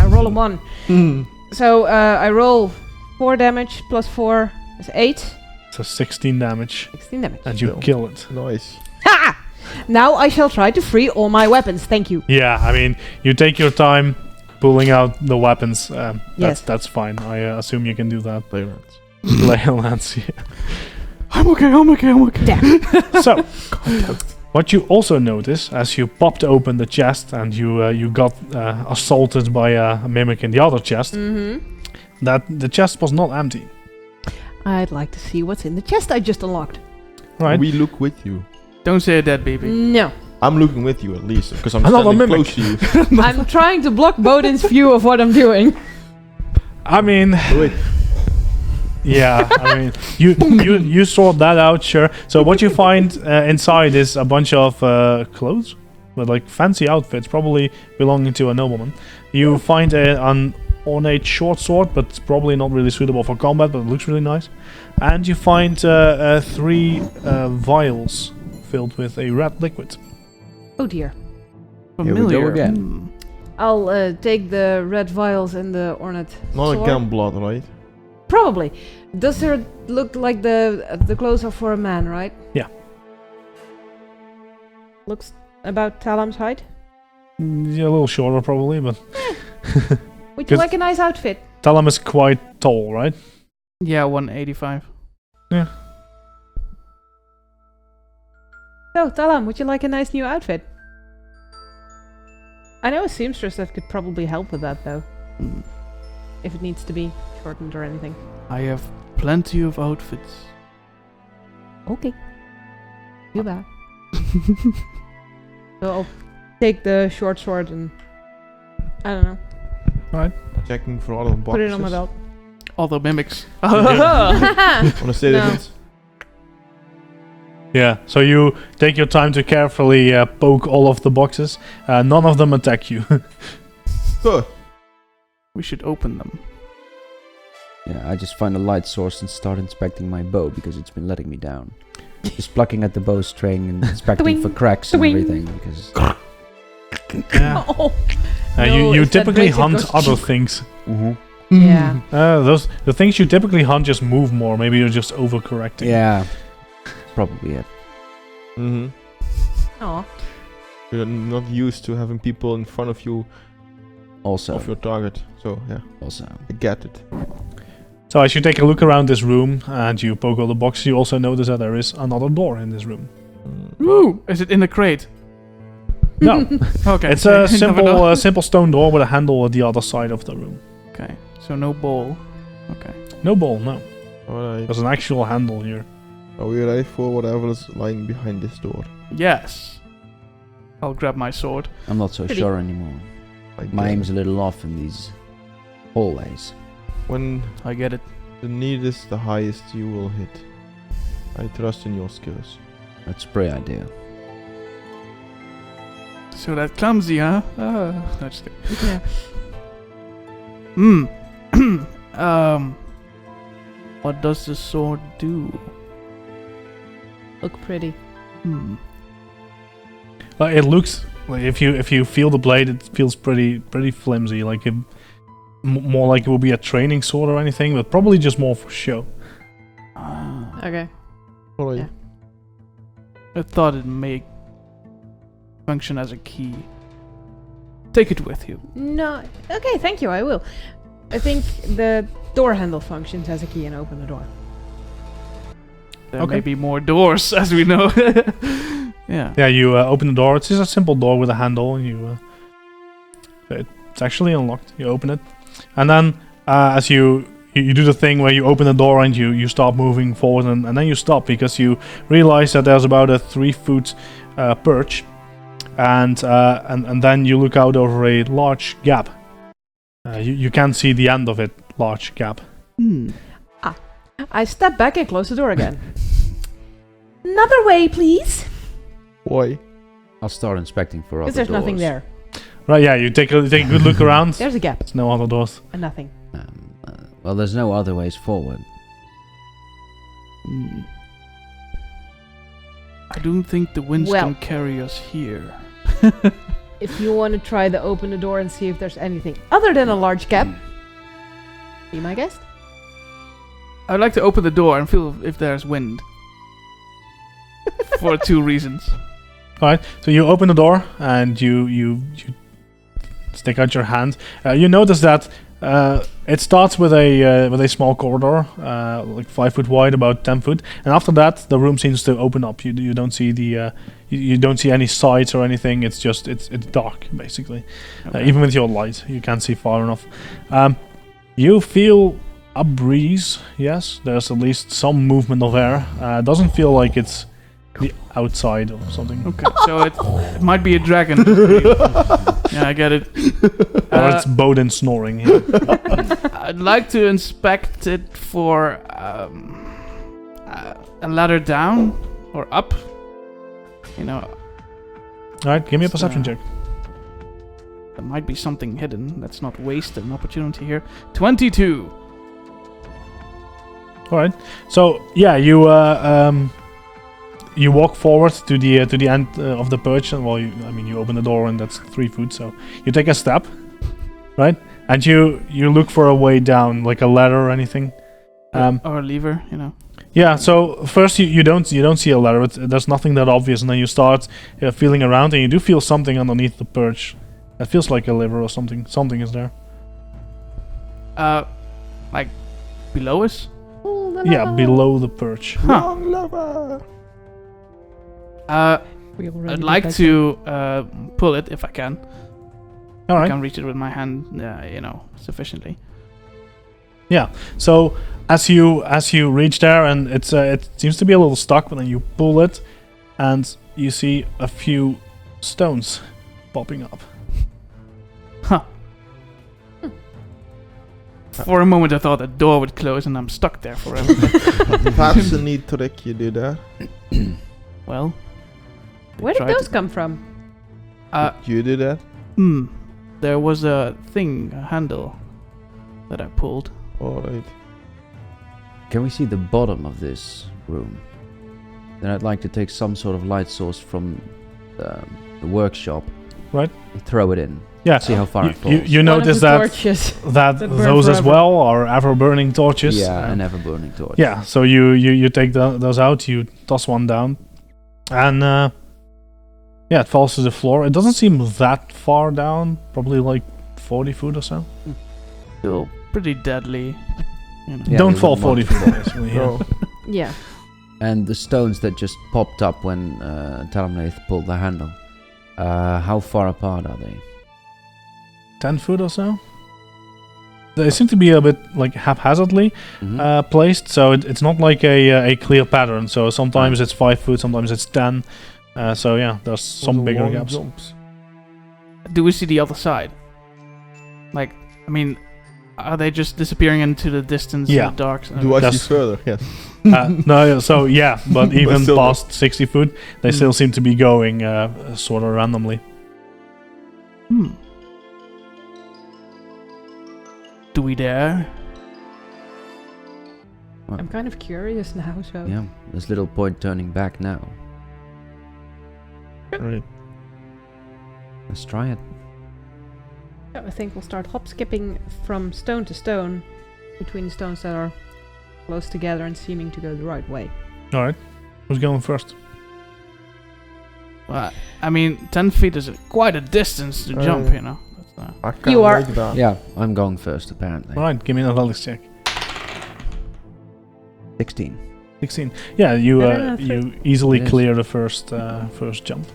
I roll a 1. So I roll 4 damage plus 4 is 8. So 16 damage. 16 damage. And you Still. kill it. Nice. Ha! Now I shall try to free all my weapons. Thank you. Yeah, I mean, you take your time pulling out the weapons. Yes. That's fine. I assume you can do that. Play rats. Lay Lance, yeah. I'm okay. Damn. So, what you also notice as you popped open the chest and you got assaulted by a mimic in the other chest, that the chest was not empty. I'd like to see what's in the chest I just unlocked. Right? We look with you. Don't say that, baby. No. I'm looking with you at least, because I'm Another standing mimic. close to you. I'm trying to block Bodin's view of what I'm doing. I mean, Do it. yeah. I mean, you sort that out, sure. So what you find inside is a bunch of clothes with like fancy outfits, probably belonging to a nobleman. You find an ornate short sword, but it's probably not really suitable for combat, but it looks really nice. And you find 3 vials filled with a red liquid. Oh dear. we go Familiar. again. Hmm. I'll take the red vials and the ornate Not sword. again blood, right? Probably. Does there look like the clothes are for a man, right? Yeah. Looks about Talam's height. Yeah, a little shorter probably, but Would you 'Cause- like a nice outfit? Talam is quite tall, right? Yeah, 185. So, Talam, would you like a nice new outfit? I know a seamstress that could probably help with that, though. Hmm. If it needs to be shortened or anything. I have plenty of outfits. Okay. You bet. So I'll take the short sword and... I don't know. Checking for all of the boxes. Put it on my belt. Although mimics. Wanna say No. that? Yeah, so you take your time to carefully poke all of the boxes. None of them attack you. Good. We should open them. Yeah, I just find a light source and start inspecting my bow because it's been letting me down. Just plucking at the bowstring and inspecting for Twing, cracks and twing. everything because. Yeah. Oh. You No, you if that typically breaks, it hunt goes other cheap. things. Yeah. The things you typically hunt just move more. Maybe you're just overcorrecting. Yeah, probably it. Mm-hmm. Aw. You're not used to having people in front of you Also, of your target. So yeah, also. I get it. So as you take a look around this room and you poke all the boxes, you also notice that there is another door in this room. Ooh, is it in the crate? No, Okay. it's a you never know. simple stone door with a handle at the other side of the room. Okay, so no bowl. Okay. No ball, no. Alright. There's an actual handle here. Are we ready for whatever is lying behind this door? Yes. I'll grab my sword. I'm not so Pretty. sure anymore. Like My aim's a little off in these hallways. When I get it. the need is the highest, you will hit. I trust in your skills. That's a great idea. So that clumsy, huh? No, just kidding. Yeah. What does the sword do? Look pretty. It looks like if you feel the blade, it feels pretty flimsy. Like more like it will be a training sword or anything, but probably just more for show. Okay. Probably. Yeah. I thought it may function as a key. Take it with you. No. Okay, thank you. I will. I think the door handle functions as a key and open the door. There Okay. may be more doors, as we know. Yeah. Yeah, you open the door. It's just a simple door with a handle, and it's actually unlocked. You open it, and then as you do the thing where you open the door and you start moving forward, and then you stop because you realize that there's about a 3-foot perch, and then you look out over a large gap. You can't see the end of it. Large gap. I step back and close the door again. Another way, please. Why? I'll start inspecting for other Because there's nothing doors. there. Right? Yeah. You take a good look around. There's a gap There's no other doors. and nothing. Well, there's no other ways forward. I don't think the winds Well. can carry us here. If you want to try to open the door and see if there's anything other than a large gap, be my guest. I'd like to open the door and feel if there's wind. For 2 reasons. All right. So you open the door and you stick out your hand. You notice that it starts with a small corridor, like 5 foot wide, about 10 foot, and after that the room seems to open up. You don't see you don't see any sides or anything. It's just it's dark basically. Okay. Even with your light, you can't see far enough. You feel a breeze. Yes, there's at least some movement of air. Doesn't feel like it's the outside or something. Okay, so it might be a dragon. Yeah, I get it. Or it's Bodin snoring. Yeah. I'd like to inspect it for a ladder down or up. You know, Alright, give me a perception check. there might be something hidden. Let's not waste an opportunity here. 22. Alright. So yeah, you walk forward to the end of the perch, and you open the door, and that's 3 foot. So you take a step, right, and you look for a way down, like a ladder or anything. Or a lever, you know. Yeah. So first you don't see a ladder. There's nothing that obvious, and then you start feeling around, and you do feel something underneath the perch. It feels like a lever or something. Something is there. Like below us. Yeah, below the perch. Huh. Long lever. We already I'd did like that. to pull it if I can. All I right. can reach it with my hand, sufficiently. So as you reach there, and it seems to be a little stuck, but then you pull it, and you see a few stones popping up. Huh. For a moment I thought the door would close and I'm stuck there forever. That's a neat trick you do there. Well. Where did tried those to- come from? You do that? There was a handle that I pulled. Alright. Can we see the bottom of this room? Then I'd like to take some sort of light source from the workshop. Right. Throw it in. Yeah. See how far it falls. You One of notice the that torches. that that burn those as forever. well are ever burning torches. Yeah, an ever burning torch. Yeah. So you take those out. You toss one down, and yeah, it falls to the floor. It doesn't seem that far down. Probably like 40 foot or so. Still pretty deadly. You know. Yeah, Don't we fall wouldn't 40 want to feet. Basically, yeah. No. Yeah. And the stones that just popped up when Talmnath pulled the handle. How far apart are they? 10 foot or so. They seem to be a bit like haphazardly Mhm. placed, so it's not like a clear pattern. So sometimes it's 5 foot, sometimes it's 10. So yeah, there's some Those are bigger long gaps. jumps. Do we see the other side? Like, I mean, Are they just disappearing into the distance? Yeah. In the dark. Do I see Yes. further? Yes. No, so yeah, but even still- past 60 foot, they still seem to be going sort of randomly. Do we dare? I'm kind of curious now, so... Yeah, there's little point turning back now. Right. Let's try it. So I think we'll start hop skipping from stone to stone between stones that are close together and seeming to go the right way. All right, who's going first? Well, I mean, 10 feet is quite a distance to jump, you know. That's, I can't You are- make that. Yeah, I'm going first apparently. All right, give me an athletics check. 16. 16. Yeah, you No, you easily Yes. clear the first jump.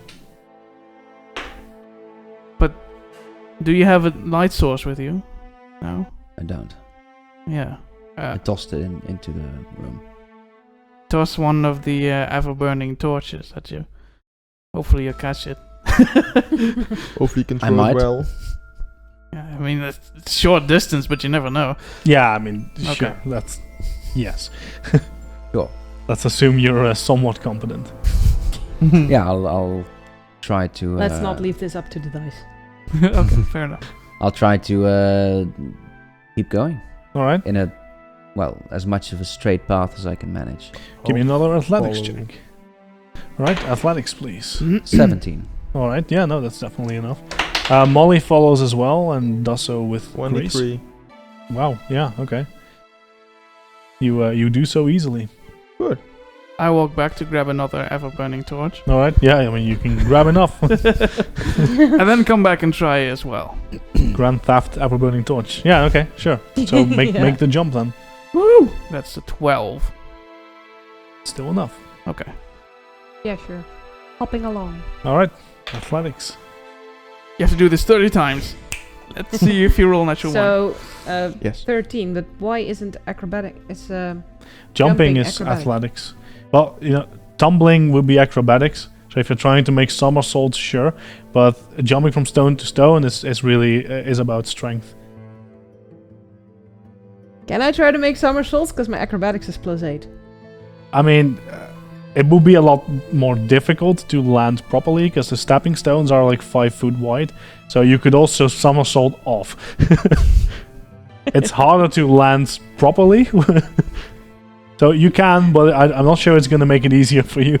do you have a light source with you? No? I don't. Yeah. I tossed it into the room. Toss one of the ever-burning torches at you. Hopefully you catch it. Hopefully you can I throw might. it well. Yeah, I mean, it's short distance, but you never know. Yeah, I mean, Okay. sure, that's yes. Sure. Let's assume you're somewhat competent. Yeah, I'll try to. Let's not leave this up to the dice. Okay, fair enough. I'll try to keep going All right, in a, well, as much of a straight path as I can manage. give me another athletics follow. check. All right, athletics, please. 17. All right, yeah, no, that's definitely enough. Molly follows as well and does so with grace. 23. Wow, yeah, okay. You do so easily. Good. I walk back to grab another ever-burning torch. All right, yeah, I mean you can grab enough. And then come back and try as well. Grand Theft Ever Burning Torch. Yeah, okay, sure. So make Yeah. make the jump then. Woo! That's a 12. Still enough. Okay. Yeah, sure. Hopping along. All right, athletics. You have to do this 30 times. Let's see if you roll natural 1. So, Yes. 13, but why isn't acrobatic? It's Jumping Jumping, is acrobatic. athletics. Well, you know, tumbling would be acrobatics. So if you're trying to make somersaults, sure, but jumping from stone to stone is really is about strength. Can I try to make somersaults? Because my acrobatics is +8. I mean, it would be a lot more difficult to land properly because the stepping stones are like 5 foot wide. So you could also somersault off. It's harder to land properly. So you can, but I'm not sure it's going to make it easier for you.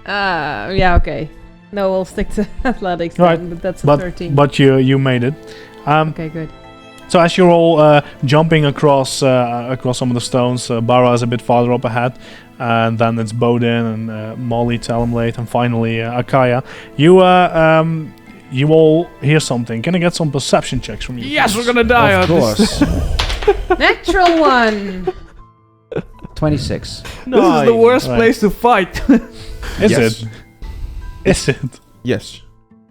Yeah, okay. No, we'll stick to athletics Right, then, but that's a 13. But you made it. Okay, good. So as you're all jumping across some of the stones, Bara is a bit farther up ahead, and then it's Bodin and Molly, Talumlate, and finally Akaya. You all hear something. Can I get some perception checks from you? Yes, please? we're gonna die. Of course. Natural 1! 26. This is the worst Right. place to fight. Is Yes. it? Is it? Yes.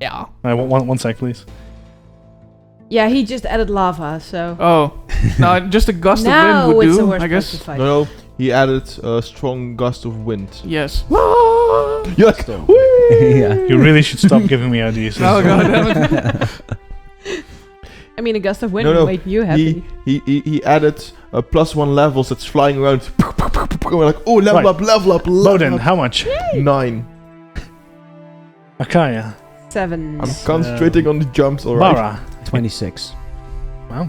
Yeah. One sec, please. Yeah, he just added lava, so... Oh. No, just a gust of now wind would it's the do, worst I place guess. to fight. No, he added a strong gust of wind. Yes. You're like, Yeah. You really should stop giving me ideas. Oh, god damn it. I mean, a gust of wind No, would no, make you happy. he added a +1 levels that's flying around. We're like, oh, level Right. up, level up, level Bodin, up. how much? 9. Akaya. 7. I'm concentrating on the jumps, alright. Bara. 26. Wow.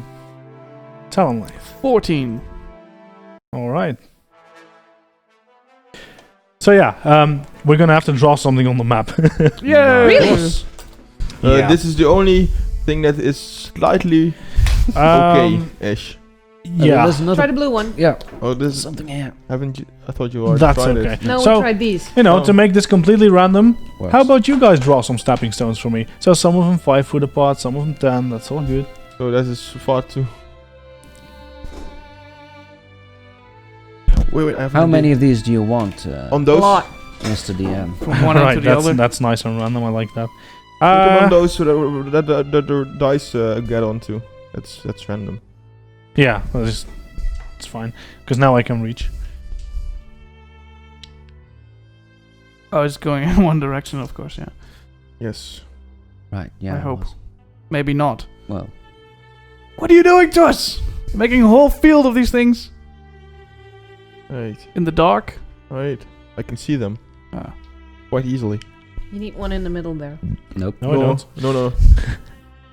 Talumlate. 14. All right. So yeah, we're gonna have to draw something on the map. Yeah. Really? Yeah. This is the only thing that is slightly okay-ish. Yeah. There's another. Try the blue one. Yeah. Oh, this Something here. haven't you? I thought you already That's tried okay. it. No, So- we tried these. You know, Oh. to make this completely random, Works. how about you guys draw some stepping stones for me? So some of them 5 foot apart, some of them 10. That's all good. So that is far too. Wait, I have How an many idea. of these do you want, On A those? lot. Mr. DM? From one end right, to the other. that's nice and random. I like that. Put them on Uh, those so that the dice get onto. That's random. yeah, it's fine because now I can reach. Oh, it's going in one direction, of course, yeah. Yes. Right, yeah. I it hope. was. Maybe not. Well, What are you doing to us? You're making a whole field of these things Right. in the dark. Right. I can see them Ah. quite easily. You need one in the middle there. Nope. No, I don't. No.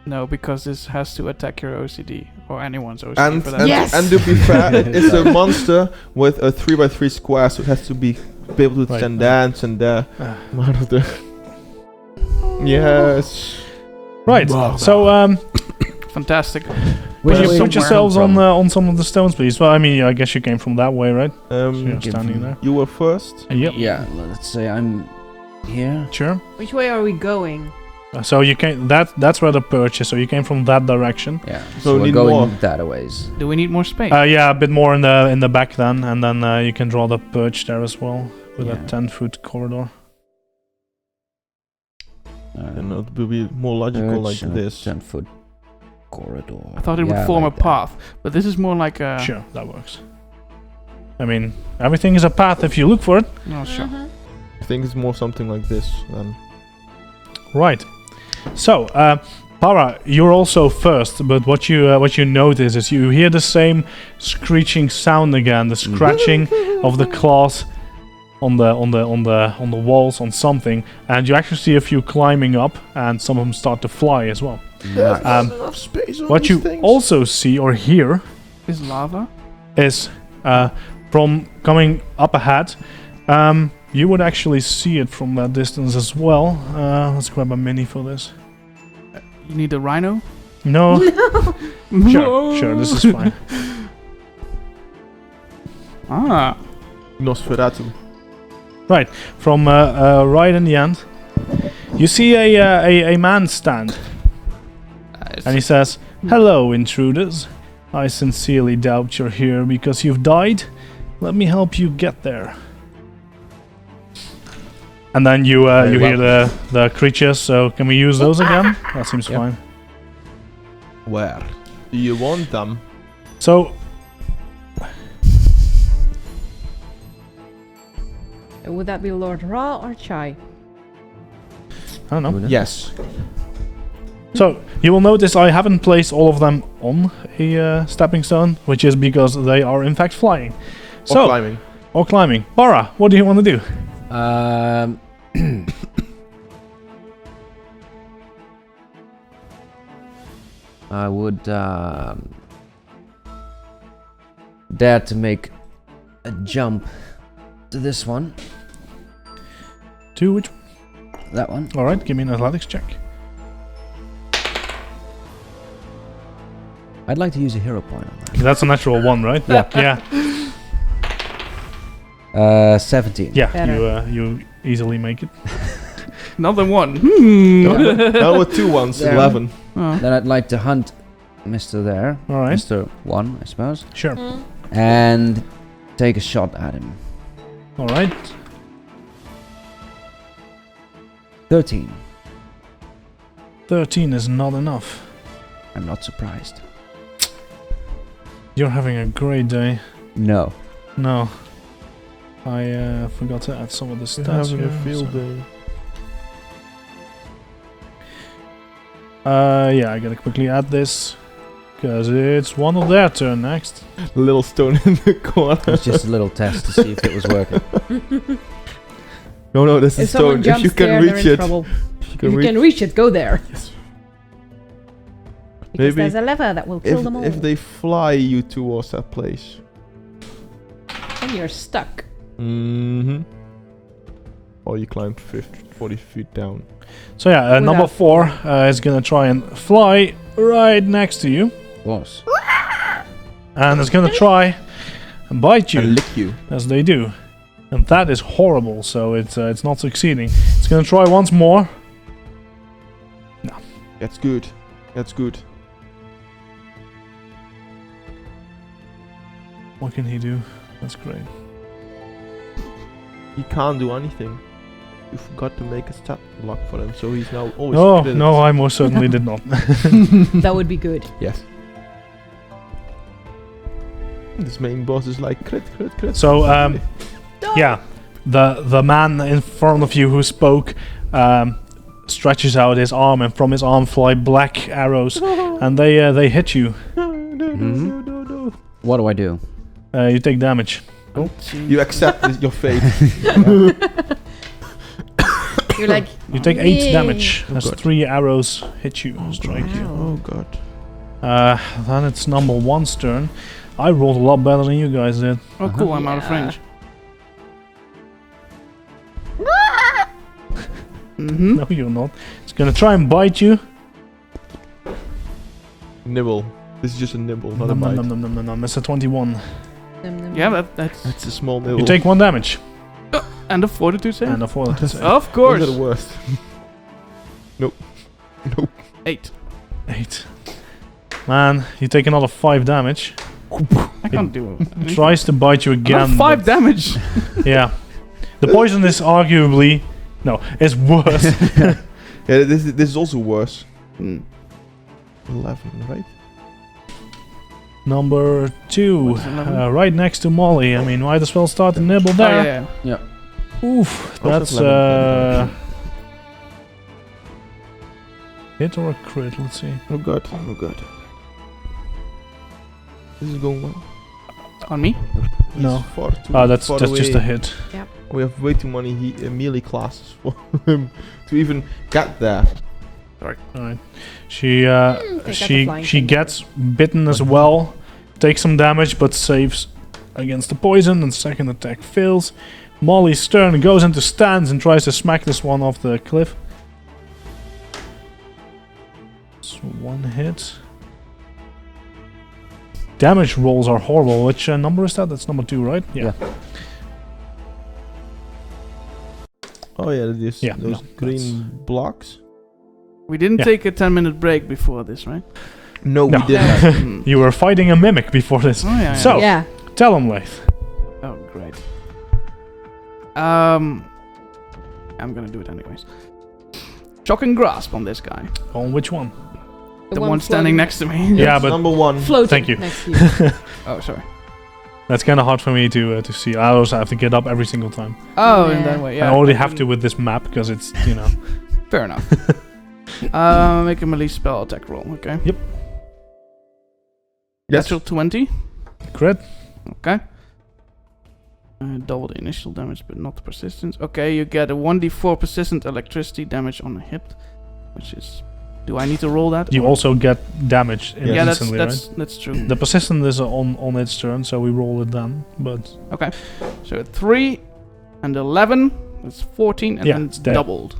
No, because this has to attack your OCD or anyone's OCD And, for that. and, Yes! and to be fair, it's a monster with a 3x3 square, so it has to be able to Right. stand dance and Ah. out of the. Yes. Right. So Fantastic. Which put, way put you yourselves come on from? On some of the stones, please. Well, I mean, I guess you came from that way, right? So you're Um, standing there. you were first. Yep. Yeah, let's say I'm here. Sure. Which way are we going? So you came. That's where the perch is. So you came from that direction. Yeah, So so we we're need going more. that a ways. Do we need more space? Yeah, a bit more in the back then, and then you can draw the perch there as well with a Yeah. 10-foot corridor. And it will be more logical like this. 10-foot corridor. I thought it would Yeah, form like a that. path, but this is more like a. Sure, that works. I mean, everything is a path if you look for it. No, sure. I think it's more something like this than. Right. So, Para, you're also first, but what you notice is you hear the same screeching sound again, the scratching of the claws on the walls on something, and you actually see a few climbing up, and some of them start to fly as well. Nice. enough space on What these you things. also see or hear Is lava? is from coming up ahead. You would actually see it from that distance as well. Let's grab a mini for this. You need a rhino? No. Sure, this is fine. Ah. Nosferatu. Right, from right in the end, you see a man stand, and he says, "Hello, intruders. I sincerely doubt you're here because you've died. Let me help you get there." And then you Very hear the creatures. So can we use those again? That seems Yeah. fine. Where do you want them? So Would that be Lord Ra or Chai? I don't know. Who knows? Yes. So you will notice I haven't placed all of them on a stepping stone, which is because they are in fact flying. Or climbing. Or climbing. Bara, what do you want to do? I would dare to make a jump to this one. To which? That one. All right, give me an athletics check. I'd like to use a hero point on That's a natural one, right? Yeah. Yeah. that. 17. Yeah. Better. You easily make it. Another one. That were 2 ones. There. 11. Oh. Then I'd like to hunt Mr. there. All right. Mr. 1, I suppose. Sure. And take a shot at him. All right. 13. 13 is not enough. I'm not surprised. You're having a great day. No. No. I forgot to add some of the You're stats having a here, field so- day. Yeah, I gotta quickly add this. Because it's one of their turn next. Little stone in the corner. It's just a little test to see if it was working. No, this If is someone stone. If jumps you can there, reach they're in it. trouble. If you If can you reach can reach it, go there. Yes. Because Maybe there's a lever that will kill If, them all. if they fly you towards that place. And you're stuck. Mm-hmm. Or you climb 40 feet down. So yeah, number Without- 4 is gonna try and fly right next to you. Was. And it's gonna try and bite you. And lick you. As they do. And that is horrible, so it's not succeeding. It's gonna try once more. That's good. That's good. What can he do? That's great. He can't do anything. You forgot to make a stat block for him, so he's now always Oh, crit. no, I most certainly did not. That would be good. Yes. This main boss is like crit. So, yeah, the man in front of you who spoke stretches out his arm, and from his arm fly black arrows, and they hit you. Mhm. What do I do? You take damage. You accept your fate. You're like, You take 8 "Yay." damage Oh, as God. 3 arrows hit you, strike you. Wow. Oh god. Then it's number 1's turn. I rolled a lot better than you guys did. Oh, cool. I'm out of Yeah. range. Mm-hmm. No, you're not. It's gonna try and bite you. Nibble. This is just a nibble, not a Nom, nom, bite. nom, nom, nom, nom. It's a 21. Nom, nom, Yeah, nom. that's It's a small nibble. You take 1 damage. and a fortitude save. And a fortitude save. Of Those course. are the worst. Nope. 8. 8. Man, you take another 5 damage. I can't do it. It tries to bite you again. 5 but- damage. Yeah. The poison is arguably... No, it's worse. Yeah, this is also worse. Mm. 11, right? Number 2. What is 11? Right next to Molly. I mean, might as well start the nibble Oh, there. yeah. Oof. Also That's 11. hit or a crit? Let's see. Oh god. Oh god. This is going well. On me. He's No. far too That's far just a away. hit. We have way too many melee classes for him to even get there. Alright. She take out the flying she thing. gets bitten as well. Takes some damage but saves against the poison, and second attack fails. Molly's turn, goes into stance and tries to smack this one off the cliff. It's 1 hit. Damage rolls are horrible. Which number is that? That's number 2, right? Yeah. Oh yeah, those Yeah, those no, green blocks. We didn't Yeah. take a 10-minute break before this, right? No, No. we didn't. Mm. You were fighting a mimic before this. Oh, yeah. So- Yeah. Tell him, Laith. Oh, great. I'm gonna do it anyways. Shocking grasp on this guy. On which one? The one standing next to me. Yeah, That's but number 1. Floating Thank you. next to you. Oh, sorry. that's kind of hard for me to see. I also have to get up every single time. Oh, in Yeah. that way, yeah. I already have to didn't- with this map because it's, you know. Fair enough. Make a melee spell attack roll, okay? Yep. Yes. Natural 20. Crit. Okay. Double the initial damage, but not the persistence. Okay, you get a 1d4 persistent electricity damage on a hit, which is. Do I need to roll that? You or- also get damage Yeah, instantly, that's true. right? The persistent is on its turn, so we roll it then. But Okay, so 3 and 11. That's 14, and Yeah, then it's dead. doubled.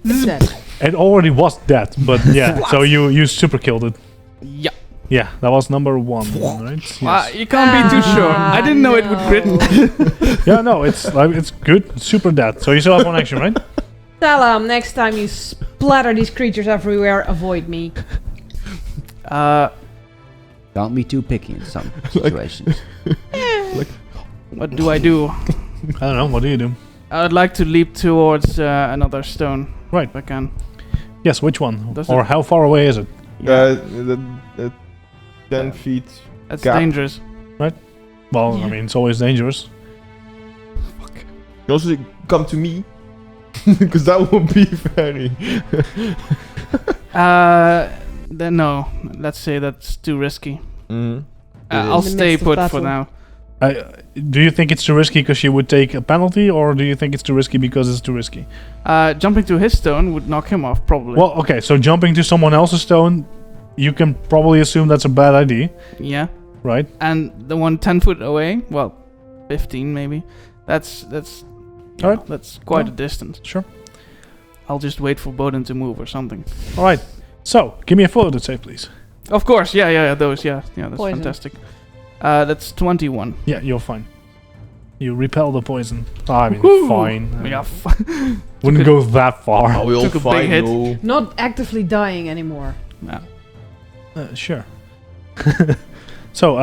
It's dead. it already was dead. But yeah, so you super killed it. Yeah. Yeah, that was number 1, right? Yes. You can't be too sure. I didn't know it would crit. Yeah, no, it's good. It's super dead. So you still have 1 action, right? Tell him next time you splatter these creatures everywhere, avoid me. Don't be too picky in some situations. What do I do? I don't know. What do you do? I'd like to leap towards another stone. Right. If I can. Yes, which one? Does Or it- how far away is it? The 10 feet. That's gap. dangerous. Well, Yeah. I mean, it's always dangerous. You also come to me. Because that would be very. Then no. Let's say that's too risky. Mm. I'll In the stay midst of put battle. for now. Do you think it's too risky because you would take a penalty, or do you think it's too risky because it's too risky? Jumping to his stone would knock him off, probably. Well, okay, so jumping to someone else's stone, you can probably assume that's a bad idea, Yeah. right? And the one 10 foot away, well, 15 maybe. That's yeah, Alright. that's quite Well, a distance. Sure. I'll just wait for Boden to move or something. All right. So, give me a fortitude save, please. Of course, yeah, those, yeah, that's Poison. fantastic. That's 21. Yeah, you're fine. You repel the poison. I mean, Woohoo! fine. Yeah, Wouldn't go that far. Are we all Took a big fine? hit. No. Not actively dying anymore. yeah. Sure. So,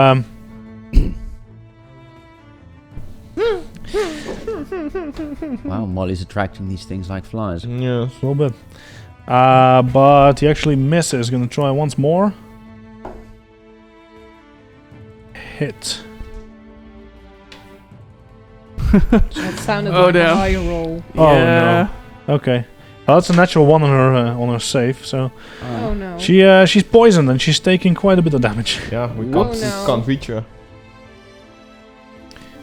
Wow, Molly's attracting these things like flies. Yes. a little bit. But he actually misses. Gonna try once more. Hit. That sounded Oh, like a damn. high roll. Oh, Yeah. Okay. Oh, that's a natural one on her save. So Oh no. she's poisoned and she's taking quite a bit of damage. Yeah, we Oh, can't, no. can't reach her.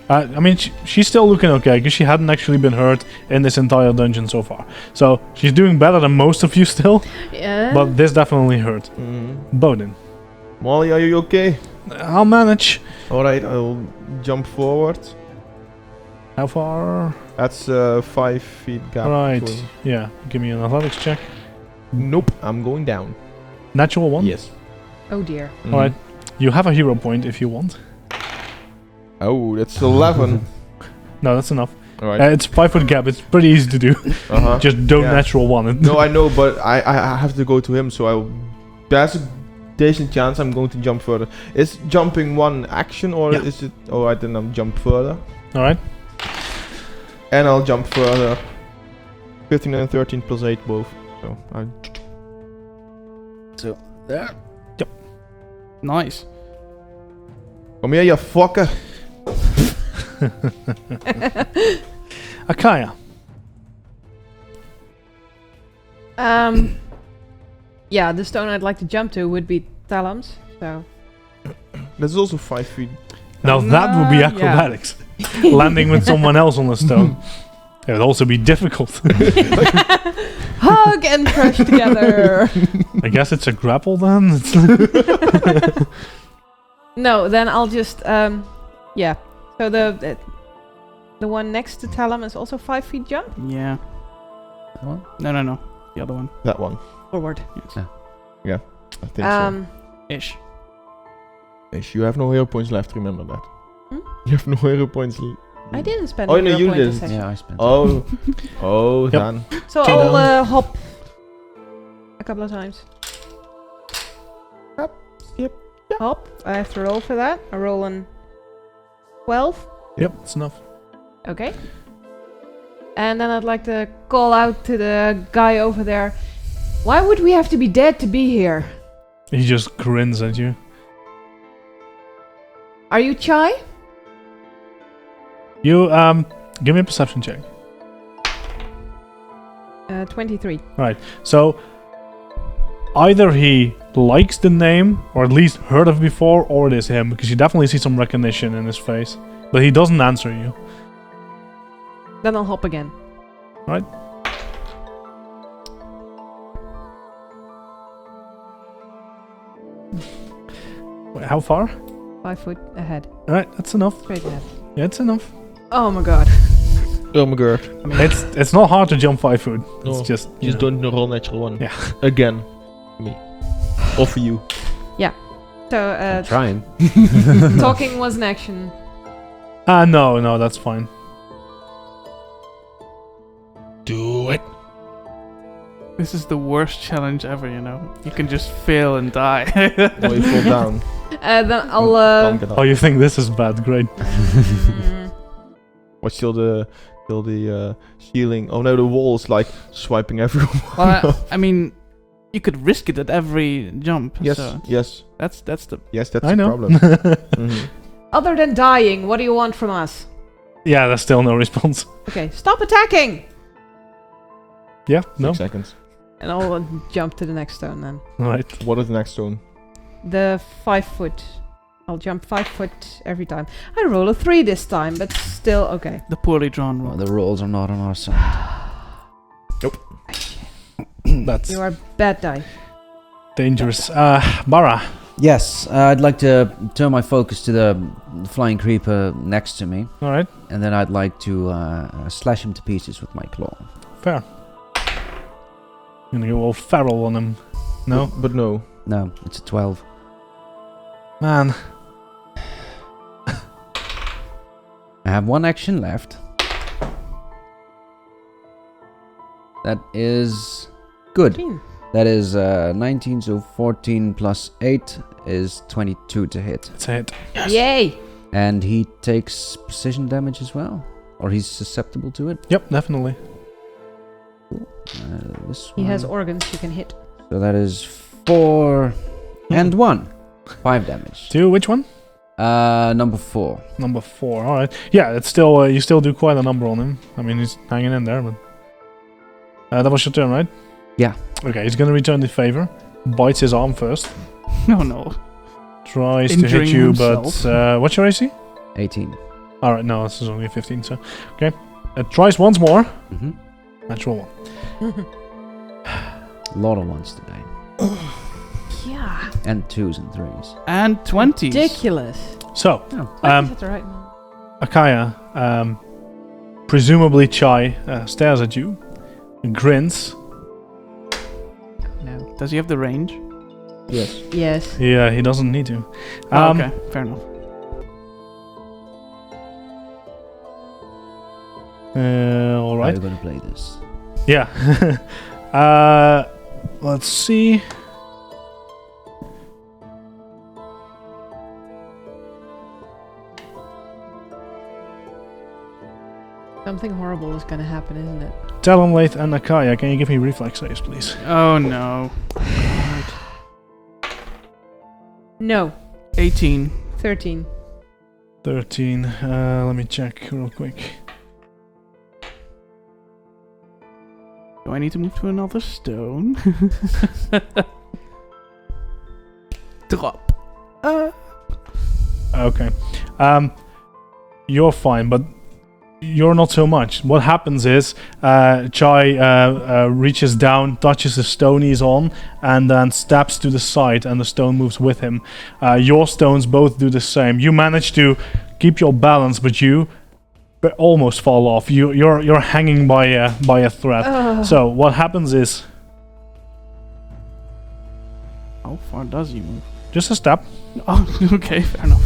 I mean, she's still looking okay because she hadn't actually been hurt in this entire dungeon so far. So she's doing better than most of you still, Yeah. but this definitely hurt. Bowden, Molly, are you okay? I'll manage. Alright, I'll jump forward. How far? That's 5 feet gap. Right. between- Yeah. Give me an athletics check. Nope, I'm going down. Natural one. Yes. Oh dear. Alright. You have a hero point if you want. Oh, that's 11. No, that's enough. Alright. It's 5 foot gap. It's pretty easy to do. Uh-huh. Just don't Yeah. natural one it. No, I know, but I have to go to him, so there's a decent chance I'm going to jump further. Is jumping one action, or Yeah. is it... Alright, then I'll jump further. All right. And I'll jump further. 15 and 13 plus 8 both. So, There. Nice. come here, you fucker. Akaya. Yeah, the stone I'd like to jump to would be Talams. So That's also 5 feet. Now that would be Yeah. acrobatics. Landing with someone else on the stone. It would also be difficult. hug and crush together. I guess it's a grapple then. No, then I'll just yeah. So the one next to Talam is also 5 feet jump Yeah. That one? No. The other one. That one. forward. I think so. Ish. Ish, you have no hero points left, remember that. Hmm? You have no hero points I didn't spend Oh, a no, hero you point this didn't. session. Yeah, I spent. Oh. Oh, Yep. then. So Okay, I'll then. hop a couple of times. Yep, yep. Hop. I have to roll for that. I roll on 12. Yep, it's enough. Okay. And then I'd like to call out to the guy over there. Why would we have to be dead to be here? He just grins at you. Are you Chai? You give me a perception check. 23. So either he likes the name or at least heard of it before, or it is him, because you definitely see some recognition in his face. But he doesn't answer you. Then I'll hop again. Right. Wait, how far? 5 foot ahead. Alright, that's enough. Straight ahead. Yeah, it's enough. Oh my god. Oh my god. It's not hard to jump 5 foot. No, It's just you Just know. don't roll natural one. Yeah. Again. Me. Or for you. So, I'm trying. talking was an action. No, that's fine. Do it. This is the worst challenge ever, you know. You can just fail and die. Or you fall down. Then I'll Can't get up. Oh, you think this is bad? Great. Watch till the ceiling. Oh no, the wall's like swiping everyone. Well, I mean, you could risk it at every jump. Yes, So yes, that's the. yes. That's I the know. problem. Mhm. Other than dying, what do you want from us? Yeah, there's still no response. Okay, stop attacking! Yeah, no. 6 seconds. And I'll jump to the next stone then. Right. What is the next stone? The 5 foot. I'll jump 5 foot every time. I roll a 3 this time, but still okay. The poorly drawn Well, one. the rolls are not on our side. That's You are bad die. dangerous. Bara. Yes, I'd like to turn my focus to the flying creeper next to me, Alright, and then I'd like to slash him to pieces with my claw. fair. Gonna go all feral on him. No? But no. No, it's a 12. Man. I have one action left. That is good. 14. That is 19, so 14 plus 8 is 22 to hit. It's a hit. Yay! And he takes precision damage as well? Or he's susceptible to it? Yep, definitely. This He has one. organs you can hit. So that is 4 and 1. 5 damage. To which one? Number 4. Number 4. Alright. Yeah, it's still you still do quite a number on him. I mean, he's hanging in there, but That was your turn, right? Yeah. Okay, he's gonna return the favor. Bites his arm first. No, no. Tries to hit Injuring you, himself. but what's your AC? 18. Alright, no, this is only a 15, so... Okay. It tries once more. Mm-hmm. Natural 1. A lot of ones today. Yeah. And 2s and 3s. And 20s. Ridiculous. So, That's alright. Akaya, presumably Chai, stares at you, grins. No. Does he have the range? Yes. Yes. Yeah, he doesn't need to. Oh, okay, fair enough. How are Alright. you gonna play this? Yeah. Let's see. Something horrible is gonna happen, isn't it? Talonblade and Akaya, can you give me reflex saves, please? Oh no. Right. No. 18. 13. 13. Let me check real quick. Do I need to move to another stone? Drop. Okay. You're fine, but you're not so much. What happens is Chai reaches down, touches the stone he's on, and then steps to the side, and the stone moves with him. Your stones both do the same. You manage to keep your balance, but you almost fall off. You're hanging by a thread. So what happens is How far does he move? just a step. Oh, okay, fair enough.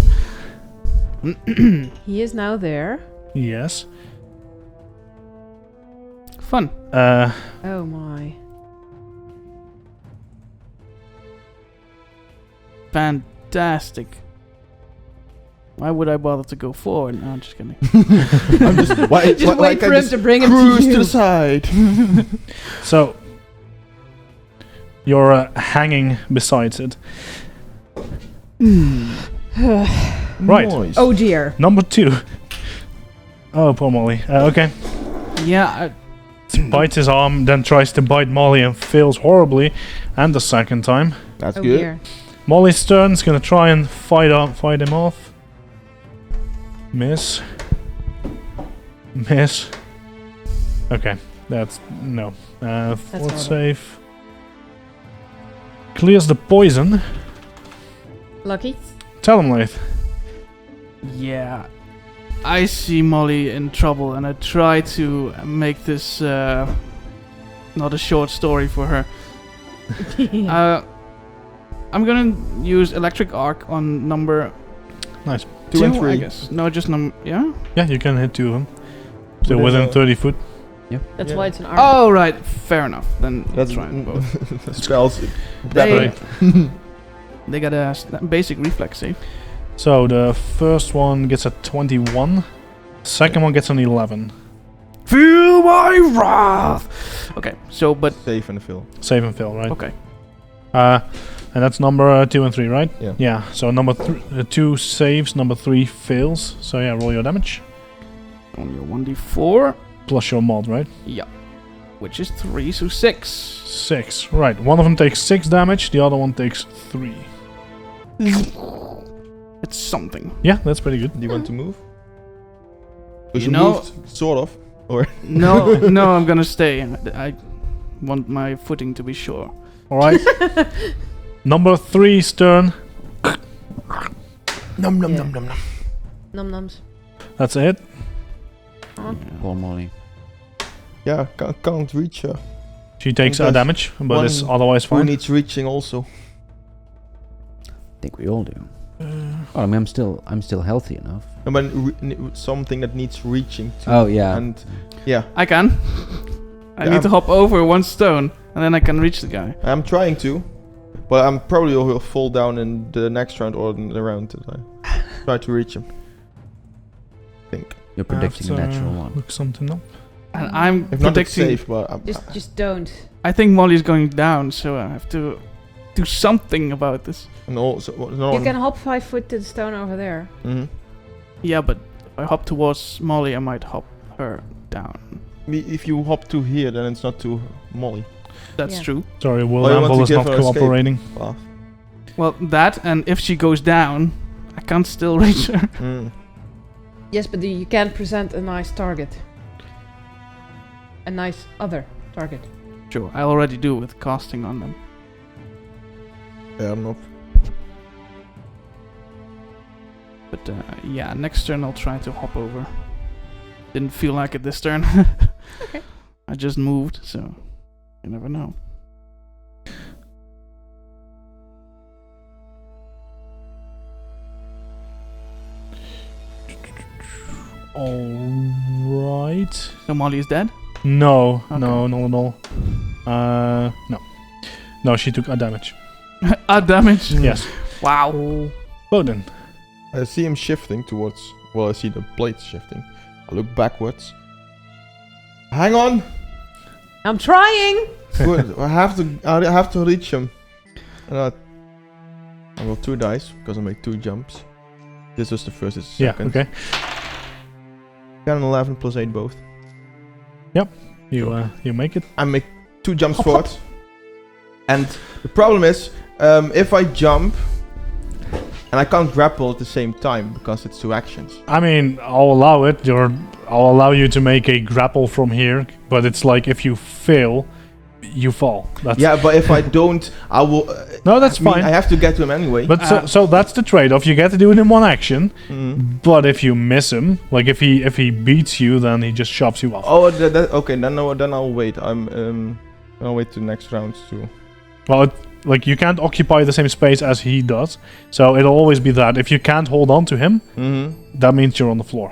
He is now there. Yes. Fun. Oh my. Fantastic. Why would I bother to go forward? No, I'm just kidding. I'm just why, Just why wait can't for I him just to bring him cruise to you. to the side. So you're hanging beside it. Right. Nice. Oh dear. Number 2. Oh, poor Molly. Okay. Yeah, Bites his arm, then tries to bite Molly and fails horribly. And the second time. That's Oh good. dear. Molly's turn is gonna try and fight him off. Miss. Miss. Okay. That's... no. Fort horrible. save. Clears the poison. Lucky. Talonblade. yeah. I see Molly in trouble, and I try to make this not a short story for her. I'm gonna use electric arc on number Nice. 2 and 3. I guess. No, just number. Yeah. Yeah, you can hit 2 of them. So But within there's 30 foot. That's Yeah. why it's an arm. Oh right, fair enough. Then That's try it both. spells. They- Right. They got a basic reflex save. So the first one gets a 21. Second one gets an 11. Feel my wrath. Okay, so but Safe and fill. Save and fail, right? okay. And that's number 2 and 3, right? Yeah. Yeah. So number 2 saves, number 3 fails. So yeah, roll your damage On your 1d4. plus your mod, right? Yeah. Which is 3, so 6. 6. Right. One of them takes 6 damage. The other one takes 3. It's something. Yeah, that's pretty good. Do you want to move? You Because you know- moved, sort of. No, no, I'm gonna stay. I want my footing to be sure. All right. Number 3's turn. Num num Yeah. num num num. Num nums. That's a hit. Poor Molly. Yeah, can't reach her. She takes There's damage, but is one otherwise Who fine. needs reaching also? I think we all do. Oh, I mean, I'm still healthy enough. And when something that needs reaching to. Oh yeah. And yeah, I can. I Yeah, need to hop over one stone, and then I can reach the guy. I'm trying to, but I'm probably will fall down in the next round or in the round that I try to reach him. I think. You're predicting a natural one. Look something up. And I'm If not, it's predicting. safe, but I'm, Just don't. I think Molly's going down, so I have to do something about this. and also no You can hop 5 foot to the stone over there. Mhm. Yeah, but if I hop towards Molly, I might hop her down. If you hop to here, then it's not to Molly. That's Yeah. true. Sorry, Will Oh, you want Anvil to is give not her escape? cooperating. Path. Well, that, and if she goes down, I can't still reach her. Yes, but you can't present a nice target. A nice other target. Sure, I already do with casting on them. Fair enough. But yeah, next turn I'll try to hop over. Didn't feel like it this turn. Okay. I just moved, so you never know. Alright. So Molly is dead? No, Okay. no, not at all. No. No, she took a damage. Damage? Yes. Wow. Bowden. I see him shifting towards. Well, I see the blades shifting. I look backwards. Hang on. I'm trying! Good. I have to reach him. And I roll 2 dice because I made 2 jumps. This was the first. This is the Yeah, second. okay. 10 and 11 plus 8 both. You make it. I make 2 jumps Hop, forward. And the problem is, if I jump, and I can't grapple at the same time because it's 2 actions. I mean, I'll allow it. I'll allow you to make a grapple from here, but it's like if you fail, you fall. That's Yeah, but if I don't, I will. No, that's I mean, fine. I have to get to him anyway. But so that's the trade-off. You get to do it in one action, Mhm. but if you miss him, like if he beats you, then he just shoves you off. Oh, okay. Then I'll wait. I'll wait to the next round too. Well, like you can't occupy the same space as he does, so it'll always be that. If you can't hold on to him, Mm-hmm. that means you're on the floor,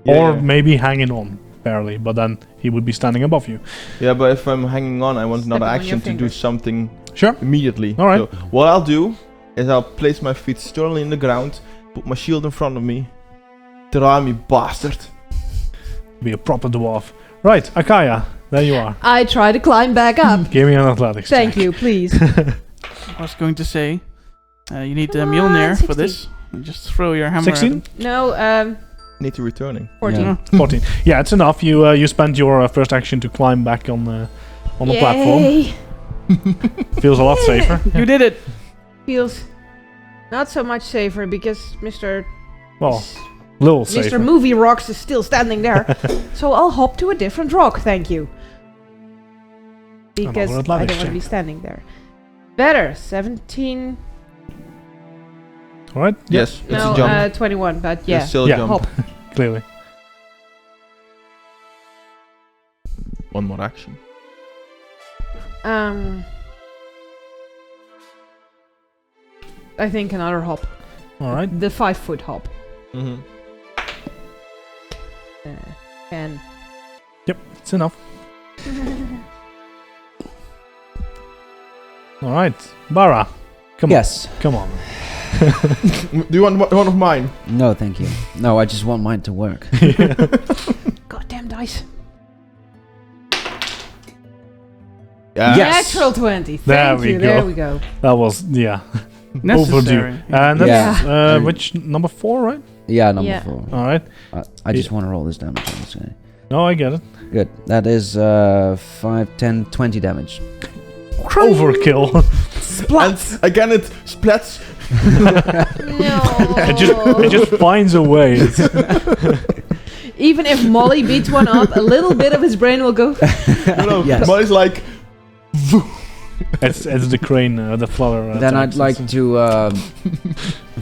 or maybe hanging on barely. But then he would be standing above you. Yeah, but if I'm hanging on, I want another Stepping on action your to do fingers. something Sure. immediately. All right. So what I'll do is I'll place my feet sternly in the ground, put my shield in front of me. Try me, bastard. Be a proper dwarf. Right, Akaya, there you are. I try to climb back up. Give me an athletics. Thank check. you, please. I was going to say, you need Come Mjolnir on, for 16. this. And just throw your hammer 16? at him. No, Need to returning. 14. Yeah. 14. Yeah, it's enough. You spent your first action to climb back on the platform. Yay. Feels a lot safer. You did it! Feels not so much safer because Mr. Well, little safer. Mr. Movie Rocks is still standing there. So I'll hop to a different rock, thank you. Because I don't want athletics to be check. standing there. Better, 17. All right. Yes, it's No, a jump. 21, but It's yeah. still a Yeah. jump. Hop. Clearly. One more action. I think another hop. All right. The 5-foot hop. Mm-hmm. And Yep, it's enough. All right, Bara. Come Yes. on. Come on. Do you want one of mine? No, thank you. No, I just want mine to work. goddamn dice. Yeah. Yes. Natural 20. There Thank we you. go. There we go. That was overdue. Necessary. And that's Yeah. which number 4, right? Yeah, number Yeah. 4. All right. I just want to roll this damage, honestly. No, I get it. Good. That is 5, 10, 20 damage. Overkill. Splats. And again, it splats. No. it just finds a way. Even if Molly beats one up, a little bit of his brain will go. No, Yes. Molly's like. it's the crane, the flutter. Then attack. I'd like to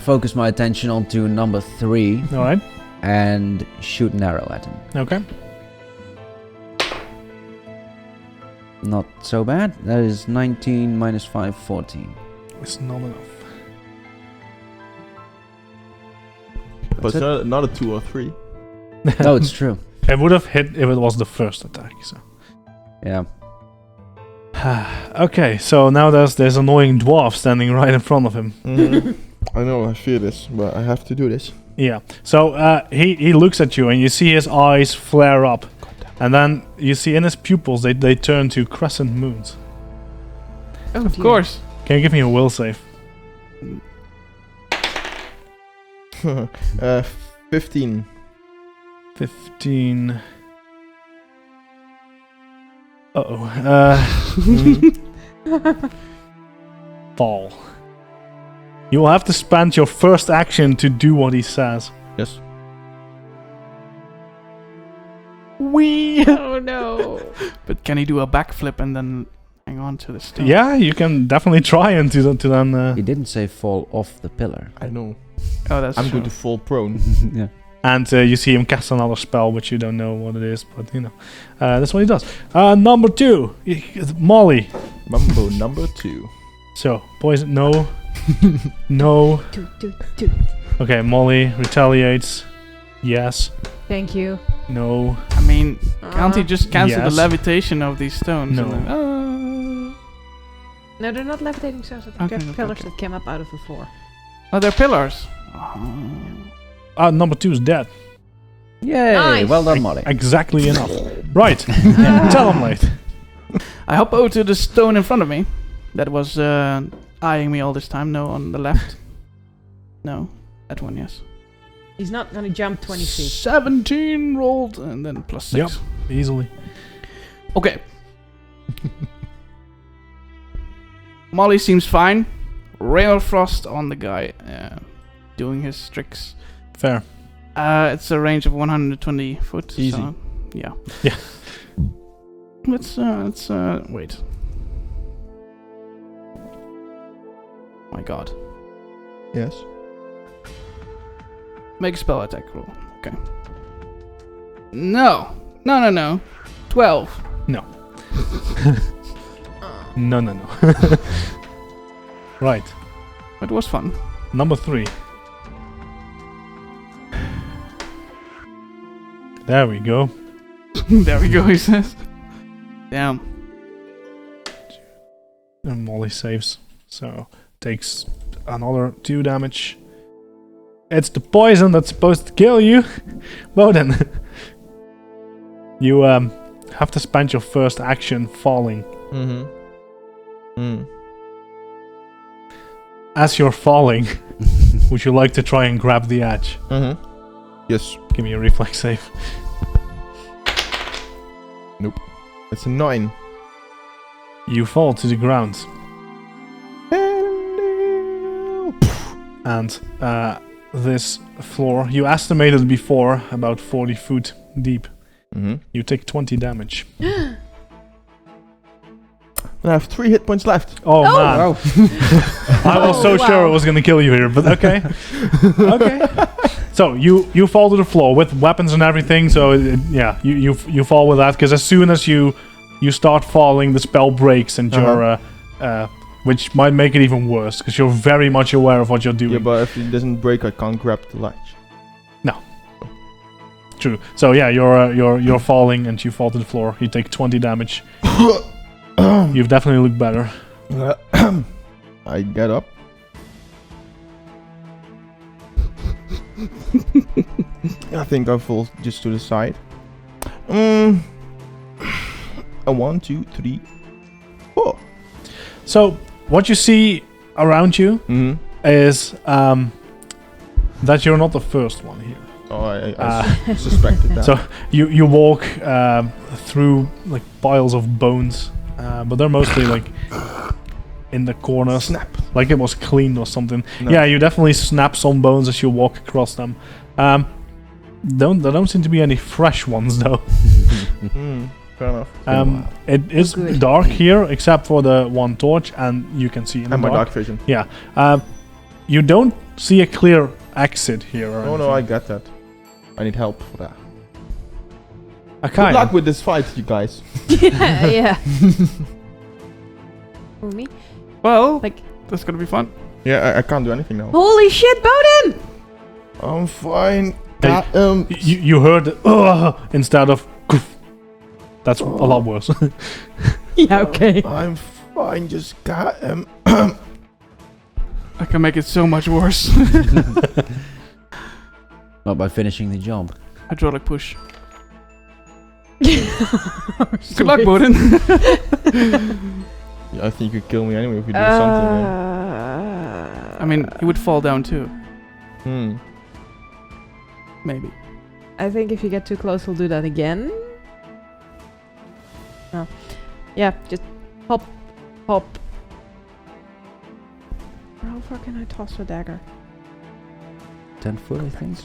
focus my attention onto number 3 All right. and shoot an arrow at him. Okay. Not so bad. That is 19 minus 5, 14. It's not enough. But it's not a 2 or 3. No, it's true. It would have hit if it was the first attack. So. Yeah. Okay, so now there's annoying dwarf standing right in front of him. Mm-hmm. I know, I fear this, but I have to do this. Yeah. So he looks at you, and you see his eyes flare up, and then you see in his pupils they turn to crescent moons. Oh, Of course. Can you give me a will save? 15. 15. Uh-oh. Fall. You will have to spend your first action to do what he says. Yes. Wee! Oh no. But can he do a backflip and then hang on to the stone? Yeah, you can definitely try and to then... He didn't say fall off the pillar. I know. Oh, that's I'm true. going to fall prone. Yeah. And you see him cast another spell, which you don't know what it is, but you know. That's what he does. Number 2. Molly. Mambo number 2. So, poison... No. No. Two. Okay, Molly retaliates. Yes. Thank you. No. I mean, can't he just cancel Yes. the levitation of these stones? No. And then, No, they're not levitating stones. I think Okay, they're pillars okay. that came up out of the floor. oh, they're pillars. Number 2 is dead. Yay! Nice. Well done, Molly. Exactly enough. Right. Tell him, mate. I hop over to the stone in front of me. That was eyeing me all this time. No, on the left. No, that one, yes. He's not gonna jump 20 feet. 17 rolled and then plus 6. Yep. Easily. Okay. Molly seems fine. Ray of Frost on the guy doing his tricks. Fair. It's a range of 120 foot. Easy. So, yeah. Yeah. Let's wait. My god. Yes. Make a spell attack roll. Okay. No. 12. No. No. Right. It was fun. Number 3. There we go. There we go, he says. Damn. And Molly saves. So takes another 2 damage. It's the poison that's supposed to kill you. Bowden. You have to spend your first action falling. Mm-hmm. Mm. As you're falling, would you like to try and grab the edge? Mm-hmm. Yes. Give me a reflex save. Nope. It's a 9. You fall to the ground. And this floor, you estimated before about 40 foot deep. Mm-hmm. You take 20 damage. I have 3 hit points left. Oh, man. Wow. I was so wow. sure it was going to kill you here, but okay. Okay. So you fall to the floor with weapons and everything. So yeah, you fall with that because as soon as you start falling, the spell breaks and you're which might make it even worse because you're very much aware of what you're doing. Yeah, but if it doesn't break, I can't grab the latch. True. So yeah, you're falling and you fall to the floor. You take 20 damage. You've definitely looked better. I get up. I think I fall just to the side. A 1, 2, 3, 4. So what you see around you Mm-hmm. is that you're not the first one here. Oh, I suspected that. So you walk through like piles of bones, but they're mostly like in the corners, Snap. like it was cleaned or something. No. Yeah, you definitely snap some bones as you walk across them. There don't seem to be any fresh ones though. Fair enough. It is Good. dark here except for the one torch, and you can see in the And my dark. dark vision. Yeah. You don't see a clear exit here. Or Oh no, I anything. get that. I need help for that. Okay. Good luck with this fight, you guys. yeah. For me? Well, Like- that's gonna be fun. Yeah, I can't do anything now. Holy shit, Bowden! I'm fine. Hey, You heard instead of "Goof." That's a lot worse. Yeah, okay. I'm fine. Just got I can make it so much worse. Not by finishing the job. Hydraulic push. Good luck, Bowden. I think you could kill me anyway if you do something. I mean, he would fall down too. Maybe. I think if you get too close, he'll do that again. No. Yeah, just hop, hop. How far can I toss a dagger? 10 foot, I think.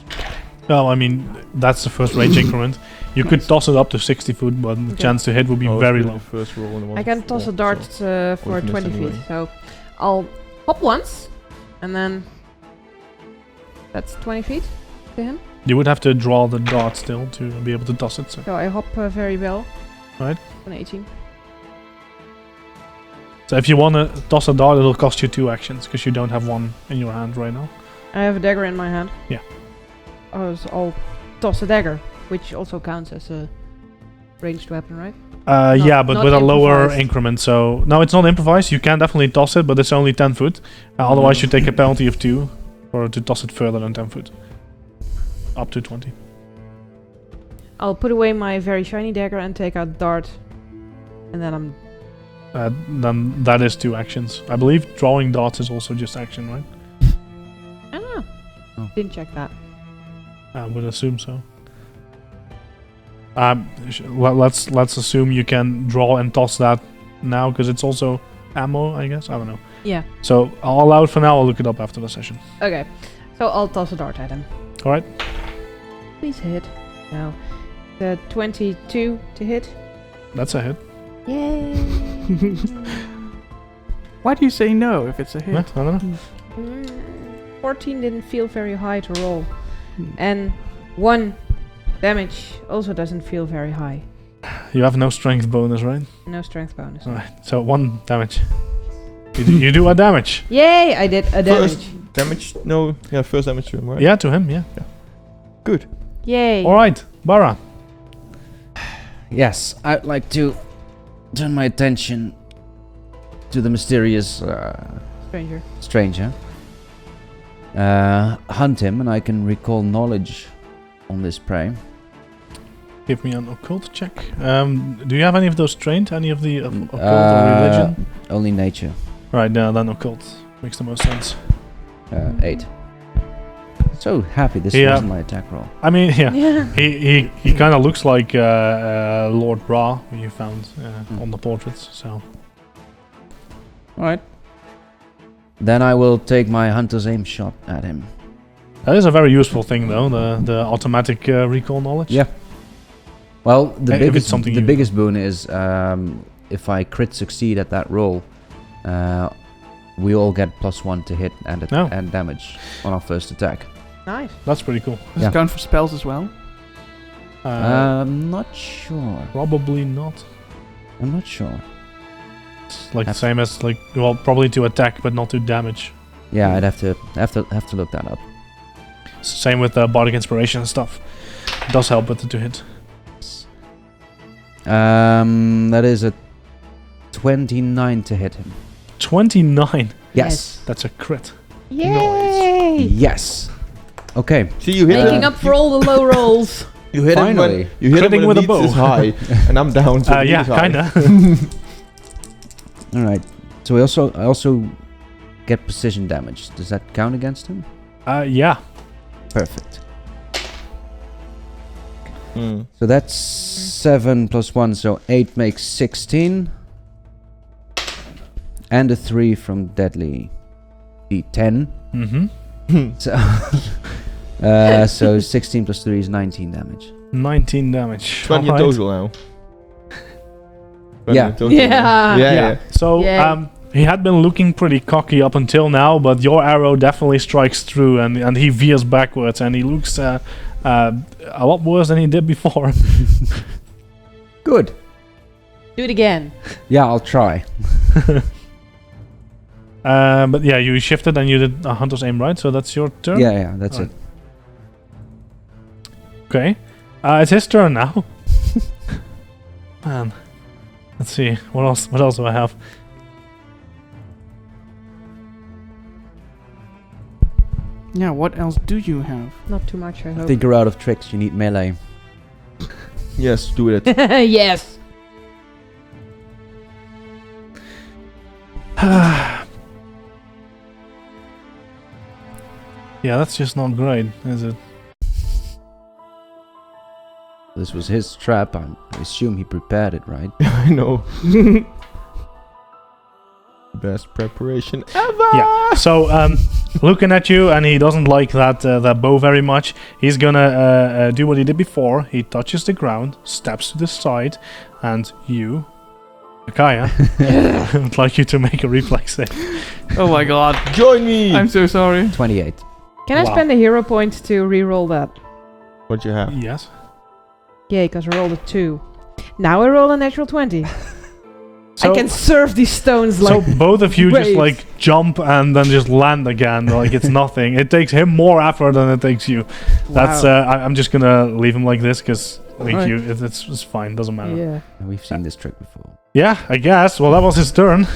Well, I mean, that's the first range increment. You could toss it up to 60 foot, but the Okay. chance to hit would be Oh, it's very really low. the first roll and the one I can before, toss a dart so- for Or if 20 missed feet. anyway. So I'll hop once, and then that's 20 feet to him. You would have to draw the dart still to be able to toss it. So. So I hop very well. Right. On 18. So if you want to toss a dart, it'll cost you 2 actions because you don't have one in your hand right now. I have a dagger in my hand. Yeah. Oh, so I'll toss a dagger, which also counts as a ranged weapon, right? Yeah, but not with a lower improvised. increment. So no, it's not improvised. You can definitely toss it, but it's only 10 foot. Otherwise, you take a penalty of 2 or to toss it further than 10 foot, up to 20. I'll put away my very shiny dagger and take out dart, and then I'm. Then that is 2 actions. I believe drawing darts is also just action, right? I don't know. Oh. Didn't check that. I would assume so. Let's assume you can draw and toss that now because it's also ammo, I guess. I don't know. Yeah. So I'll allow it for now. I'll look it up after the session. Okay. So I'll toss a dart at him. All right. Please hit. No. The 22 to hit. That's a hit. Yay! Why do you say no if it's a hit? Yeah, I don't know. 14 didn't feel very high to roll. Hmm. And 1 damage also doesn't feel very high. You have no strength bonus, right? No strength bonus. All right. So 1 damage. You do a damage. Yay! I did a damage. First damage? No, yeah, first damage to him, right? Yeah, to him. Yeah. Good. Yay! All right, Bara. Yes, I'd like to turn my attention to the mysterious Stranger. stranger. Hunt him, and I can recall knowledge on this prey. Give me an occult check. Do you have any of those trained? Any of the occult or religion? Only nature. Right, then occult makes the most sense. 8. So happy this Yeah. wasn't my attack roll. I mean, yeah. Yeah. He kind of looks like Lord Bra, who you found on the portraits. So Alright. Then I will take my hunter's aim shot at him. that is a very useful thing, though. The automatic recall knowledge. Yeah. Well, the If it's biggest something the you- biggest boon is if I crit succeed at that roll, we all get +1 to hit Oh. and damage on our first attack. Nice. That's pretty cool. Does Yeah. it count for spells as well? I'm not sure. Probably not. I'm not sure. It's like the same as like probably to attack, but not to damage. Yeah, I'd have to look that up. Same with bardic inspiration and stuff. It does help with the to hit. That is a 29 to hit him. 29. Yes. That's a crit. Yay! Yes. Okay. See, you hit Making him. up for all the low rolls. You hit him Finally. when you hit him Critting when with the a bow. needs is high, and I'm down. So the Yeah, need is high. kinda. All right. So I also get precision damage. Does that count against him? Yeah. Perfect. Hmm. So that's 7 + 1, so 8 makes 16. And a 3 from deadly. D10. Mm-hmm. So 16 + 3 is 19 damage. 19 damage. 20 in Alright. total now. 20 Yeah. in total Yeah. now. Yeah. So Yay. he had been looking pretty cocky up until now, but your arrow definitely strikes through, and he veers backwards, and he looks a lot worse than he did before. Good. Do it again. Yeah, I'll try. But yeah, you shifted and you did a hunter's aim, right? So that's your turn. Yeah, that's Alright. it. Okay. It's his turn now. Man, let's see what else. What else do I have? Yeah, what else do you have? Not too much, I I hope. think you're out of tricks. You need melee. Yes, do it. Yes. Yeah, that's just not great, is it? This was his trap. I assume he prepared it, right? I know. Best preparation ever. Yeah. So looking at you, and he doesn't like that bow very much. He's gonna do what he did before. He touches the ground, steps to the side, and you, Akaya, I would like you to make a reflex save. Oh my god. Join me. I'm so sorry. 28. Can I Wow. spend a hero point to re-roll that? What you have? Yes. Yay, because I rolled a 2. Now I roll a natural 20. So, I can surf these stones so like... both of you just waves. like jump and then just land again, like it's nothing. It takes him more effort than it takes you. That's I'm just gonna leave him like this because like Right. it's fine, doesn't matter. Yeah. We've seen this trick before. Yeah, I guess. Well, that was his turn.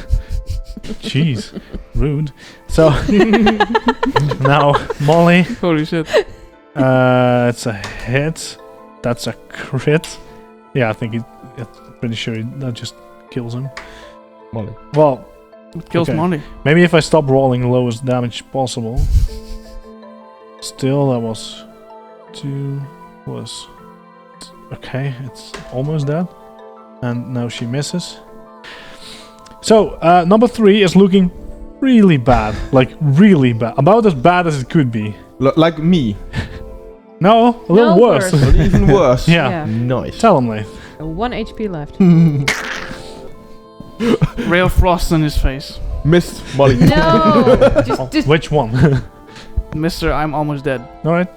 Jeez, rude. So now Molly, Holy shit. it's a hit. That's a crit. Yeah, I think pretty sure that just kills him. Molly. Well, It kills Okay. Molly. maybe if I stop rolling lowest damage possible. Still, that was 2 was okay. It's almost dead, and now she misses. So number 3 is looking really bad, like really bad, about as bad as it could be. Like me. No, a little No, worse. worse. But even worse. Yeah. Nice. Tell him, Leif. 1 HP left. Ray of frost on his face. Missed Molly. No! Oh, just which one? Mister, I'm almost dead. All right.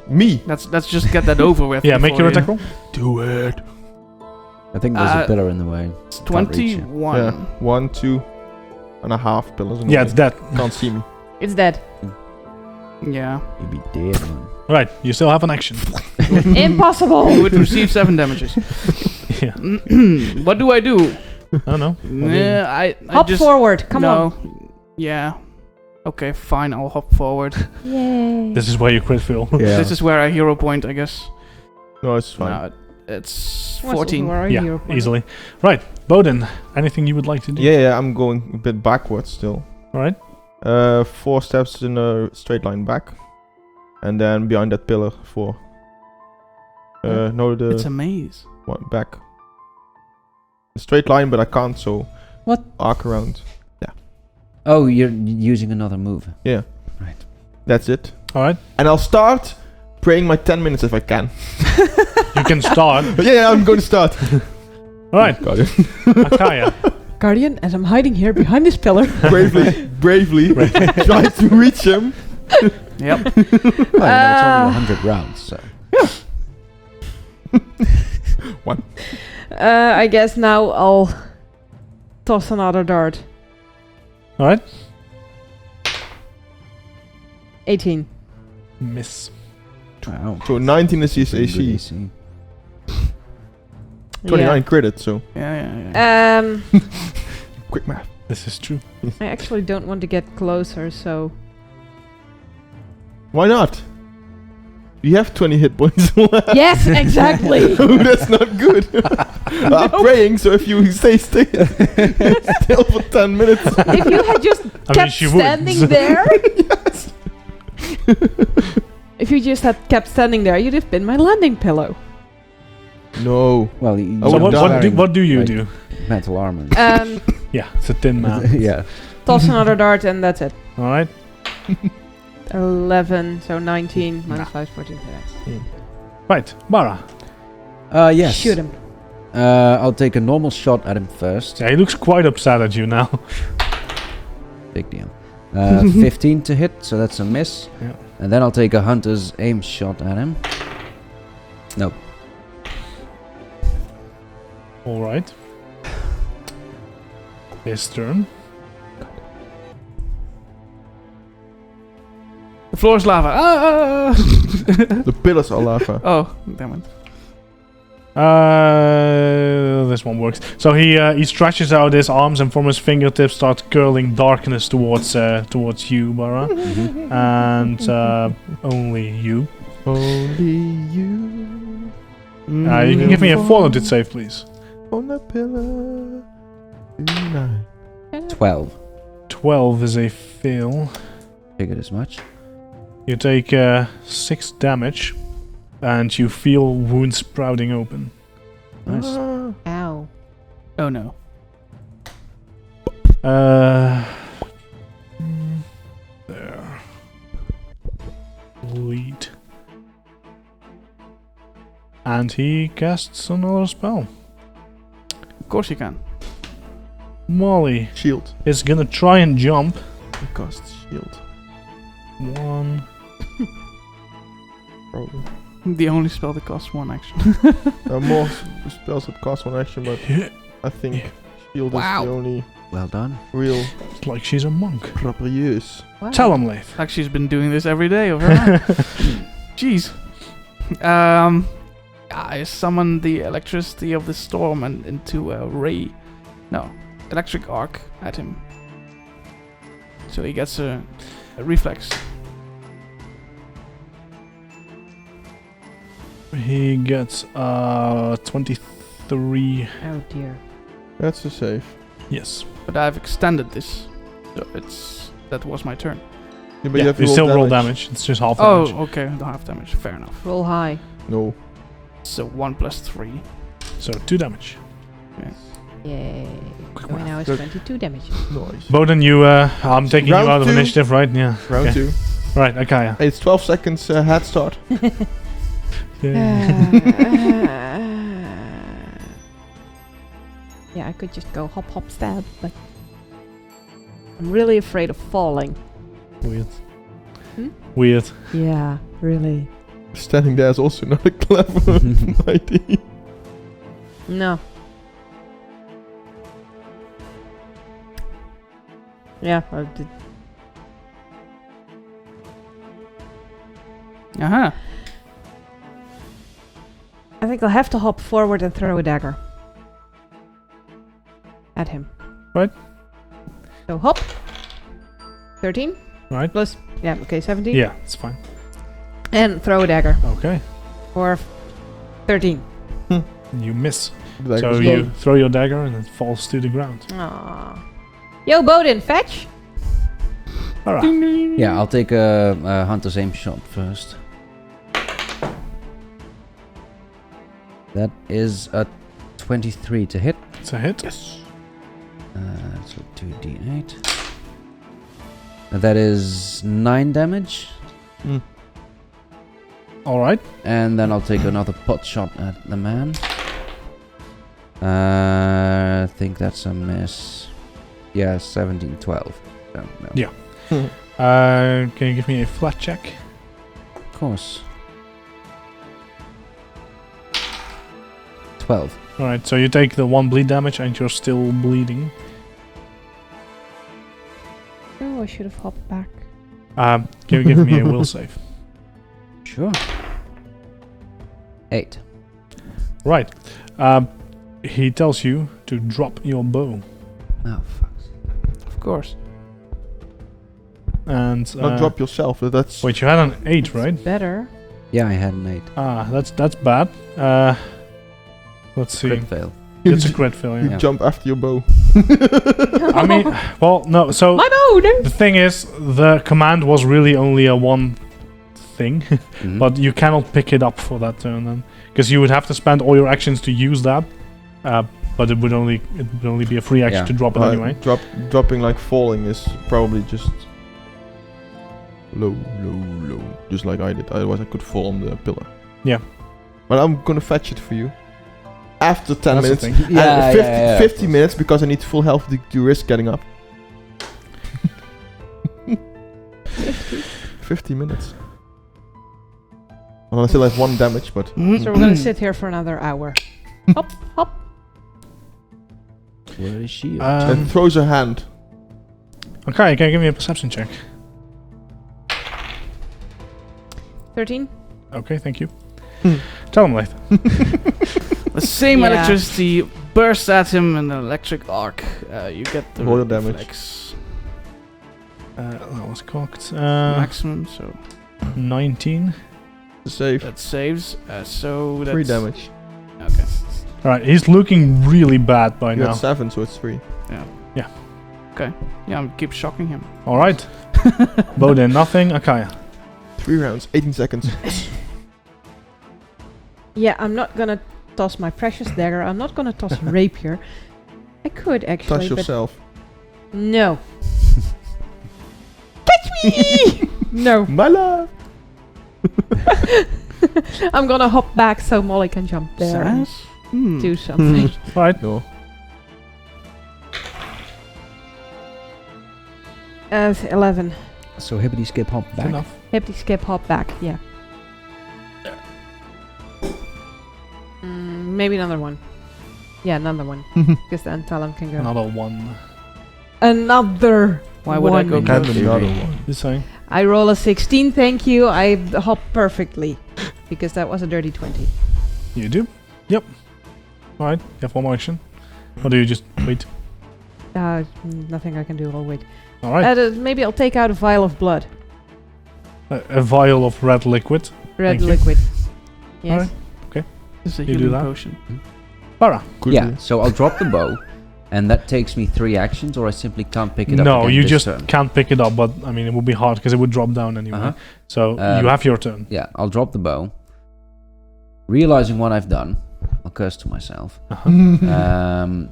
Me. Let's just get that over with. Yeah, make before your you- attack roll. Do it. I think there's a pillar in the way. It's Can't reach it. 21. Yeah. 1, 2.5 pillars. in Yeah, a it's way. dead. Can't see me. It's dead. Yeah. You'd be dead, man. Right, you still have an action. Impossible! You would receive 7 damages. Yeah. What do I do? I don't know. Yeah, I Hop just forward, come no. on. Yeah. Okay, fine. I'll hop forward. Yay. This is where you crit fail. Yeah. This is where I hero point, I guess. No, it's fine. No, it's What's 14. over our hero Yeah, point? easily. Right, Bowden, anything you would like to do? Yeah, I'm going a bit backwards still. All right. 4 steps in a straight line back. And then behind that pillar, 4. No, It's the a maze. one back. A straight line, but I can't, so... What? Arc around. Oh, you're using another move. Yeah. Right. That's it. All right. And I'll start praying my 10 minutes if I can. You can start. Yeah, I'm going to start. All right, Got it. Akaya. Guardian, as I'm hiding here behind this pillar. bravely try to reach him. Yep. Well, it's only 100 rounds, so. I guess now I'll toss another dart. All right. 18. Miss. Wow. So 19 is his Pretty good AC. AC. 29 credit, so Yeah. quick math. This is true. I actually don't want to get closer, so... Why not? You have 20 hit points left. Yes, exactly! Oh, that's not good. I'm praying, so if you stay still for 10 minutes. If you had just kept she would. standing there... Yes. If you just had kept standing there, you'd have been my landing pillow. No. Well, I So would die. what do you like, do? Metal armor. Yeah, it's a tin man. Yeah. Toss another dart and that's it. All right. 11, so 19, minus Nah. 5, 14. Yeah. Right, Bara. Yes. Shoot him. I'll take a normal shot at him first. Yeah, he looks quite upset at you now. Big deal. 15 to hit, so that's a miss. Yeah. And then I'll take a hunter's aim shot at him. Nope. All right. His turn. The floor is lava. Ah! The pillars are lava. Oh, damn it. This one works. So he stretches out his arms, and from his fingertips starts curling darkness towards you, Bara, and only you. Only you. You can give me a fortitude save, please. On the pillar. Tonight. 12. 12 is a fail. Figured as much. You take 6 damage. and you feel wounds sprouting open. Nice. Ow. Oh no. There. Bleed. And he casts another spell. Of course you can. Molly Shield. is gonna try and jump. It costs shield. 1. Probably. The only spell that costs 1 action. There are more spells that cost 1 action, but I think shield Wow. is the only Well done. real It's like she's a monk. proper use. Wow. Tell him, Leith. Like she's been doing this every day of her life. Jeez. I summon the electricity of the storm and into a electric arc at him. So he gets a reflex. He gets 23. Oh dear. That's a save. Yes. But I've extended this. So that was my turn. Yeah, but Yeah, you have to you still roll damage. damage. It's just half Oh, damage. okay, I don't have damage. Fair enough. Roll high. No. So 1 + 3. So 2 damage. Yay. Quick So math. now it's Good. 22 damage. Nice. Bowden, you, I'm taking you Round out of 2. initiative, right? Yeah. Round Okay. 2. Right, Akaya. Hey, it's 12 seconds head start. Yeah, I could just go hop, hop, stab, but I'm really afraid of falling. Weird. Hmm? Weird. Yeah, really. Standing there is also not a clever idea. No. Yeah, I did. Uh-huh. I think I'll have to hop forward and throw a dagger at him. Right. So hop. 13 Right. plus, yeah, okay, 17. Yeah, it's fine. And throw a dagger Okay. for 13. You miss. Like, So let's you go. throw your dagger and it falls to the ground. Aww. Yo, Bowden, fetch. Alright. Yeah, I'll take a hunter's aim shot first. That is a 23 to hit. It's a hit. Yes. So 2d8. And that is 9 damage. Mm. Alright. And then I'll take another pot shot at the man. I think that's a miss. Yeah, 17, 12. So, no. Yeah. Can you give me a flat check? Of course. 12. Alright, so you take the 1 bleed damage and you're still bleeding. Oh, I should have hopped back. Can you give me a will save? Sure. 8. Right. He tells you to drop your bow. Oh, fuck. Of course. And Not drop yourself, but that's... wait, you had an 8, right? Better. Yeah, I had an 8. Ah, that's bad. Let's see. Crit fail. It's a crit fail, You yeah. jump after your bow. I mean, well, no, so My bow, no. the thing is, the command was really only a one thing, Mhm. but you cannot pick it up for that turn then. Because you would have to spend all your actions to use that, but it would only be a free action Yeah. to drop it anyway. Dropping like falling is probably just low, just like I did. Otherwise I could fall on the pillar. Yeah. But I'm gonna fetch it for you. After 10 That's the minutes. thing. And Yeah, 50, yeah, yeah. 50 minutes because I need full health to risk getting up. 50 minutes. Well, I still have 1 damage, but... So we're gonna sit here for another hour. Hop, hop. Where is she? and throws her hand. Okay, can you give me a perception check? 13. Okay, thank you. Tell him, Leith. The same Yeah. electricity bursts at him in an electric arc. You get the Roll your damage. reflex That was cocked. maximum, so 19. Save. that saves. So that's 3 damage. Okay. Alright, he's looking really bad by You now. had 7, so it's 3. Yeah, I'm keep shocking him. Alright. Bowden, nothing. Akaya. 3 rounds, 18 seconds. Yeah, I'm not gonna toss my precious dagger. I'm not gonna toss a rapier. I could actually, Touch but yourself. no. Catch me! No. My love. I'm gonna hop back so Molly can jump there and Sass? Hmm. do something. Right. No. 11. So hippity skip hop back. Enough. Hippity skip hop back, yeah. Maybe another one. Yeah, another one. Because then Talon can go. Another one. Another Why would I go one. And close to another you? one. You saying? I roll a 16, thank you. I hop perfectly. Because that was a dirty 20. You do? Yep. Alright, you have one more action. Or do you just wait? Nothing I can do, I'll wait. Alright. Maybe I'll take out a vial of blood. A vial of red liquid. Red Thank you. liquid. Yes. Alright. This is a You do healing that? potion. Para. Could Yeah, be. so I'll drop the bow, and that takes me 3 actions, or I simply can't pick it up No, again you this just turn. can't pick it up, but I mean, it would be hard because it would drop down anyway. Uh-huh. So you have your turn. Yeah, I'll drop the bow. Realizing what I've done, I'll curse to myself. And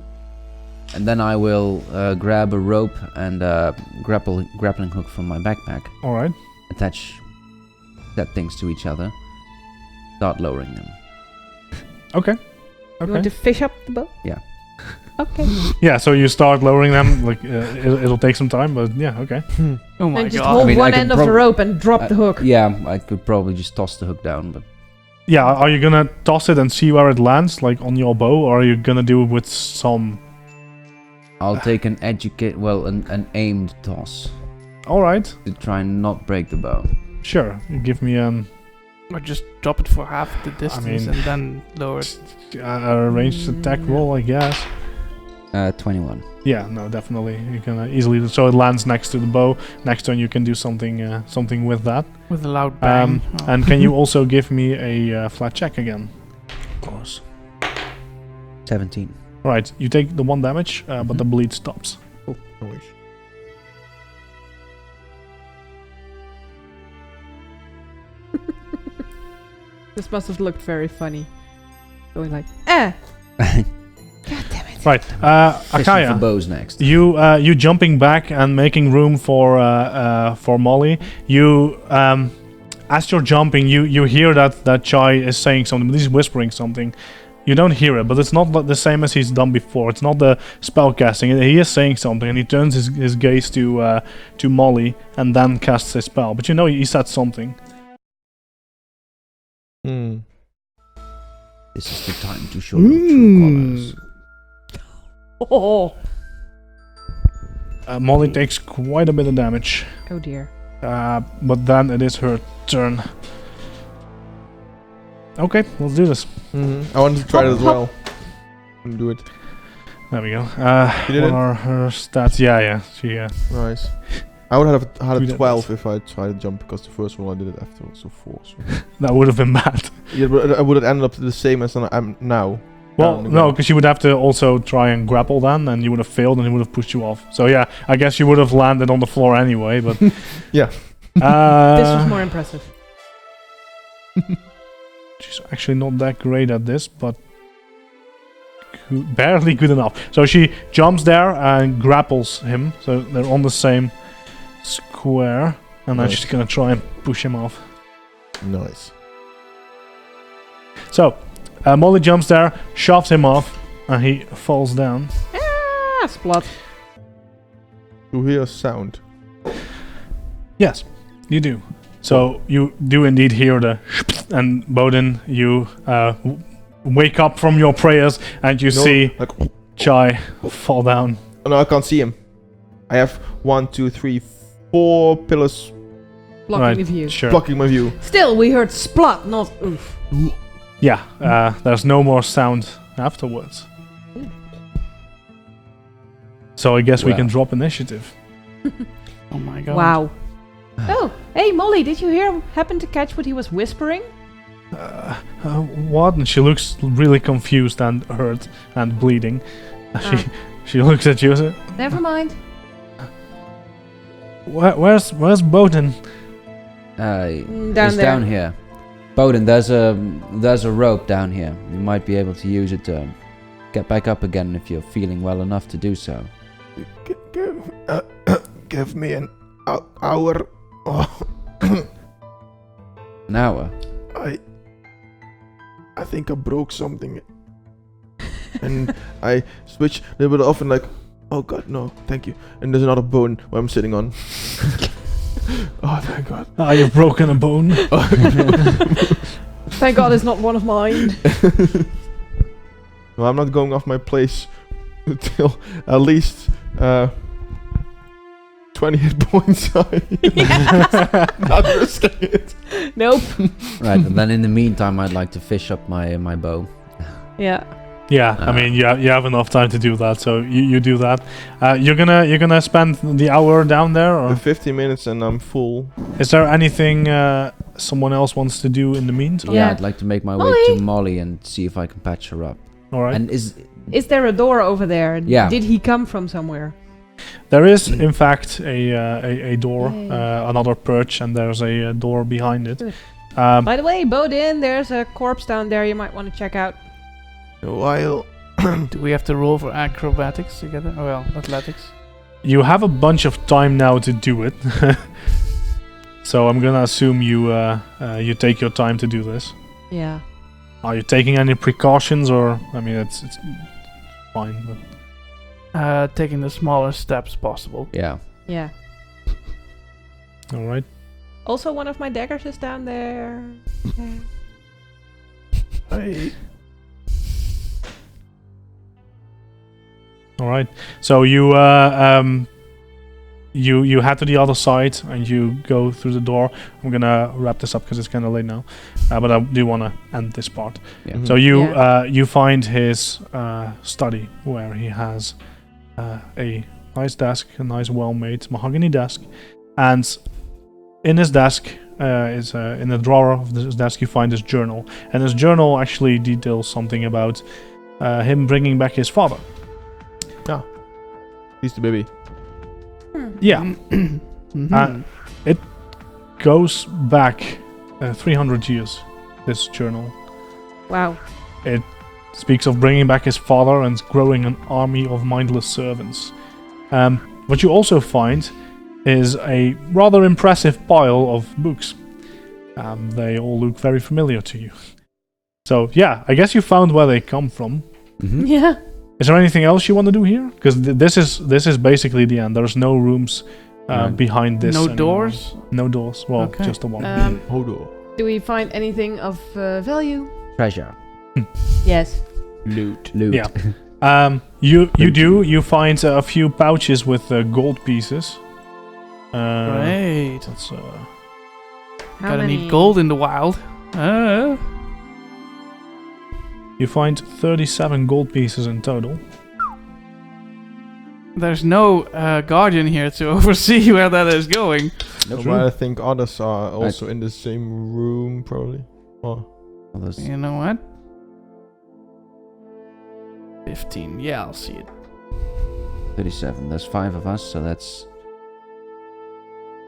then I will grab a rope and a grappling hook from my backpack, Alright. attach that things to each other, start lowering them. Okay. You want Okay. to fish up the boat? Yeah. Okay. Yeah, so you start lowering them. Like it'll take some time, but yeah, okay. Oh my And just god. hold I mean, I one can end of the rope and drop the hook. Yeah, I could probably just toss the hook down, but Yeah, are you gonna toss it and see where it lands, like on your bow, or are you gonna do it with some? I'll take an an aimed toss All right, to try and not break the bow. sure. You give me Or just drop it for half the distance mean- and then lower it. a ranged attack roll, I guess. 21. Yeah, no, definitely. You can easily. So it lands next to the bow. Next turn, you can do something with that. With a loud bang. Oh. And can you also give me a flat check again? Of course. 17. All right, you take the 1 damage, but the bleed stops. No worries. This must have looked very funny. Going like, God damn it. Right, Fishing for Akaya. bows next. You jumping back and making room for Molly. You as you're jumping, you hear that Chai is saying something, but he's whispering something. You don't hear it, but it's not the same as he's done before. It's not the spell casting. He is saying something, and he turns his gaze to Molly and then casts his spell. But you know he said something. Hmm. This is the time to show your true colors. Oh, Molly takes quite a bit of damage, oh dear. but then it is her turn. Okay, let's do this. I wanted to try it as well. And do it. There we go. You did What it? are her stats? Yeah. She Nice. I would have had Do a that. 12 if I tried to jump, because the first one I did it after, so 4. So. that would have been bad. Yeah, but I would have ended up the same as I'm now. Well, Down no, again. because you would have to also try and grapple then, and you would have failed, and he would have pushed you off. So yeah, I guess you would have landed on the floor anyway. But Yeah. This was more impressive. She's actually not that great at this, but barely good enough. So she jumps there and grapples him. So they're on the same square, and then Nice. she's gonna try and push him off. Nice. So Molly jumps there, shoves him off, and he falls down. Ah, splat. You hear a sound. Yes, you do. So you do indeed hear the and Bodin, you wake up from your prayers and you No, see like, Chai fall down. oh, no, I can't see him. I have 1, 2, 3, 4 pillars Blocking Right, the view. Sure. blocking my view. Still, we heard splat, not oof. Yeah, there's no more sound afterwards. So I guess we can Well. drop initiative. Oh my god. Wow. Oh, hey Molly, did you happen to catch what he was whispering? What? And she looks really confused and hurt and bleeding. She looks at you. Never mind. Where's Bodin? Down It's there. down here. Bowden, there's a rope down here. You might be able to use it to get back up again if you're feeling well enough to do so. Give me an hour. Oh, An hour? I think I broke something. And I switch a little bit off and like, oh god, no, thank you. And there's another bone where I'm sitting on. Oh, thank god. Ah, you've broken a bone. Thank God it's not one of mine. No, I'm not going off my place until at least 20 hit points. Not risking it. Nope. Right, and then in the meantime, I'd like to fish up my bow. Yeah. Yeah, I mean, you have enough time to do that, so you do that. You're gonna spend the hour down there, or 50 minutes and I'm full. is there anything someone else wants to do in the meantime? Yeah, Yeah. I'd like to make my way to Molly and see if I can patch her up. All right. And Is there a door over there? Yeah. Did he come from somewhere? There is, in fact, a door, Yay. another perch, and there's a door behind it. Good. Um, By the way, Bodin, there's a corpse down there you might want to check out. While Do we have to roll for acrobatics together? Oh, well, athletics. you have a bunch of time now to do it, so I'm gonna assume you take your time to do this. Yeah. Are you taking any precautions, or I mean, it's fine. But Taking the smallest steps possible. yeah. Yeah. all right. Also, one of my daggers is down there. All right. So you you head to the other side and you go through the door. I'm gonna wrap this up because it's kind of late now, but I do want to end this part. Yeah. Mhm. So you Yeah. you find his study where he has a nice desk, a nice well-made mahogany desk, and in his desk is in the drawer of this desk you find his journal, and his journal actually details something about him bringing back his father. He's the baby. Yeah. Mhm. It goes back 300 years, this journal. Wow. Speaks of bringing back his father and growing an army of mindless servants. What you also find is a rather impressive pile of books. They all look very familiar to you. So, yeah, I guess you found where they come from. Mm-hmm. Yeah. Is there anything else you want to do here? Because this is basically the end. There's no rooms Right. behind this. No anymore. doors? No doors. Well, Okay. just the one. Hold on. Do we find anything of value? Treasure. Yes. Loot. Loot. Yeah. You find a few pouches with gold pieces. Great. That's How Gotta many? need gold in the wild. you find 37 gold pieces in total. There's no guardian here to oversee where that is going. Nope. But I think others are also in the same room, probably. Oh. Well, there's- You know what? 15. Yeah, I'll see it. 37. There's 5 of us, so that's...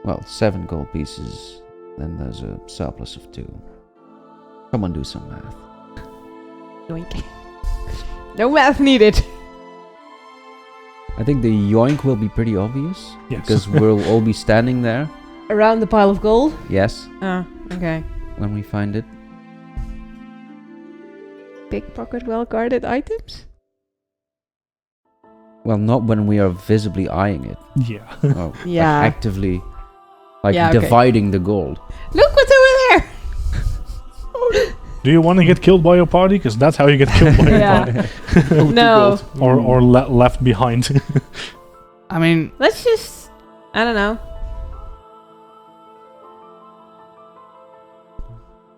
Well, 7 gold pieces. Then there's a surplus of 2. Someone do some math. Yoink. No math needed. I think the yoink will be pretty obvious. Yes. Because we'll all be standing there. Around the pile of gold? Yes, Oh, okay. when we find it. Pickpocket well-guarded items? Well, not when we are visibly eyeing it. Yeah. Oh, Yeah. like actively... Like Yeah, okay. dividing the gold. Look what's over there! Do you want to get killed by your party? Because that's how you get killed by your Yeah. party. No. Or left behind. I mean, Let's just... I don't know.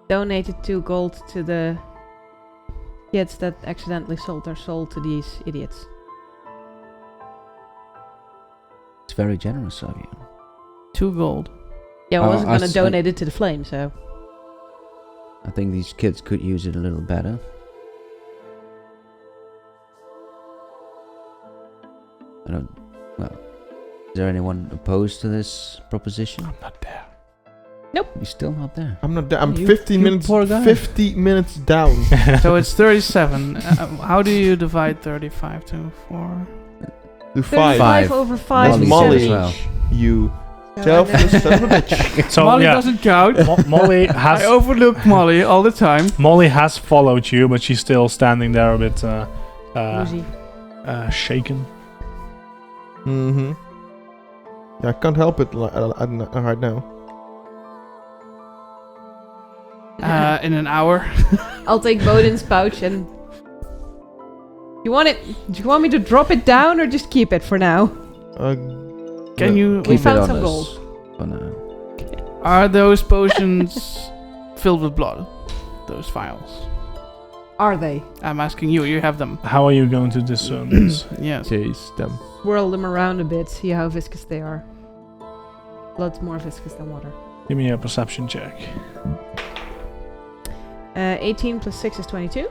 Donated 2 gold to the kids that accidentally sold their soul to these idiots. It's very generous of you. 2 gold. Yeah, I wasn't gonna us- donate it to the flame, so... I think these kids could use it a little better. I don't... Well... Is there anyone opposed to this proposition? I'm not there. He's still not there. I'm not. I'm You- 15 you minutes. poor guy. 50 minutes down. So it's 37. How do you divide 35 to 4? To 35 5. over 5 That's is Molly. 7 Well. each. You So I selfless know- son of a bitch. So Molly yeah, doesn't count. Molly I has overlook Molly all the time. Molly has followed you, but she's still standing there a bit Woozy. shaken. Mm-hmm. Yeah, I can't help it right now. In an hour. I'll take Bodin's pouch and... You want it? Do you want me to drop it down or just keep it for now? Can you? We Keep found it on some us gold. for now. Are those potions filled with blood? Those vials. Are they? I'm asking you. You have them. How are you going to discern this? Yes. Taste them. Swirl them around a bit, see how viscous they are. Blood's more viscous than water. Give me a perception check. 18 plus 6 is 22.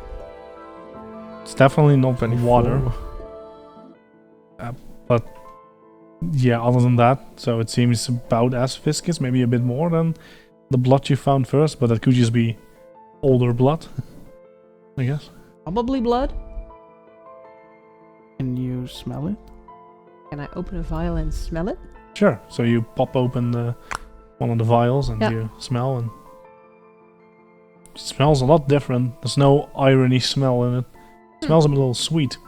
It's definitely not 24. water. Yeah, other than that, so it seems about as viscous, maybe a bit more than the blood you found first, but that could just be older blood, I guess. Probably blood. Can you smell it? Can I open a vial and smell it? Sure. So you pop open one of the vials and Yeah. you smell, and it smells a lot different. There's no irony smell in it. It smells a little sweet.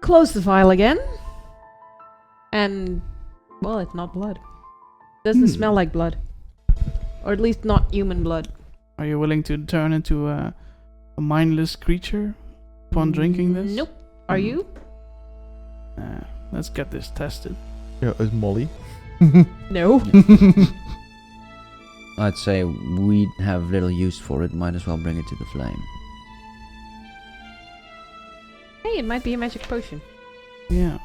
Close the vial again. And, well, it's not blood. Doesn't smell like blood. Or at least not human blood. Are you willing to turn into a mindless creature upon drinking this? Nope. Are you? Let's get this tested. Yeah, it's Molly. No. I'd say we have little use for it. Might as well bring it to the flame. Hey, it might be a magic potion. Yeah.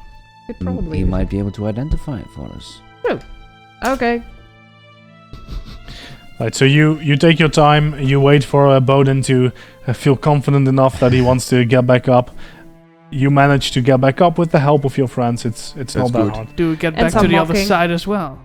It probably He is. might be able to identify it for us. Okay. Right, so you take your time, you wait for Bowden to feel confident enough that he wants to get back up. You manage to get back up with the help of your friends. It's not that good. hard. Do we get And back to some the other mocking. side as well?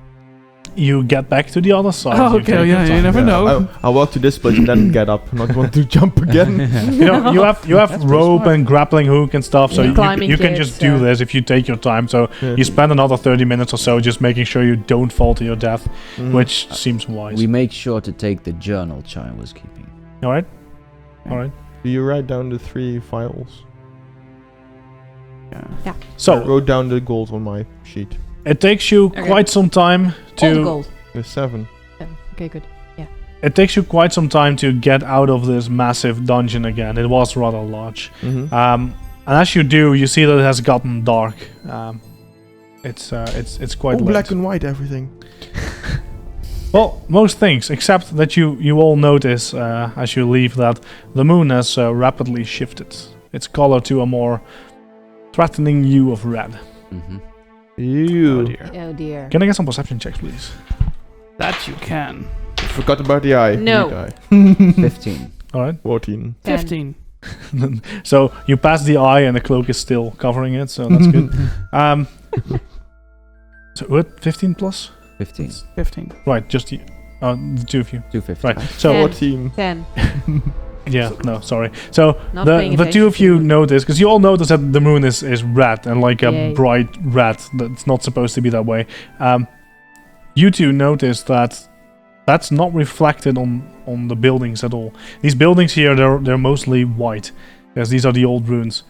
You get back to the other side. Oh, You okay, take your yeah, you time. never know. I'll walk to this place and then get up. Not want to jump again. You know, you have That's pretty rope smart. and grappling hook and stuff, so Yeah. you Climbing can kits, just do yeah. this if you take your time. So Yeah. you spend another 30 minutes or so just making sure you don't fall to your death, Mhm. which seems wise. We make sure to take the journal Chai was keeping. All right, all right. Do you write down the 3 files? Yeah. I So wrote down the gold on my sheet. it takes you Okay. quite some time All the to. gold. There's 7. Okay, good. It takes you quite some time to get out of this massive dungeon again. It was rather large. Mm-hmm. And as you do, you see that it has gotten dark. It's quite late. Black and white everything. Well, most things, except that you all notice as you leave that the moon has rapidly shifted its color to a more threatening hue of red. Mm-hmm. Ew. Oh dear. Oh dear. Can I get some perception checks, please? That you can. Forgot about the eye. No. Need eye. 15. All right. 14. 15. So you pass the eye, and the cloak is still covering it, so that's good. So what? 15 plus? 15. 15. Right, just the two of you. 250. Right. So 14. 10. yeah, no, sorry. So Not the paying two of attention you to it. notice, because you all notice that the moon is red and like a Yay. bright red. That's not supposed to be that way. You two notice that that's not reflected on the buildings at all. These buildings here, they're mostly white, because these are the old ruins.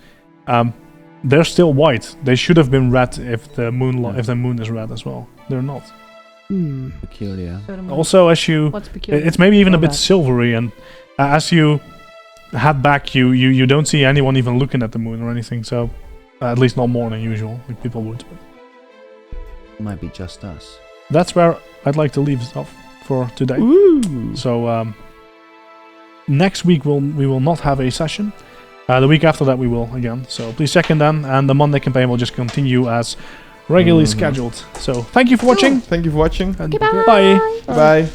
They're still white. They should have been red if the moon is red as well. They're not. Hmm. Peculiar. So the moon- Also, as you What's peculiar? it's maybe even a about bit that? silvery, and as you head back, you don't see anyone even looking at the moon or anything. So, at least not more than usual, like people would. Might be just us. That's where I'd like to leave stuff for today. Ooh. So, next week we will not have a session. The week after that we will again. So please check in then, and the Monday campaign will just continue as regularly Mhm. scheduled. So thank you for watching. Thank you for watching. And Goodbye. bye. Bye.